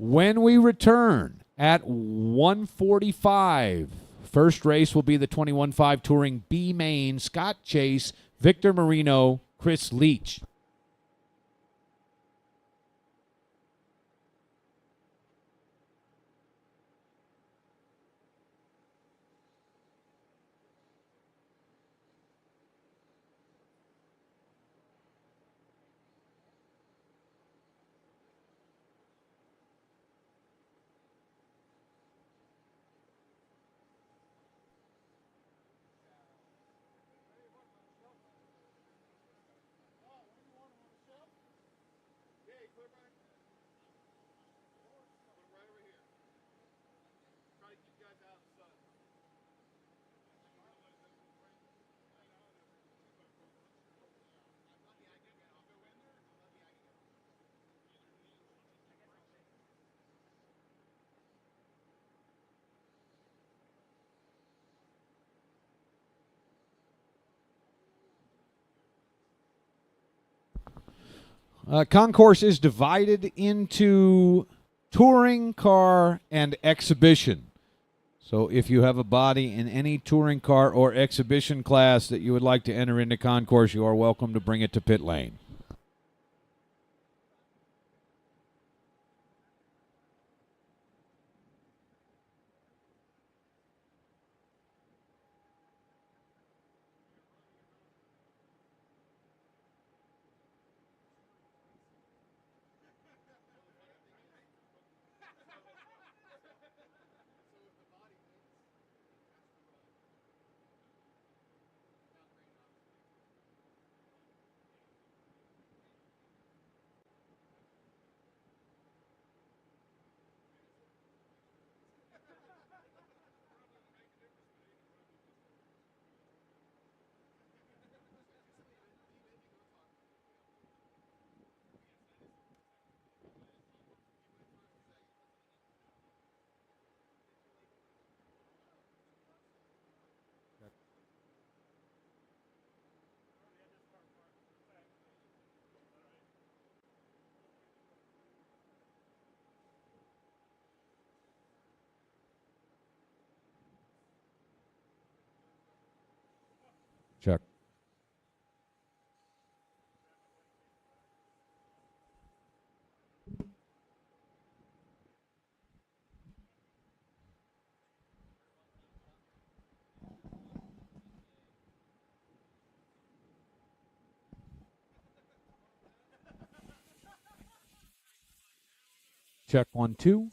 When we return at 1:45, first race will be the 21.5 Touring B Main, Scott Chase, Victor Marino, Chris Leach. Concourse is divided into touring car and exhibition. So if you have a body in any touring car or exhibition class that you would like to enter into Concourse, you are welcome to bring it to pit lane. Check. Check 1 2.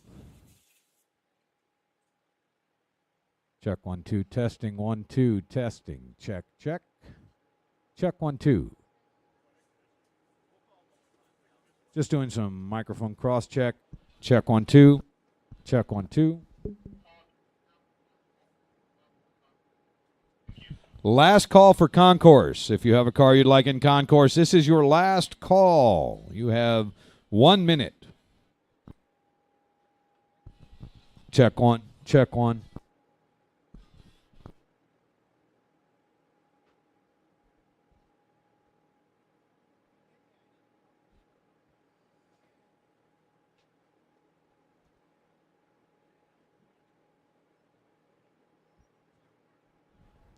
Check 1 2. Testing 1 2. Testing. Check check. Check 1 2. Just doing some microphone cross check. Check 1 2. Check 1 2. Last call for Concourse. If you have a car you'd like in Concourse, this is your last call. You have 1 minute. Check 1. Check 1.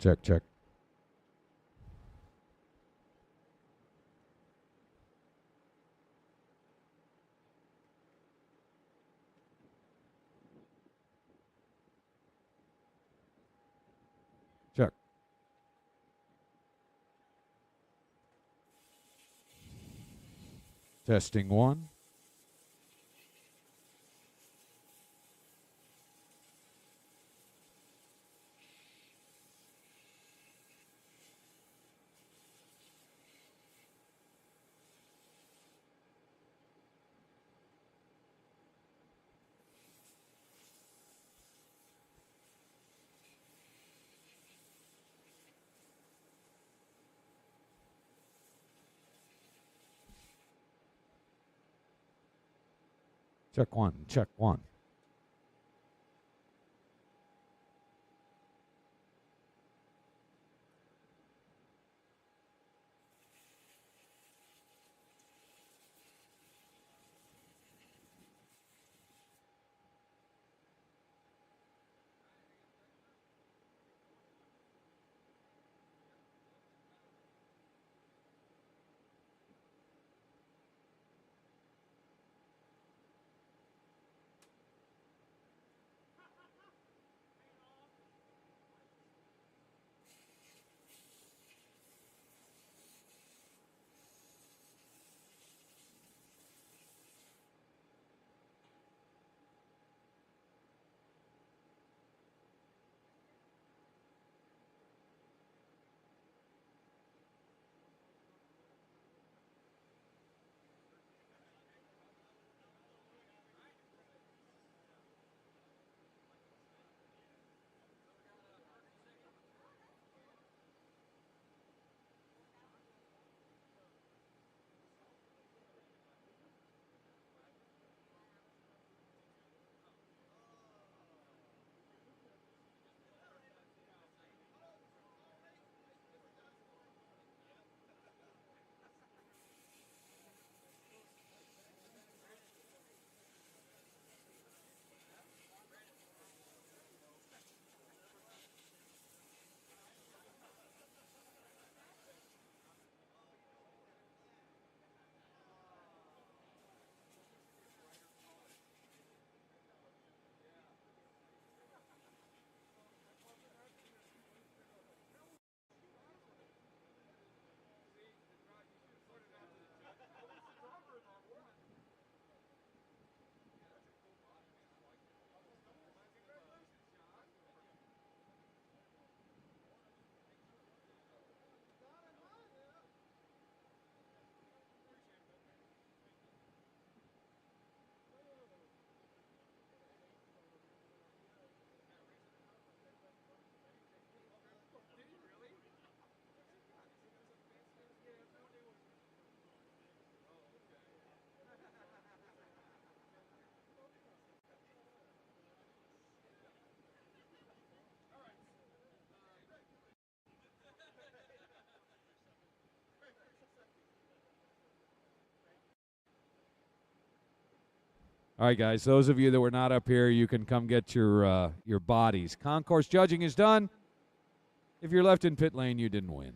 Check check. Check. Testing 1. Check 1. Check 1. All right, guys. Those of you that were not up here, you can come get your bodies. Concourse judging is done. If you're left in pit lane, you didn't win.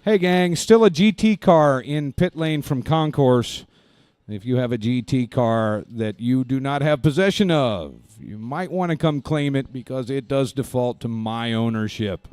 Hey, gang, still a GT car in pit lane from Concourse. If you have a GT car that you do not have possession of, you might want to come claim it because it does default to my ownership.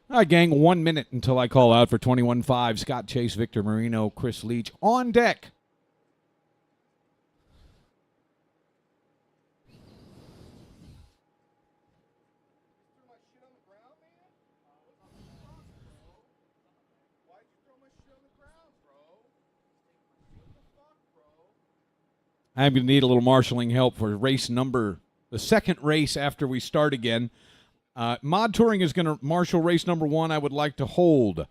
All right, gang, 1 minute until I call out for 21.5. Scott Chase, Victor Marino, Chris Leach on deck. Threw my shit on the ground, man? What the fuck, bro? Why'd you throw my shit on the ground, bro? What the fuck, bro? I'm going to need a little marshaling help for the second race after we start again. Mod Touring is going to marshal race number 1. I would like to hold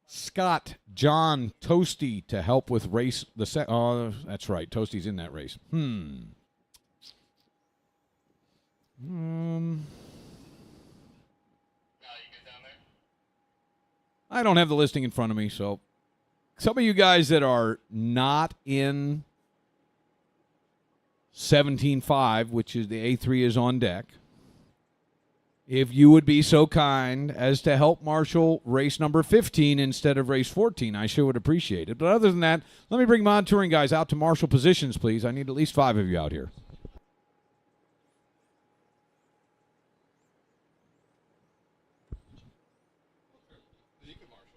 Scott, John, Toasty to help with race the that's right. Toasty's in that race. I don't have the listing in front of me, so some of you guys that are not in 17.5, which is the A3 is on deck, if you would be so kind as to help marshal race number 15 instead of race 14, I sure would appreciate it. But other than that, let me bring Mod Touring guys out to marshal positions, please. I need at least 5 of you out here.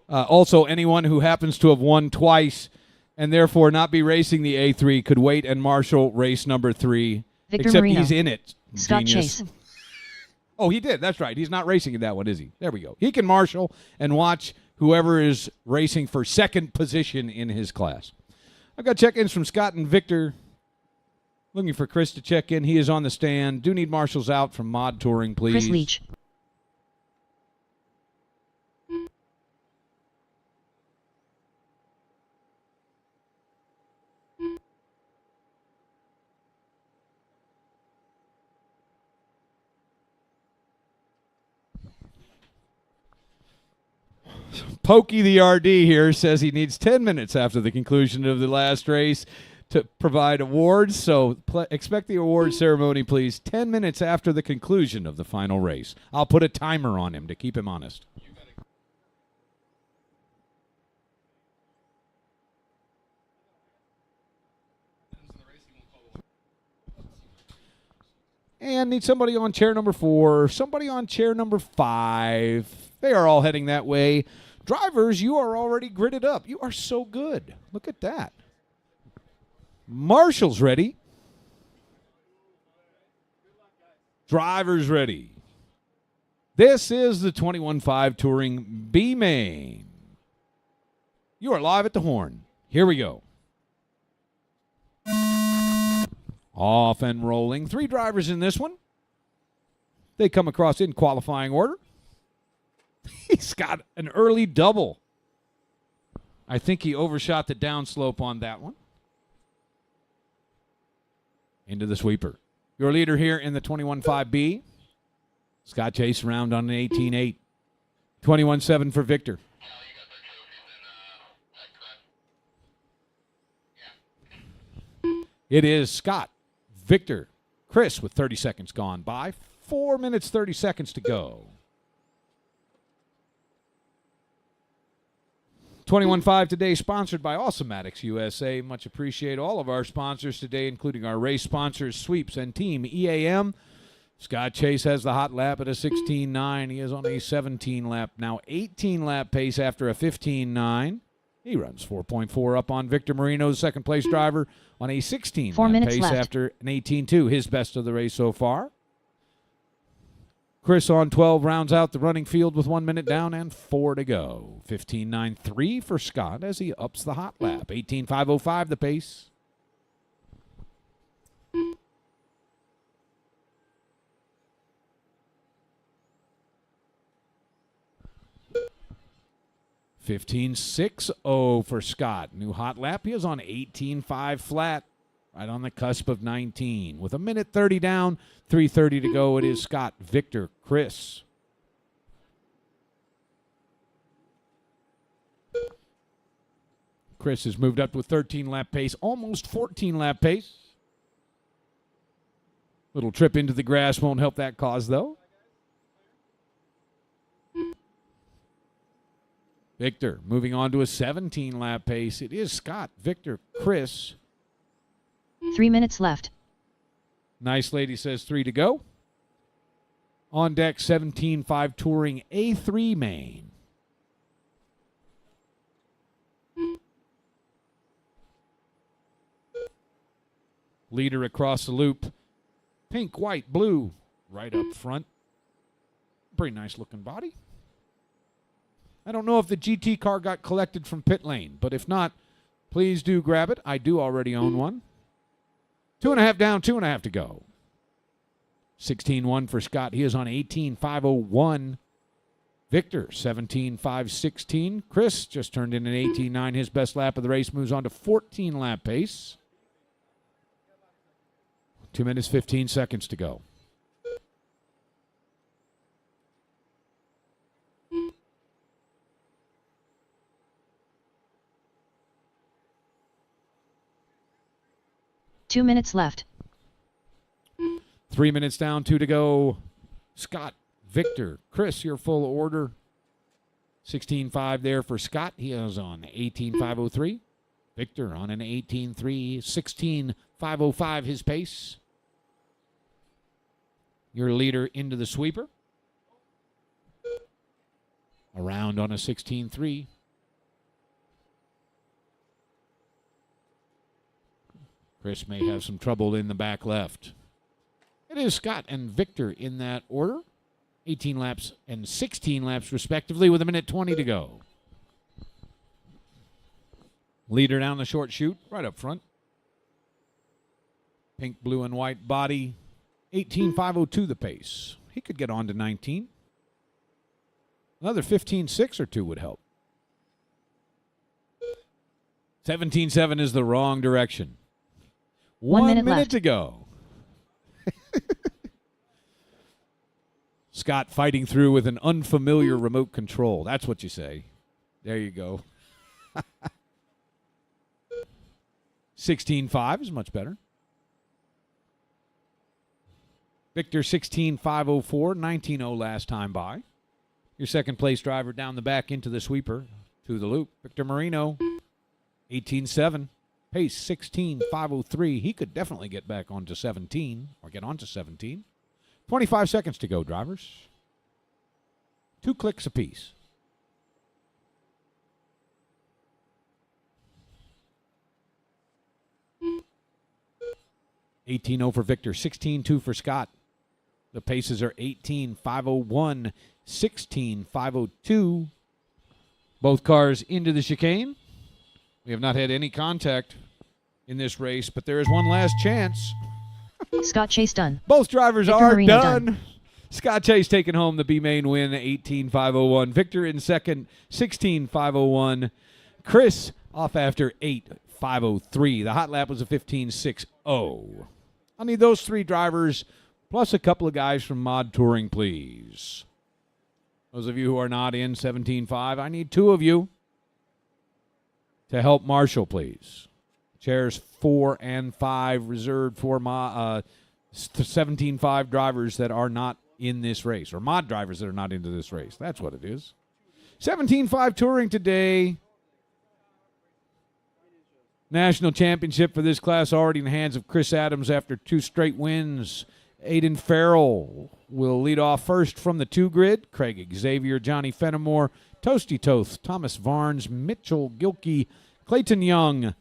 Also, anyone who happens to have won twice and therefore not be racing the A3 could wait and marshal race number 3. Victor except Marino. he's in it. Scott Genius. Chase. Oh, he did. That's right. He's not racing in that one, is he? There we go. He can marshal and watch whoever is racing for second position in his class. I've got check-ins from Scott and Victor. Looking for Chris to check in. He is on the stand. Do need marshals out from Mod Touring, please. Chris Leach. Pokey the RD here says he needs 10 minutes after the conclusion of the last race to provide awards. So expect the award ceremony, please, 10 minutes after the conclusion of the final race. I'll put a timer on him to keep him honest. And need somebody on chair number 4, somebody on chair number 5. They are all heading that way. Drivers, you are already gridded up. You are so good. Look at that. Marshall's ready. Drivers ready. This is the 21.5 Touring B Main. You are live at the horn. Here we go. Off and rolling. 3 drivers in this one. They come across in qualifying order. He's got an early double. I think he overshot the downslope on that one. Into the sweeper. Your leader here in the 21.5B. Scott Chase around on an 18.8. 21.7 for Victor. It is Scott, Victor, Chris with 30 seconds gone by. 4 minutes, 30 seconds to go. 21.5 today, sponsored by Awesomatics USA. Much appreciate all of our sponsors today, including our race sponsors, Sweeps and Team EAM. Scott Chase has the hot lap at a 16.9. He is on a 17-lap, now 18-lap pace after a 15.9. He runs 4.4 up on Victor Marino's second-place driver on a 16-lap pace left. after an 18.2, his best of the race so far. Chris on 12 rounds out the running field with 1 minute down and 4 to go. 15.93 for Scott as he ups the hot lap. 18.505 the pace. $15.60 for Scott. New hot lap. He is on 18.5 flat. Right on the cusp of 19. With a minute 30 down, 3:30 to go. It is Scott, Victor, Chris. Chris has moved up to a 13-lap pace, almost 14-lap pace. Little trip into the grass won't help that cause, though. Victor moving on to a 17-lap pace. It is Scott, Victor, Chris. 3 minutes left. Nice lady says 3 to go. On deck, 17.5 Touring A3 main. Leader across the loop. Pink, white, blue, right up front. Pretty nice looking body. I don't know if the GT car got collected from pit lane, but if not, please do grab it. I do already own one. 2.5 down, 2.5 to go. 16.1 for Scott. He is on 18.501. Victor, 17.516. Chris just turned in an 18.9. His best lap of the race, moves on to 14 lap pace. 2 minutes, 15 seconds to go. Two minutes left. 3 minutes down, 2 to go. Scott, Victor, Chris, your full order. 16.5 there for Scott. He is on 18.503. Victor on an 18.3. 16.505 his pace. Your leader into the sweeper. Around on a 16.3. Chris may have some trouble in the back left. It is Scott and Victor in that order. 18 laps and 16 laps respectively with 1:20 to go. Leader down the short chute, right up front. Pink, blue, and white body. 18.502 the pace. He could get on to 19. Another 15.6 or 2 would help. 17.7 is the wrong direction. 1 minute minute left. to go. Scott fighting through with an unfamiliar remote control. That's what you say. There you go. 16.5 is much better. Victor 16.504, 19.0 last time by. Your second place driver down the back into the sweeper to the loop. Victor Marino, 18.7. Pace 16.503. He could definitely get back onto 17 or get onto 17. 25 seconds to go, drivers. 2 clicks apiece. $18.0 for Victor, 16.2 for Scott. The paces are 18.501, 16.502. Both cars into the chicane. We have not had any contact in this race, but there is one last chance. Scott Chase done. Both drivers Victor are Marino done. Scott Chase taking home the B main win, 18.501. Victor in second, 16.501. Chris off after 8.503. The hot lap was a 15.60. I need those 3 drivers plus a couple of guys from Mod Touring, please. Those of you who are not in 17.5, I need 2 of you to help Marshall, please. Chairs 4 and 5 reserved for 17.5 drivers that are not in this race, or mod drivers that are not into this race. That's what it is. 17.5 Touring today. National championship for this class already in the hands of Chris Adams after 2 straight wins. Aiden Farrell will lead off first from the 2 grid. Craig Xavier, Johnny Fenimore, Toasty Toth, Thomas Varnes, Mitchell Gilkey, Clayton Young,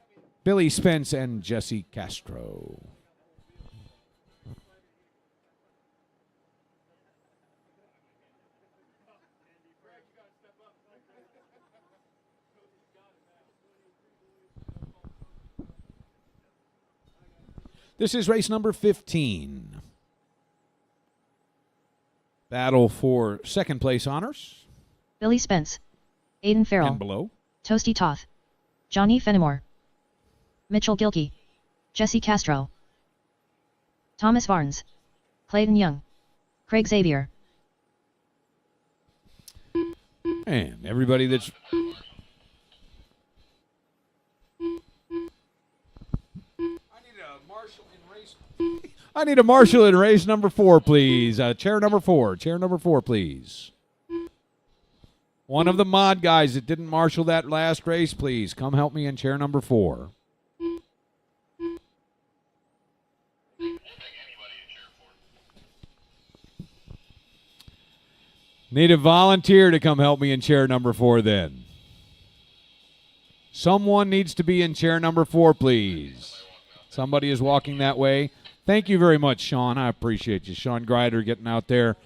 Billy Spence, and Jesse Castro. This is race number 15. Battle for second place honors. Billy Spence. Aiden Farrell. And below. Toasty Toth. Johnny Fenimore. Mitchell Gilkey. Jesse Castro. Thomas Varnes. Clayton Young. Craig Xavier. And everybody that's... I need a marshal in race number 4, please. Chair number 4. Chair number 4, please. One of the mod guys that didn't marshal that last race, please. Come help me in chair number 4. Need a volunteer to come help me in chair number 4 then. Someone needs to be in chair number 4, please. Somebody is walking that way. Thank you very much, Sean. I appreciate you. Sean Grider getting out there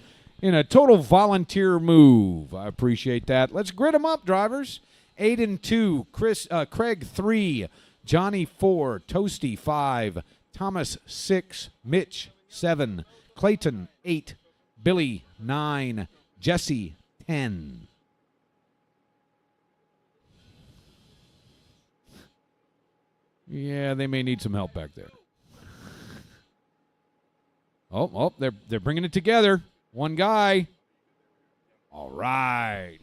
in a total volunteer move. I appreciate that. Let's grid them up, drivers. Aiden 2, Craig 3, Johnny 4, Toasty 5, Thomas 6, Mitch 7, Clayton 8, Billy 9, Jesse 10. Yeah, they may need some help back there. Oh, they're bringing it together. One guy. All right.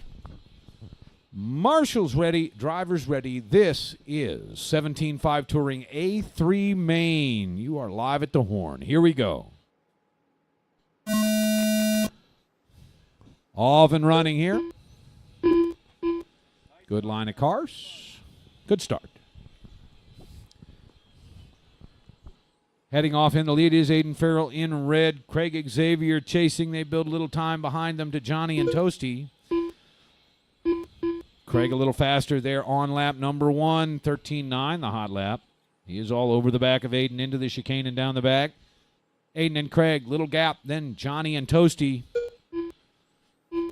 Marshall's ready. Drivers ready. This is 17.5 Touring A3 Main. You are live at the horn. Here we go. Off and running here. Good line of cars. Good start. Heading off in the lead is Aiden Farrell in red. Craig Xavier chasing. They build a little time behind them to Johnny and Toasty. Craig a little faster there on lap number 1, 13.9, the hot lap. He is all over the back of Aiden into the chicane and down the back. Aiden and Craig, little gap. Then Johnny and Toasty.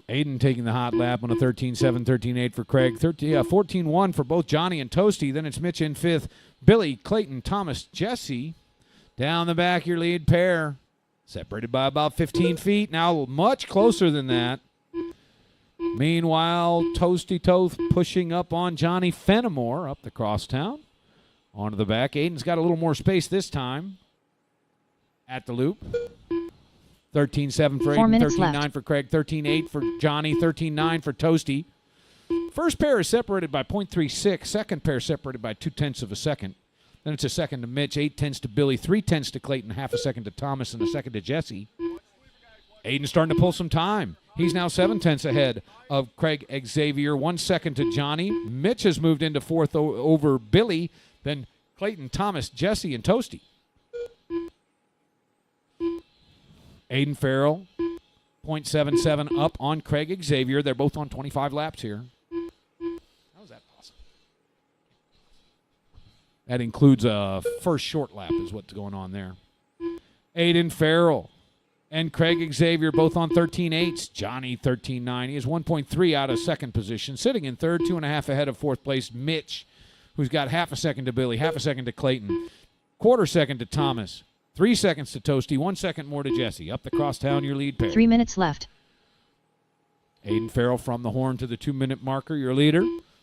Aiden taking the hot lap on a 13.7, 13.8 for Craig. 14.1 for both Johnny and Toasty. Then it's Mitch in 5th. Billy, Clayton, Thomas, Jesse. Down the back, your lead pair. Separated by about 15 feet. Now much closer than that. Meanwhile, Toasty Toth pushing up on Johnny Fenimore up the crosstown. Onto the back. Aiden's got a little more space this time. At the loop. 13.7 for Aiden, 13.9 for Craig, 13.8 for Johnny, 13.9 for Toasty. First pair is separated by 0.36. Second pair separated by 0.2 of a second. Then it's a second to Mitch, 0.8 to Billy, 0.3 to Clayton, half a second to Thomas, and a second to Jesse. Aiden's starting to pull some time. He's now 0.7 ahead of Craig Xavier, 1 second to Johnny. Mitch has moved into 4th over Billy. Then Clayton, Thomas, Jesse, and Toasty. Aiden Farrell, 0.77 up on Craig Xavier. They're both on 25 laps here. How is that possible? That includes a first short lap is what's going on there. Aiden Farrell and Craig Xavier both on 13.8s. Johnny 13.9. He is 1.3 out of second position. Sitting in third, 2.5 ahead of 4th place. Mitch, who's got half a second to Billy, half a second to Clayton, quarter second to Thomas, 3 seconds to Toasty, 1 second more to Jesse. Up the crosstown, your lead pair. 3 minutes left. Aiden Farrell from the horn to the 2-minute marker, your leader.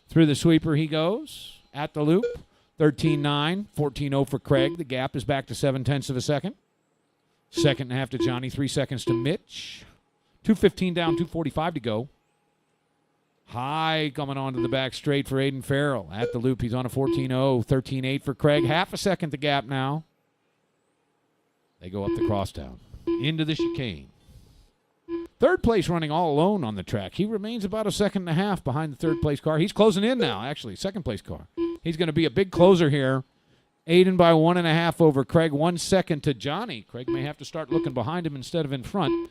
Through the sweeper he goes. At the loop, 13.9, 14.0 for Craig. The gap is back to 0.7 of a second. Second and a half to Johnny, 3 seconds to Mitch. 2:15 down, 2:45 to go. High coming onto the back straight for Aiden Farrell. At the loop, he's on a 14.0, 13.8 for Craig. Half a second the gap now. They go up the crosstown, into the chicane. Third place running all alone on the track. He remains about a second and a half behind the third place car. He's closing in now, actually, second place car. He's going to be a big closer here. Aiden by 1.5 over Craig, 1 second to Johnny. Craig may have to start looking behind him instead of in front.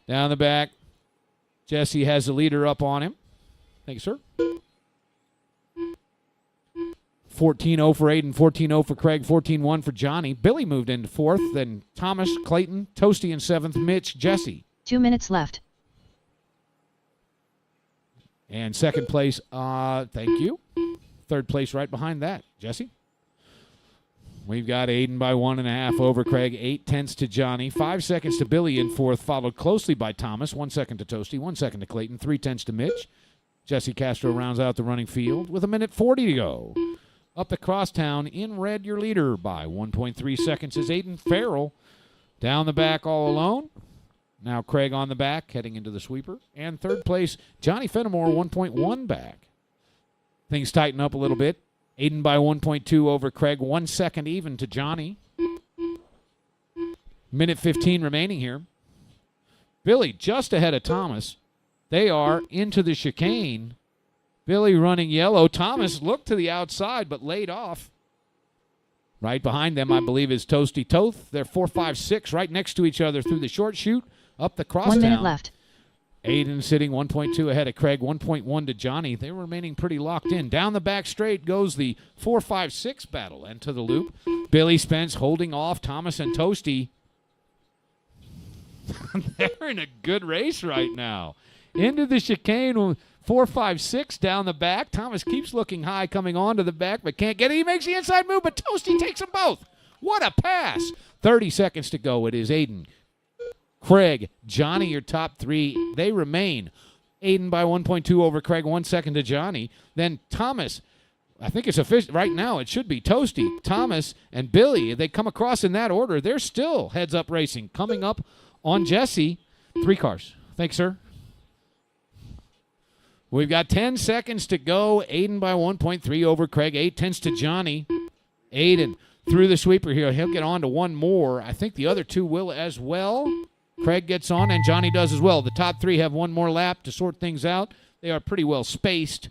Down the back, Jesse has the leader up on him. Thank you, sir. 14.0 for Aiden, 14.0 for Craig, 14.1 for Johnny. Billy moved into 4th, then Thomas, Clayton, Toasty in 7th, Mitch, Jesse. 2 minutes left. And second place, thank you. Third place right behind that, Jesse. We've got Aiden by 1.5 over Craig, 0.8 to Johnny, 5 seconds to Billy in 4th, followed closely by Thomas, 1 second to Toasty, 1 second to Clayton, 0.3 to Mitch. Jesse Castro rounds out the running field with 1:40 to go. Up the crosstown, in red, your leader by 1.3 seconds is Aiden Farrell. Down the back all alone. Now Craig on the back, heading into the sweeper. And third place, Johnny Fenimore, 1.1 back. Things tighten up a little bit. Aiden by 1.2 over Craig, 1 second even to Johnny. 1:15 remaining here. Billy just ahead of Thomas. They are into the chicane. Billy running yellow. Thomas looked to the outside but laid off. Right behind them, I believe, is Toasty Toth. They're 4, 5, 6 right next to each other through the short chute. Up the crosstown. 1 minute left. Aiden sitting 1.2 ahead of Craig, 1.1 to Johnny. They're remaining pretty locked in. Down the back straight goes the 4-5-6 battle into the loop. Billy Spence holding off Thomas and Toasty. They're in a good race right now. Into the chicane, 4-5-6 down the back. Thomas keeps looking high coming onto the back, but can't get it. He makes the inside move, but Toasty takes them both. What a pass. 30 seconds to go. It is Aiden, Craig, Johnny, your top three. They remain. Aiden by 1.2 over Craig, 1 second to Johnny. Then Thomas, I think it's official right now. It should be Toasty, Thomas, and Billy. If they come across in that order, they're still heads up racing. Coming up on Jesse, 3 cars. Thanks, sir. We've got 10 seconds to go. Aiden by 1.3 over Craig, 8/10 to Johnny. Aiden through the sweeper here. He'll get on to one more. I think the other two will as well. Craig gets on, and Johnny does as well. The top three have one more lap to sort things out. They are pretty well spaced.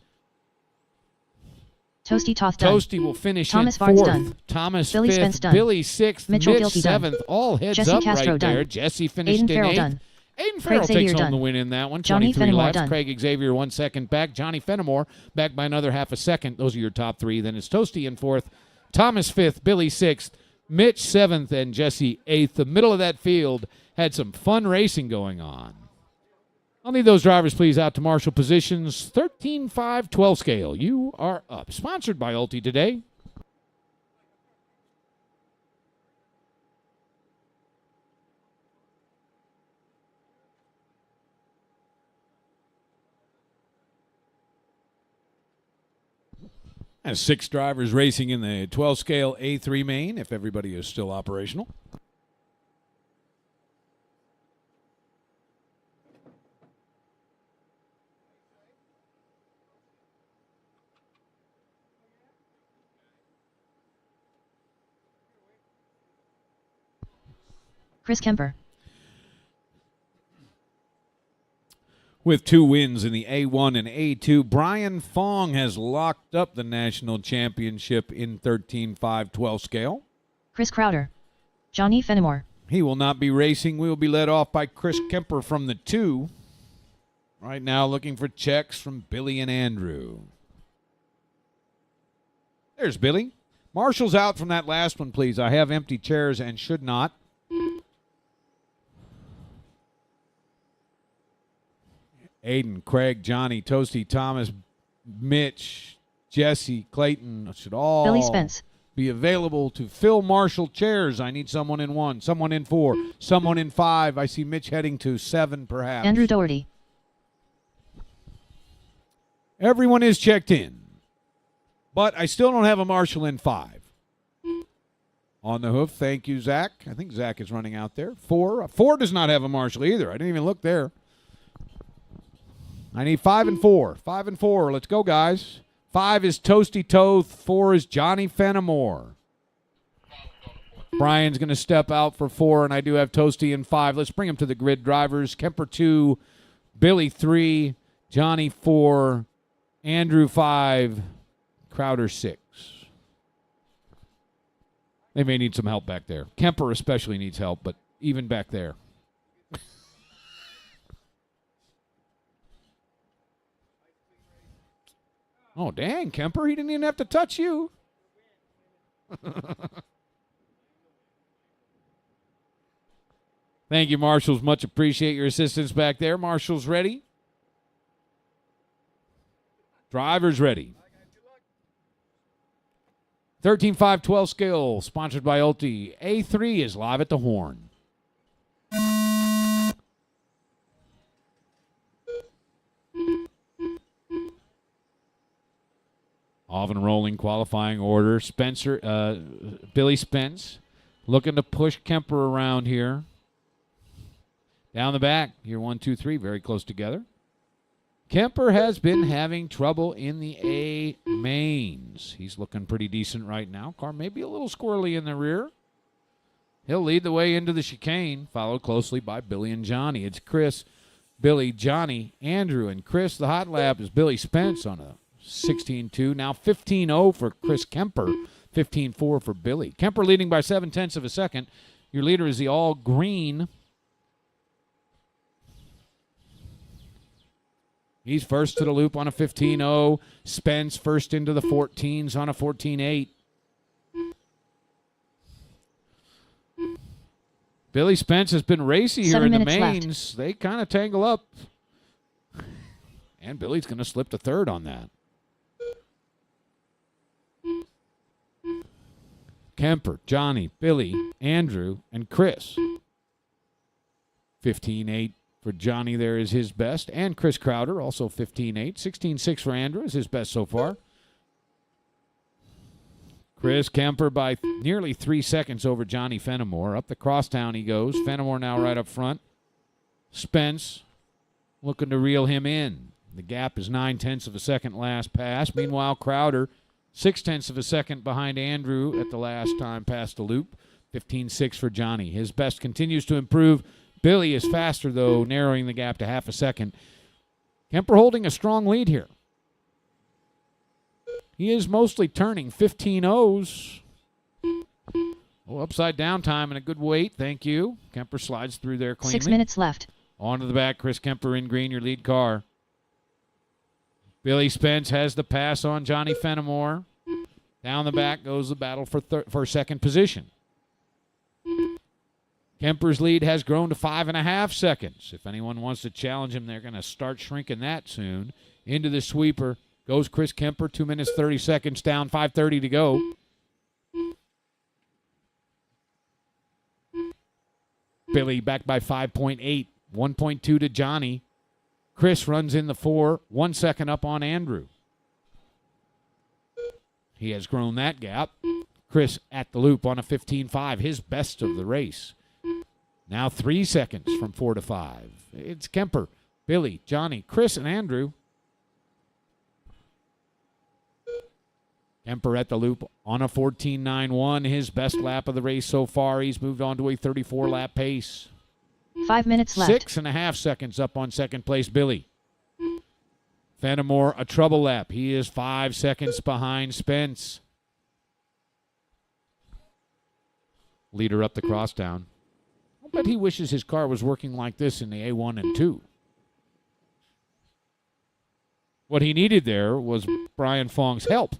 Toasty Toth done. Toasty will finish Thomas in Barnes fourth. done. Thomas Billy fifth. Spence done. Billy sixth. Mitchell Mitch Gilkey done. seventh. All heads Jesse up Castro right done. there. Jesse finished Aiden in Farrell eighth. done. Aiden Farrell Xavier takes home done. the win in that one. Johnny 23 Fenimore laps. done. Craig Xavier 1 second back. Johnny Fenimore back by another half a second. Those are your top three. Then it's Toasty in fourth. Thomas fifth. Billy sixth. Mitch seventh. And Jesse eighth. The middle of that field had some fun racing going on. I'll need those drivers, please, out to marshal positions. 13, 5, 12 scale. You are up. Sponsored by Ulti today. And 6 drivers racing in the 12 scale A3 main, if everybody is still operational. Chris Kemper. With 2 wins in the A1 and A2, Brian Fong has locked up the national championship in 13, 5, 12 scale. Chris Crowder. Johnny Fenimore. He will not be racing. We will be led off by Chris Kemper from the 2. Right now looking for checks from Billy and Andrew. There's Billy. Marshall's out from that last one, please. I have empty chairs and should not. Aiden, Craig, Johnny, Toasty, Thomas, Mitch, Jesse, Clayton should all Billy Spence. be available to fill Marshall chairs. I need someone in 1, someone in 4, someone in 5. I see Mitch heading to 7 perhaps. Andrew Doherty. Everyone is checked in, but I still don't have a Marshall in 5. On the hoof, thank you, Zach. I think Zach is running out there. 4 does not have a Marshall either. I didn't even look there. I need 5 and 4. 5 and 4. Let's go, guys. 5 is Toasty Toth. 4 is Johnny Fenimore. Brian's going to step out for 4, and I do have Toasty in 5. Let's bring him to the grid. Drivers, Kemper 2, Billy 3, Johnny 4, Andrew 5, Crowder 6. They may need some help back there. Kemper especially needs help, but even back there. Oh, dang, Kemper, he didn't even have to touch you. Thank you, Marshals. Much appreciate your assistance back there. Marshals ready. Drivers ready. 13, 5, 12 scale, sponsored by Ulti. A3 is live at the horn. Off and rolling qualifying order. Billy Spence looking to push Kemper around here. Down the back, here 1, 2, 3, very close together. Kemper has been having trouble in the A mains. He's looking pretty decent right now. Car may be a little squirrely in the rear. He'll lead the way into the chicane, followed closely by Billy and Johnny. It's Chris, Billy, Johnny, Andrew, and Chris. The hot lap is Billy Spence on a 16-2. Now 15-0 for Chris Kemper, 15-4 for Billy. Kemper leading by 7/10 of a second. Your leader is the all-green He's first to the loop on a 15.0. Spence first into the 14s on a 14.8. Billy Spence has been racy here 7 in the minutes mains. They kind of tangle up. And Billy's going to slip to third on that. Kemper, Johnny, Billy, Andrew, and Chris. 15.8 for Johnny there is his best. And Chris Crowder, also 15.8. 16.6 for Andrew is his best so far. Chris Kemper by nearly 3 seconds over Johnny Fenimore. Up the crosstown he goes. Fenimore now right up front. Spence looking to reel him in. The gap is 9/10 of a second last pass. Meanwhile, Crowder 0.6 of a second behind Andrew at the last time past the loop. 15.6 for Johnny. His best continues to improve. Billy is faster, though, narrowing the gap to half a second. Kemper holding a strong lead here. He is mostly turning 15.0s. Oh, upside down time and a good weight. Thank you. Kemper slides through there cleanly. 6 minutes left. On to the back, Chris Kemper in green, your lead car. Billy Spence has the pass on Johnny Fenimore. Down the back goes the battle for second position. Kemper's lead has grown to 5.5 seconds. If anyone wants to challenge him, they're going to start shrinking that soon. Into the sweeper goes Chris Kemper, 2 minutes, 30 seconds down, 5:30 to go. Billy back by 5.8, 1.2 to Johnny. Chris runs in the 4, 1 second up on Andrew. He has grown that gap. Chris at the loop on a 15.5, his best of the race. Now 3 seconds from 4 to 5. It's Kemper, Billy, Johnny, Chris, and Andrew. Kemper at the loop on a 14.91, his best lap of the race so far. He's moved on to a 34-lap pace. 5 minutes left. 6.5 seconds up on second place, Billy. Fenimore, a trouble lap. He is 5 seconds behind Spence. Leader up the crosstown. I bet he wishes his car was working like this in the A1 and 2. What he needed there was Brian Fong's help.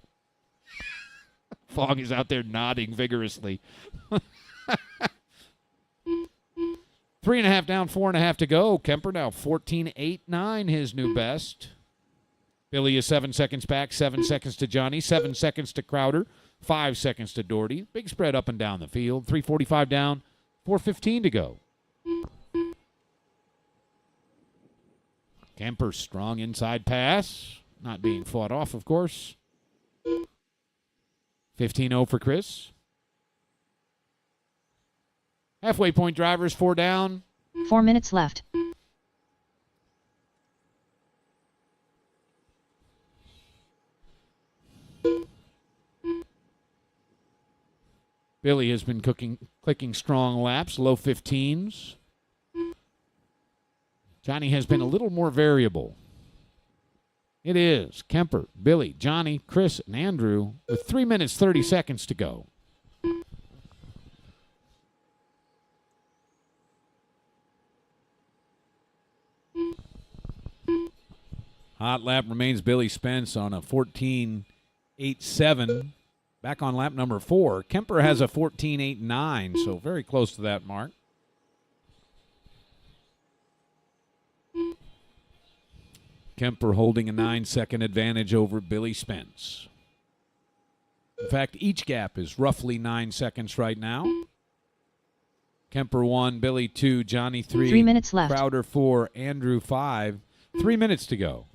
Fong is out there nodding vigorously. 3.5 down, 4.5 to go. Kemper now 14.89, his new best. Billy is 7 seconds back, 7 seconds to Johnny, 7 seconds to Crowder, 5 seconds to Doherty. Big spread up and down the field. 3:45 down, 4:15 to go. Kemper, strong inside pass. Not being fought off, of course. 15.0 for Chris. Halfway point drivers, 4 down. 4 minutes left. Billy has been clicking strong laps, low 15s. Johnny has been a little more variable. It is Kemper, Billy, Johnny, Chris, and Andrew with 3 minutes, 30 seconds to go. Hot lap remains Billy Spence on a 14.87. Back on lap number 4. Kemper has a 14.89, so very close to that mark. Kemper holding a 9-second advantage over Billy Spence. In fact, each gap is roughly 9 seconds right now. Kemper 1, Billy 2, Johnny 3. 3 minutes left. Crowder 4, Andrew 5. 3 minutes to go.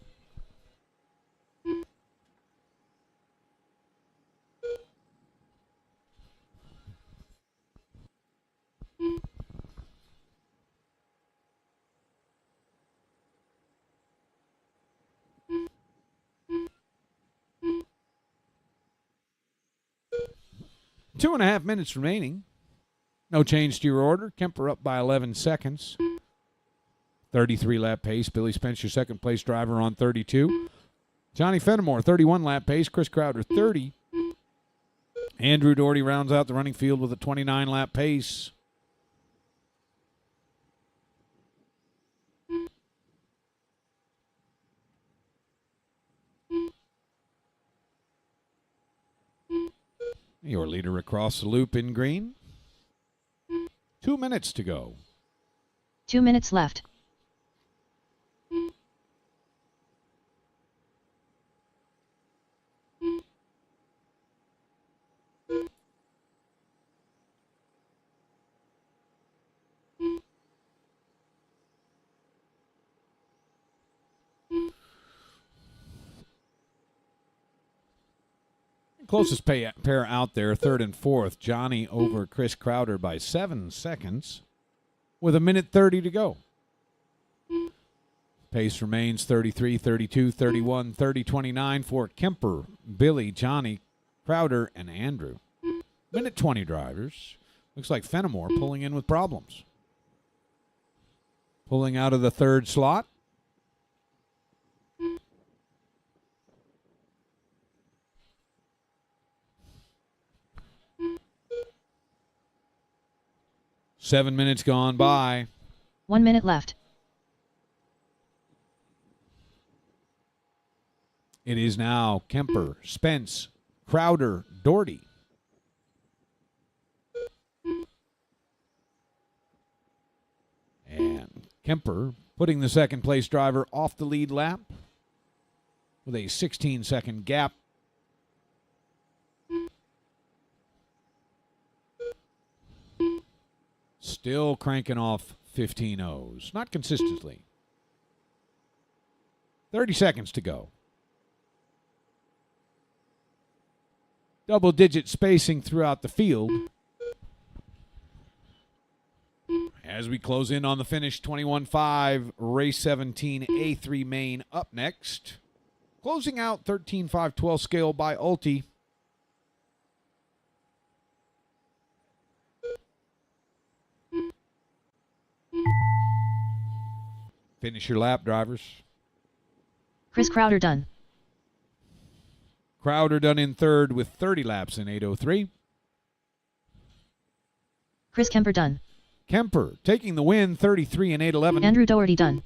Two and a half minutes remaining. No change to your order. Kemper up by 11 seconds. 33-lap pace. Billy Spence, your second-place driver on 32. Johnny Fenimore, 31-lap pace. Chris Crowder, 30. Andrew Doherty rounds out the running field with a 29-lap pace. Your leader across the loop in green. 2 minutes to go. 2 minutes left. Closest pair out there, third and fourth. Johnny over Chris Crowder by 7 seconds with 1:30 to go. Pace remains 33, 32, 31, 30, 29 for Kemper, Billy, Johnny, Crowder, and Andrew. 1:20 drivers. Looks like Fenimore pulling in with problems. Pulling out of the third slot. Seven minutes gone by. 1 minute left. It is now Kemper, Spence, Crowder, Doherty. And Kemper putting the second place driver off the lead lap with a 16-second gap. Still cranking off 15 O's. Not consistently. 30 seconds to go. Double-digit spacing throughout the field. As we close in on the finish, 21.5, race 17, A3 main up next. Closing out 13.5-12 scale by Ulti. Finish your lap, drivers. Chris Crowder done. Crowder done in third with 30 laps in 8:03. Chris Kemper done. Kemper taking the win, 33 in 8:11. Andrew Doherty done.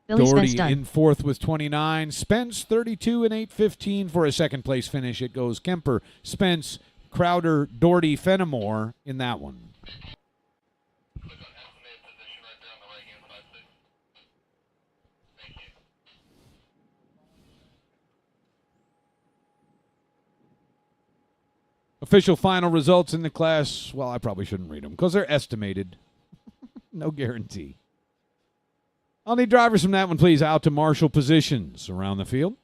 Billy Doherty Spence done. in fourth with 29. Spence 32 in 8:15 for a second place finish. It goes Kemper, Spence, Crowder, Doherty, Fenimore in that one. Official final results in the class. Well, I probably shouldn't read them because they're estimated. No guarantee. I'll need drivers from that one, please, out to marshal positions around the field.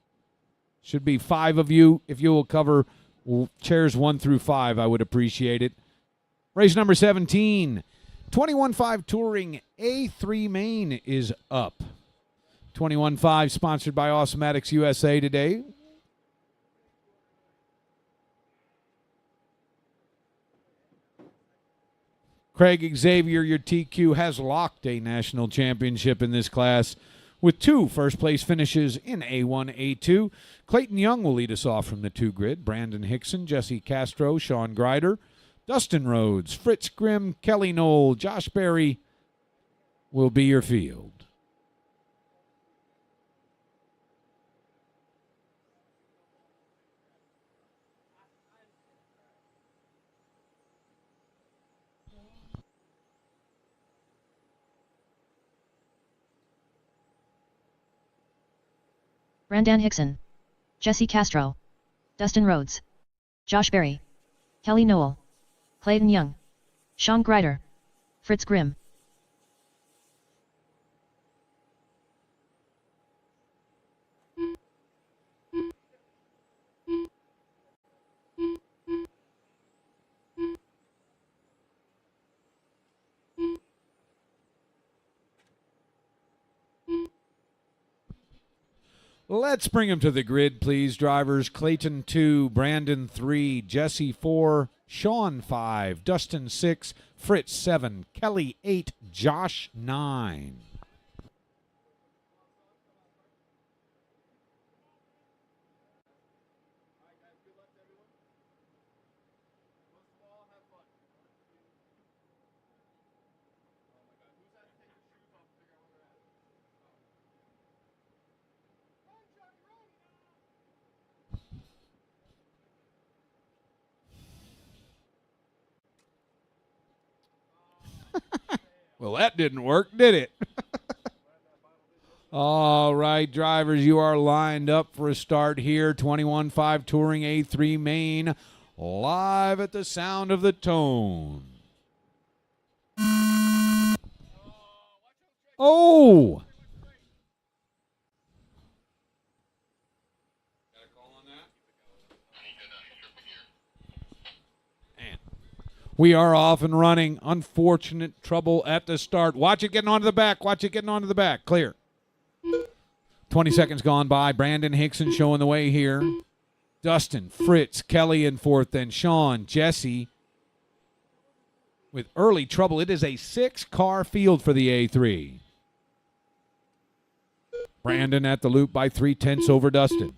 Should be 5 of you. If you will cover chairs 1 through 5, I would appreciate it. Race number 17, 21.5 Touring A3 Main is up. 21.5 sponsored by Awesomatics USA today. Craig Xavier, your TQ, has locked a national championship in this class with 2 first-place finishes in A1, A2. Clayton Young will lead us off from the 2 grid. Brandon Hickson, Jesse Castro, Sean Greider, Dustin Rhodes, Fritz Grimm, Kelly Knoll, Josh Berry will be your field. Brandon Hickson. Jesse Castro. Dustin Rhodes. Josh Berry. Kelly Knoll. Clayton Young. Sean Greider. Fritz Grimm. Let's bring him to the grid, please, drivers. Clayton 2, Brandon 3, Jesse 4, Sean 5, Dustin 6, Fritz 7, Kelly 8, Josh 9. Well, that didn't work, did it? All right, drivers, you are lined up for a start here. 21.5 Touring A3 Main, live at the sound of the tone. Oh! Man. We are off and running. Unfortunate trouble at the start. Watch it getting onto the back. Watch it getting onto the back. Clear. 20 seconds gone by. Brandon Hickson showing the way here. Dustin, Fritz, Kelly in fourth, then Sean, Jesse with early trouble. It is a 6-car field for the A3. Brandon at the loop by 3/10 over Dustin.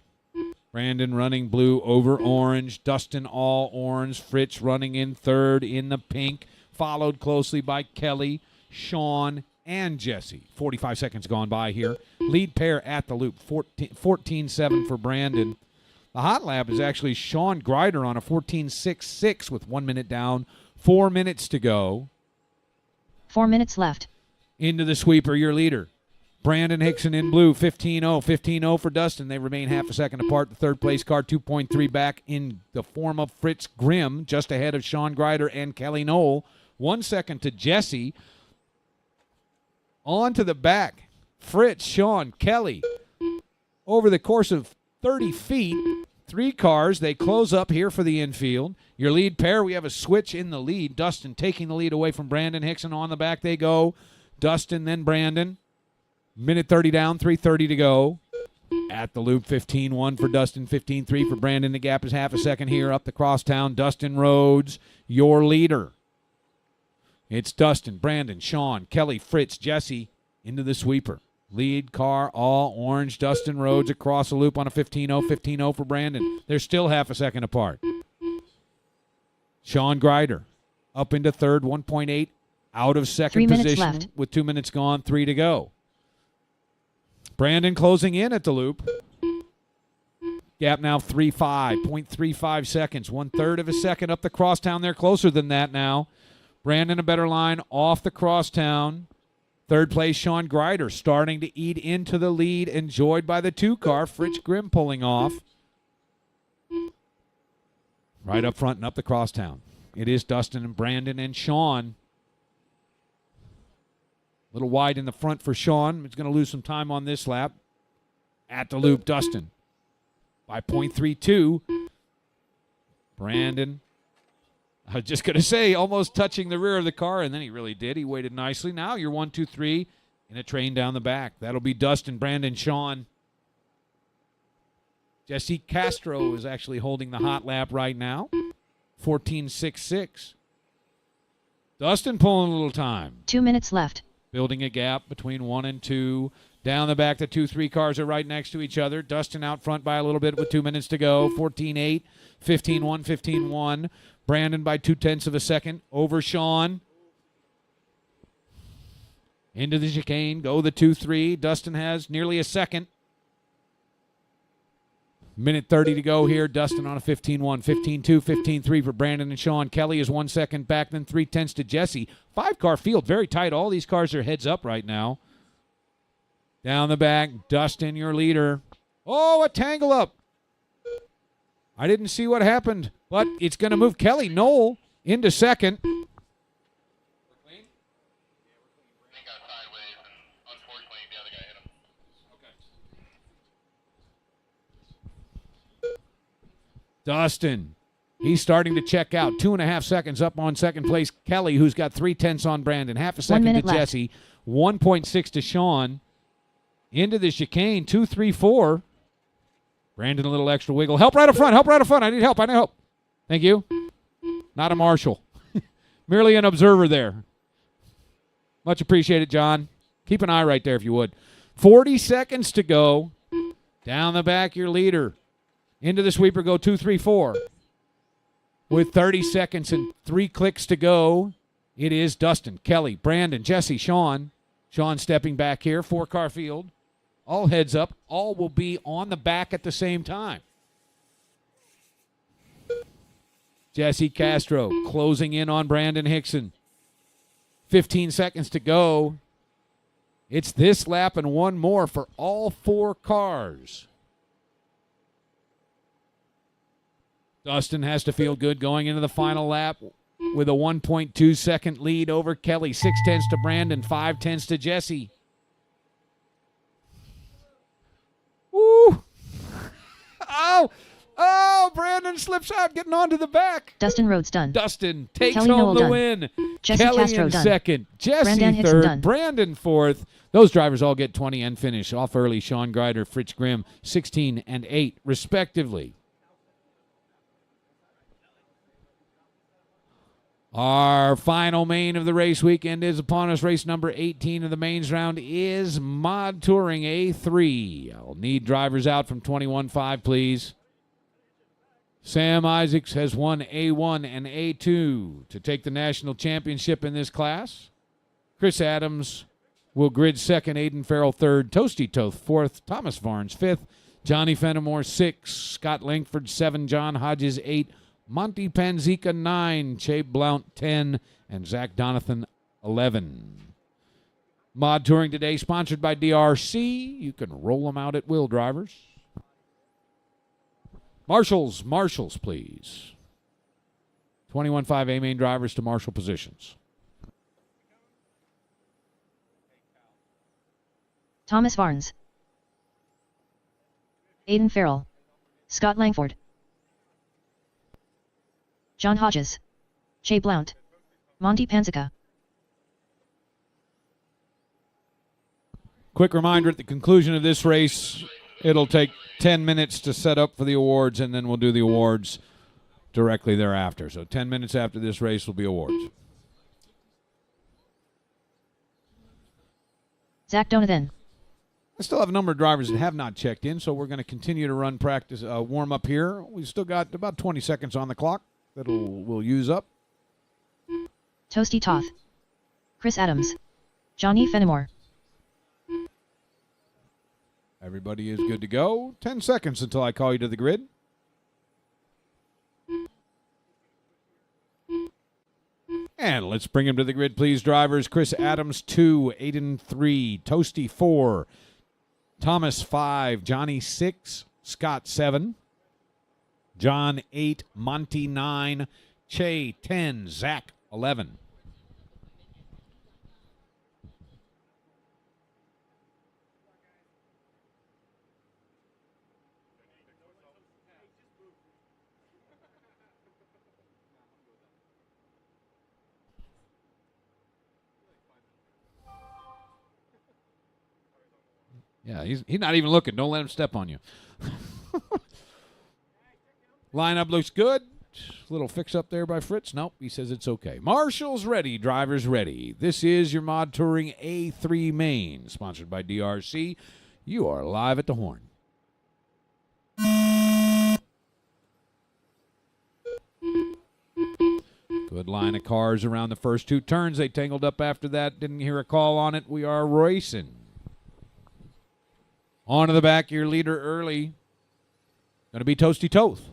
Brandon running blue over orange. Dustin all orange. Fritz running in third in the pink, followed closely by Kelly, Sean, and Jesse. 45 seconds gone by here. Lead pair at the loop, 14-7 for Brandon. The hot lap is actually Sean Grider on a 14.66 with 1 minute down, 4 minutes to go. 4 minutes left. Into the sweeper, your leader. Brandon Hickson in blue, 15-0. 15-0 for Dustin. They remain half a second apart. The third place car, 2.3 back in the form of Fritz Grimm, just ahead of Sean Grider and Kelly Knoll. 1 second to Jesse. On to the back. Fritz, Sean, Kelly. Over the course of 30 feet, 3 cars. They close up here for the infield. Your lead pair, we have a switch in the lead. Dustin taking the lead away from Brandon Hickson. On the back they go. Dustin, then Brandon. Minute 30 down, 3:30 to go. At the loop, 15-1 for Dustin, 15-3 for Brandon. The gap is half a second here up the crosstown. Dustin Rhodes, your leader. It's Dustin, Brandon, Sean, Kelly, Fritz, Jesse into the sweeper. Lead car, all orange. Dustin Rhodes across the loop on a 15-0, 15-0 for Brandon. They're still half a second apart. Sean Grider up into third, 1.8 out of second 3 minutes position left. with 2 minutes gone, 3 to go. Brandon closing in at the loop. Gap now 3.5, 0.35 seconds. 1/3 of a second up the crosstown. They're closer than that now. Brandon a better line off the crosstown. Third place, Sean Grider starting to eat into the lead, enjoyed by the 2-car. Fritz Grimm pulling off. Right up front and up the crosstown. It is Dustin and Brandon and Sean. A little wide in the front for Sean. He's going to lose some time on this lap. At the loop, Dustin by 0.32. Brandon, I was just going to say, almost touching the rear of the car, and then he really did. He waited nicely. Now you're 1, 2, 3 in a train down the back. That'll be Dustin, Brandon, Sean. Jesse Castro is actually holding the hot lap right now. 14.66. Dustin pulling a little time. 2 minutes left. Building a gap between 1 and 2. Down the back, the 2, 3 cars are right next to each other. Dustin out front by a little bit with 2 minutes to go. 14.8, 15.1, 15.1. Brandon by 0.2 of a second over Sean. Into the chicane, go the 2, 3. Dustin has nearly a second. Minute 30 to go here. Dustin on a 15-1, 15-2, 15-3 for Brandon and Sean. Kelly is 1 second back, then 3/10 to Jesse. 5-car field, very tight. All these cars are heads up right now. Down the back, Dustin, your leader. Oh, a tangle up. I didn't see what happened, but it's going to move Kelly Knoll into second. Dustin, he's starting to check out. 2.5 seconds up on second place. Kelly, who's got 3/10 on Brandon. Half a second to minute left. Jesse. 1.6 to Sean. Into the chicane. 2, 3, 4. Brandon, a little extra wiggle. Help right up front. Help right up front. I need help. I need help. Thank you. Not a marshal. Merely an observer there. Much appreciated, John. Keep an eye right there if you would. 40 seconds to go. Down the back, your leader. Into the sweeper go 2, 3, 4. With 30 seconds and 3 clicks to go, it is Dustin, Kelly, Brandon, Jesse, Sean. Sean stepping back here, 4-car field. All heads up. All will be on the back at the same time. Jesse Castro closing in on Brandon Hickson. 15 seconds to go. It's this lap and one more for all 4 cars. Dustin has to feel good going into the final lap with a 1.2 second lead over Kelly. 0.6 to Brandon, 0.5 to Jesse. Woo! Oh, Brandon slips out, getting onto the back. Dustin Rhodes done. Dustin takes Kelly home Noel the done. win. Jesse Kelly Castro in done. second. Jesse Brandon Hickson third. done. Brandon fourth. Those drivers all get 20 and finish. Off early, Sean Greider, Fritz Grimm, 16 and 8, respectively. Our final main of the race weekend is upon us. Race number 18 of the mains round is Mod Touring A3. I'll need drivers out from 21.5, please. Sam Isaacs has won A1 and A2 to take the national championship in this class. Chris Adams will grid second, Aiden Farrell third, Toasty Toth fourth, Thomas Varnes fifth, Johnny Fenimore 6, Scott Langford 7, John Hodges 8, Monty Panzica 9, Che Blount 10, and Zach Donathan 11. Mod Touring today sponsored by DRC. You can roll them out at will, drivers. Marshals, please. 21.5 A main drivers to marshal positions. Thomas Varnes. Aiden Farrell. Scott Langford. John Hodges. Che Blount. Monty Panzica. Quick reminder at the conclusion of this race, it'll take 10 minutes to set up for the awards, and then we'll do the awards directly thereafter. So 10 minutes after this race will be awards. Zach Donathan. I still have a number of drivers that have not checked in, so we're going to continue to run practice warm up here. We've still got about 20 seconds on the clock that we'll use up. Toasty Toth. Chris Adams. Johnny Fenimore. Everybody is good to go. 10 seconds until I call you to the grid. And let's bring him to the grid, please, drivers. Chris Adams, 2. Aiden, 3. Toasty, 4. Thomas, 5. Johnny, 6. Scott, 7. John, 8. Monty, 9. Che, 10. Zach, 11. Yeah, he's not even looking. Don't let him step on you. Lineup looks good. Little fix up there by Fritz. Nope, he says it's okay. Marshall's ready. Drivers ready. This is your Mod Touring A3 main, sponsored by DRC. You are live at the horn. Good line of cars around the first 2 turns. They tangled up after that. Didn't hear a call on it. We are racing. On to the back, your leader early. Going to be Toasty Toth.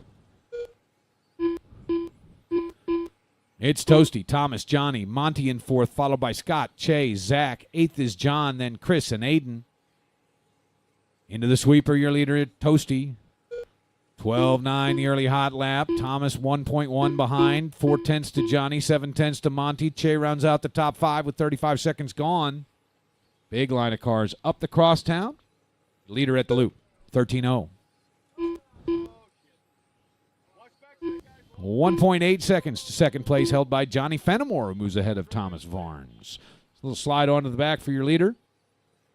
It's Toasty, Thomas, Johnny, Monty in 4th, followed by Scott, Che, Zach. 8th is John, then Chris and Aiden. Into the sweeper, your leader, Toasty. 12.9, the early hot lap. Thomas 1.1 behind. 4/10 to Johnny, 7/10 to Monty. Che rounds out the top 5 with 35 seconds gone. Big line of cars up the crosstown. Leader at the loop, 13.0. 1.8 seconds to second place, held by Johnny Fenimore, who moves ahead of Thomas Varnes. A little slide onto the back for your leader.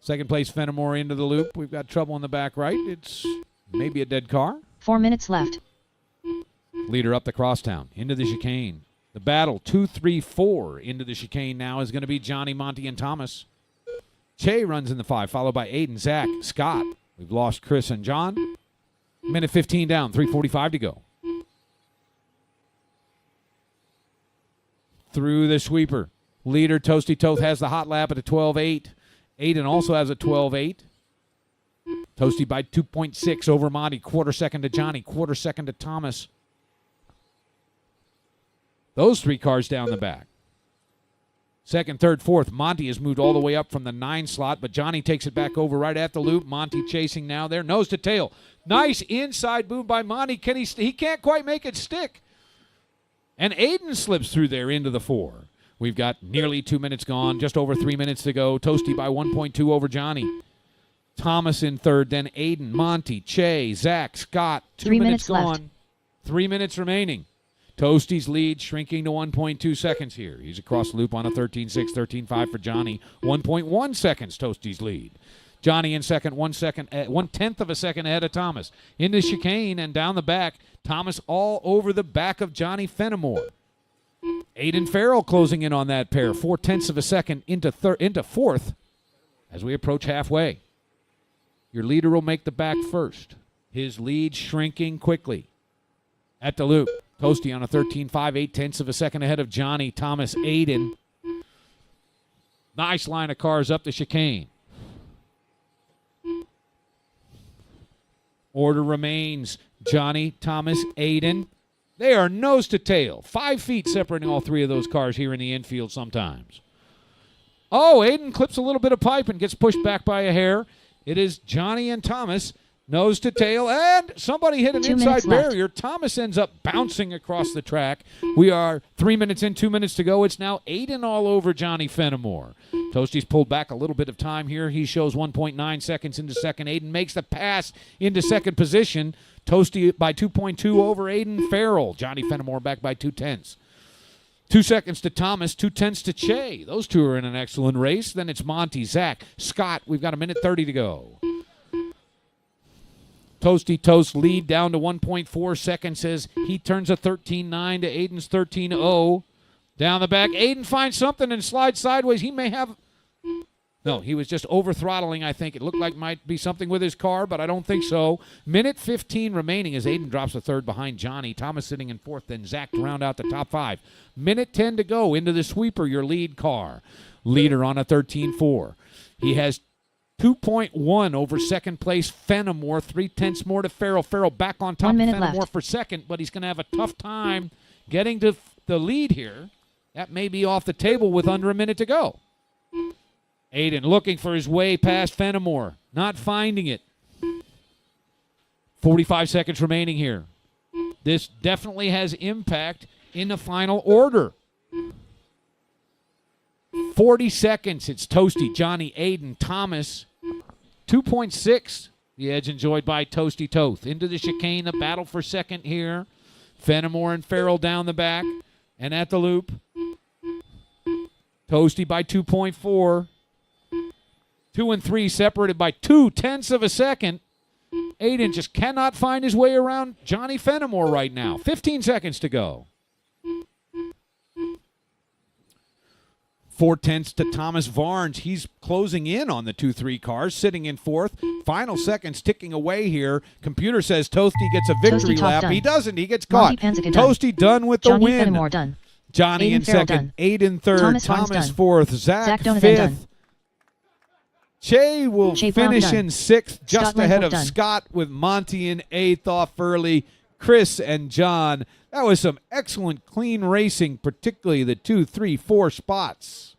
Second place, Fenimore into the loop. We've got trouble in the back right. It's maybe a dead car. 4 minutes left. Leader up the crosstown, into the chicane. The battle, 2, 3, 4 into the chicane now is going to be Johnny, Monty, and Thomas. Che runs in the 5, followed by Aiden, Zach, Scott. We've lost Chris and John. Minute 15 down, 3:45 to go. Through the sweeper. Leader Toasty Toth has the hot lap at a 12.8. Aiden also has a 12.8. Toasty by 2.6 over Monty. Quarter second to Johnny. Quarter second to Thomas. Those 3 cars down the back. Second, third, fourth. Monty has moved all the way up from the 9 slot, but Johnny takes it back over right at the loop. Monty chasing now there. Nose to tail. Nice inside move by Monty. He can't quite make it stick. And Aiden slips through there into the 4. We've got nearly 2 minutes gone, just over 3 minutes to go. Toasty by 1.2 over Johnny. Thomas in third, then Aiden, Monty, Che, Zach, Scott. 2 minutes gone. Left. 3 minutes remaining. Toasty's lead shrinking to 1.2 seconds here. He's across the loop on a 13.6, 13.5 for Johnny. 1.1 seconds, Toasty's lead. Johnny in second, 1/10 of a second ahead of Thomas. Into chicane and down the back. Thomas all over the back of Johnny Fenimore. Aiden Farrell closing in on that pair. 4/10 of a second into fourth as we approach halfway. Your leader will make the back first. His lead shrinking quickly. At the loop, Toasty on a 13.5, 8/10 of a second ahead of Johnny, Thomas, Aiden. Nice line of cars up the chicane. Order remains Johnny, Thomas, Aiden. They are nose to tail. 5 feet separating all 3 of those cars here in the infield sometimes. Oh, Aiden clips a little bit of pipe and gets pushed back by a hair. It is Johnny and Thomas, nose to tail, and somebody hit an 2 inside minutes left. barrier. Thomas ends up bouncing across the track. We are 3 minutes in, 2 minutes to go. It's now Aiden all over Johnny Fenimore. Toasty's pulled back a little bit of time here. He shows 1.9 seconds into second. Aiden makes the pass into second position. Toasty by 2.2 over Aiden Farrell. Johnny Fenimore back by 2/10. 2 seconds to Thomas, 2/10 to Che. Those two are in an excellent race. Then it's Monty, Zach, Scott. We've got a minute 30 to go. Toasty Toast lead down to 1.4 seconds as he turns a 13.9 to Aiden's 13.0. Down the back, Aiden finds something and slides sideways. He may have... No, he was just over-throttling, I think. It looked like might be something with his car, but I don't think so. Minute 15 remaining as Aiden drops a third behind Johnny. Thomas sitting in fourth, then Zach to round out the top 5. Minute 10 to go into the sweeper, your lead car. Leader on a 13.4. He has 2.1 over second place Fenimore, 3/10 more to Farrell. Farrell back on top of Fenimore left. for second, but he's going to have a tough time getting to the lead here. That may be off the table with under a minute to go. Aiden looking for his way past Fenimore, not finding it. 45 seconds remaining here. This definitely has impact in the final order. 40 seconds. It's Toasty, Johnny, Aiden, Thomas. 2.6. The edge enjoyed by Toasty Toth. Into the chicane, the battle for second here. Fenimore and Farrell down the back. And at the loop, Toasty by 2.4. 2 and 3 separated by 2/10 of a second. Aiden just cannot find his way around Johnny Fenimore right now. 15 seconds to go. 4/10 to Thomas Varnes. He's closing in on the 2-3 cars, sitting in fourth. Final seconds ticking away here. Computer says Toasty gets a victory Toasty lap. done. He doesn't. He gets caught. Panzica done. Toasty done with the Johnny win. Fenimore done. Johnny Aiden in Farrell second. done. Aiden third. Thomas Varnes Thomas done. fourth. Zach Donovan fifth. done. Che will Che Brown finish done. in sixth, just Scott ahead Langford of done. Scott, with Monty in eighth off early. Chris and John. That was some excellent, clean racing, particularly the 2, 3, 4 spots.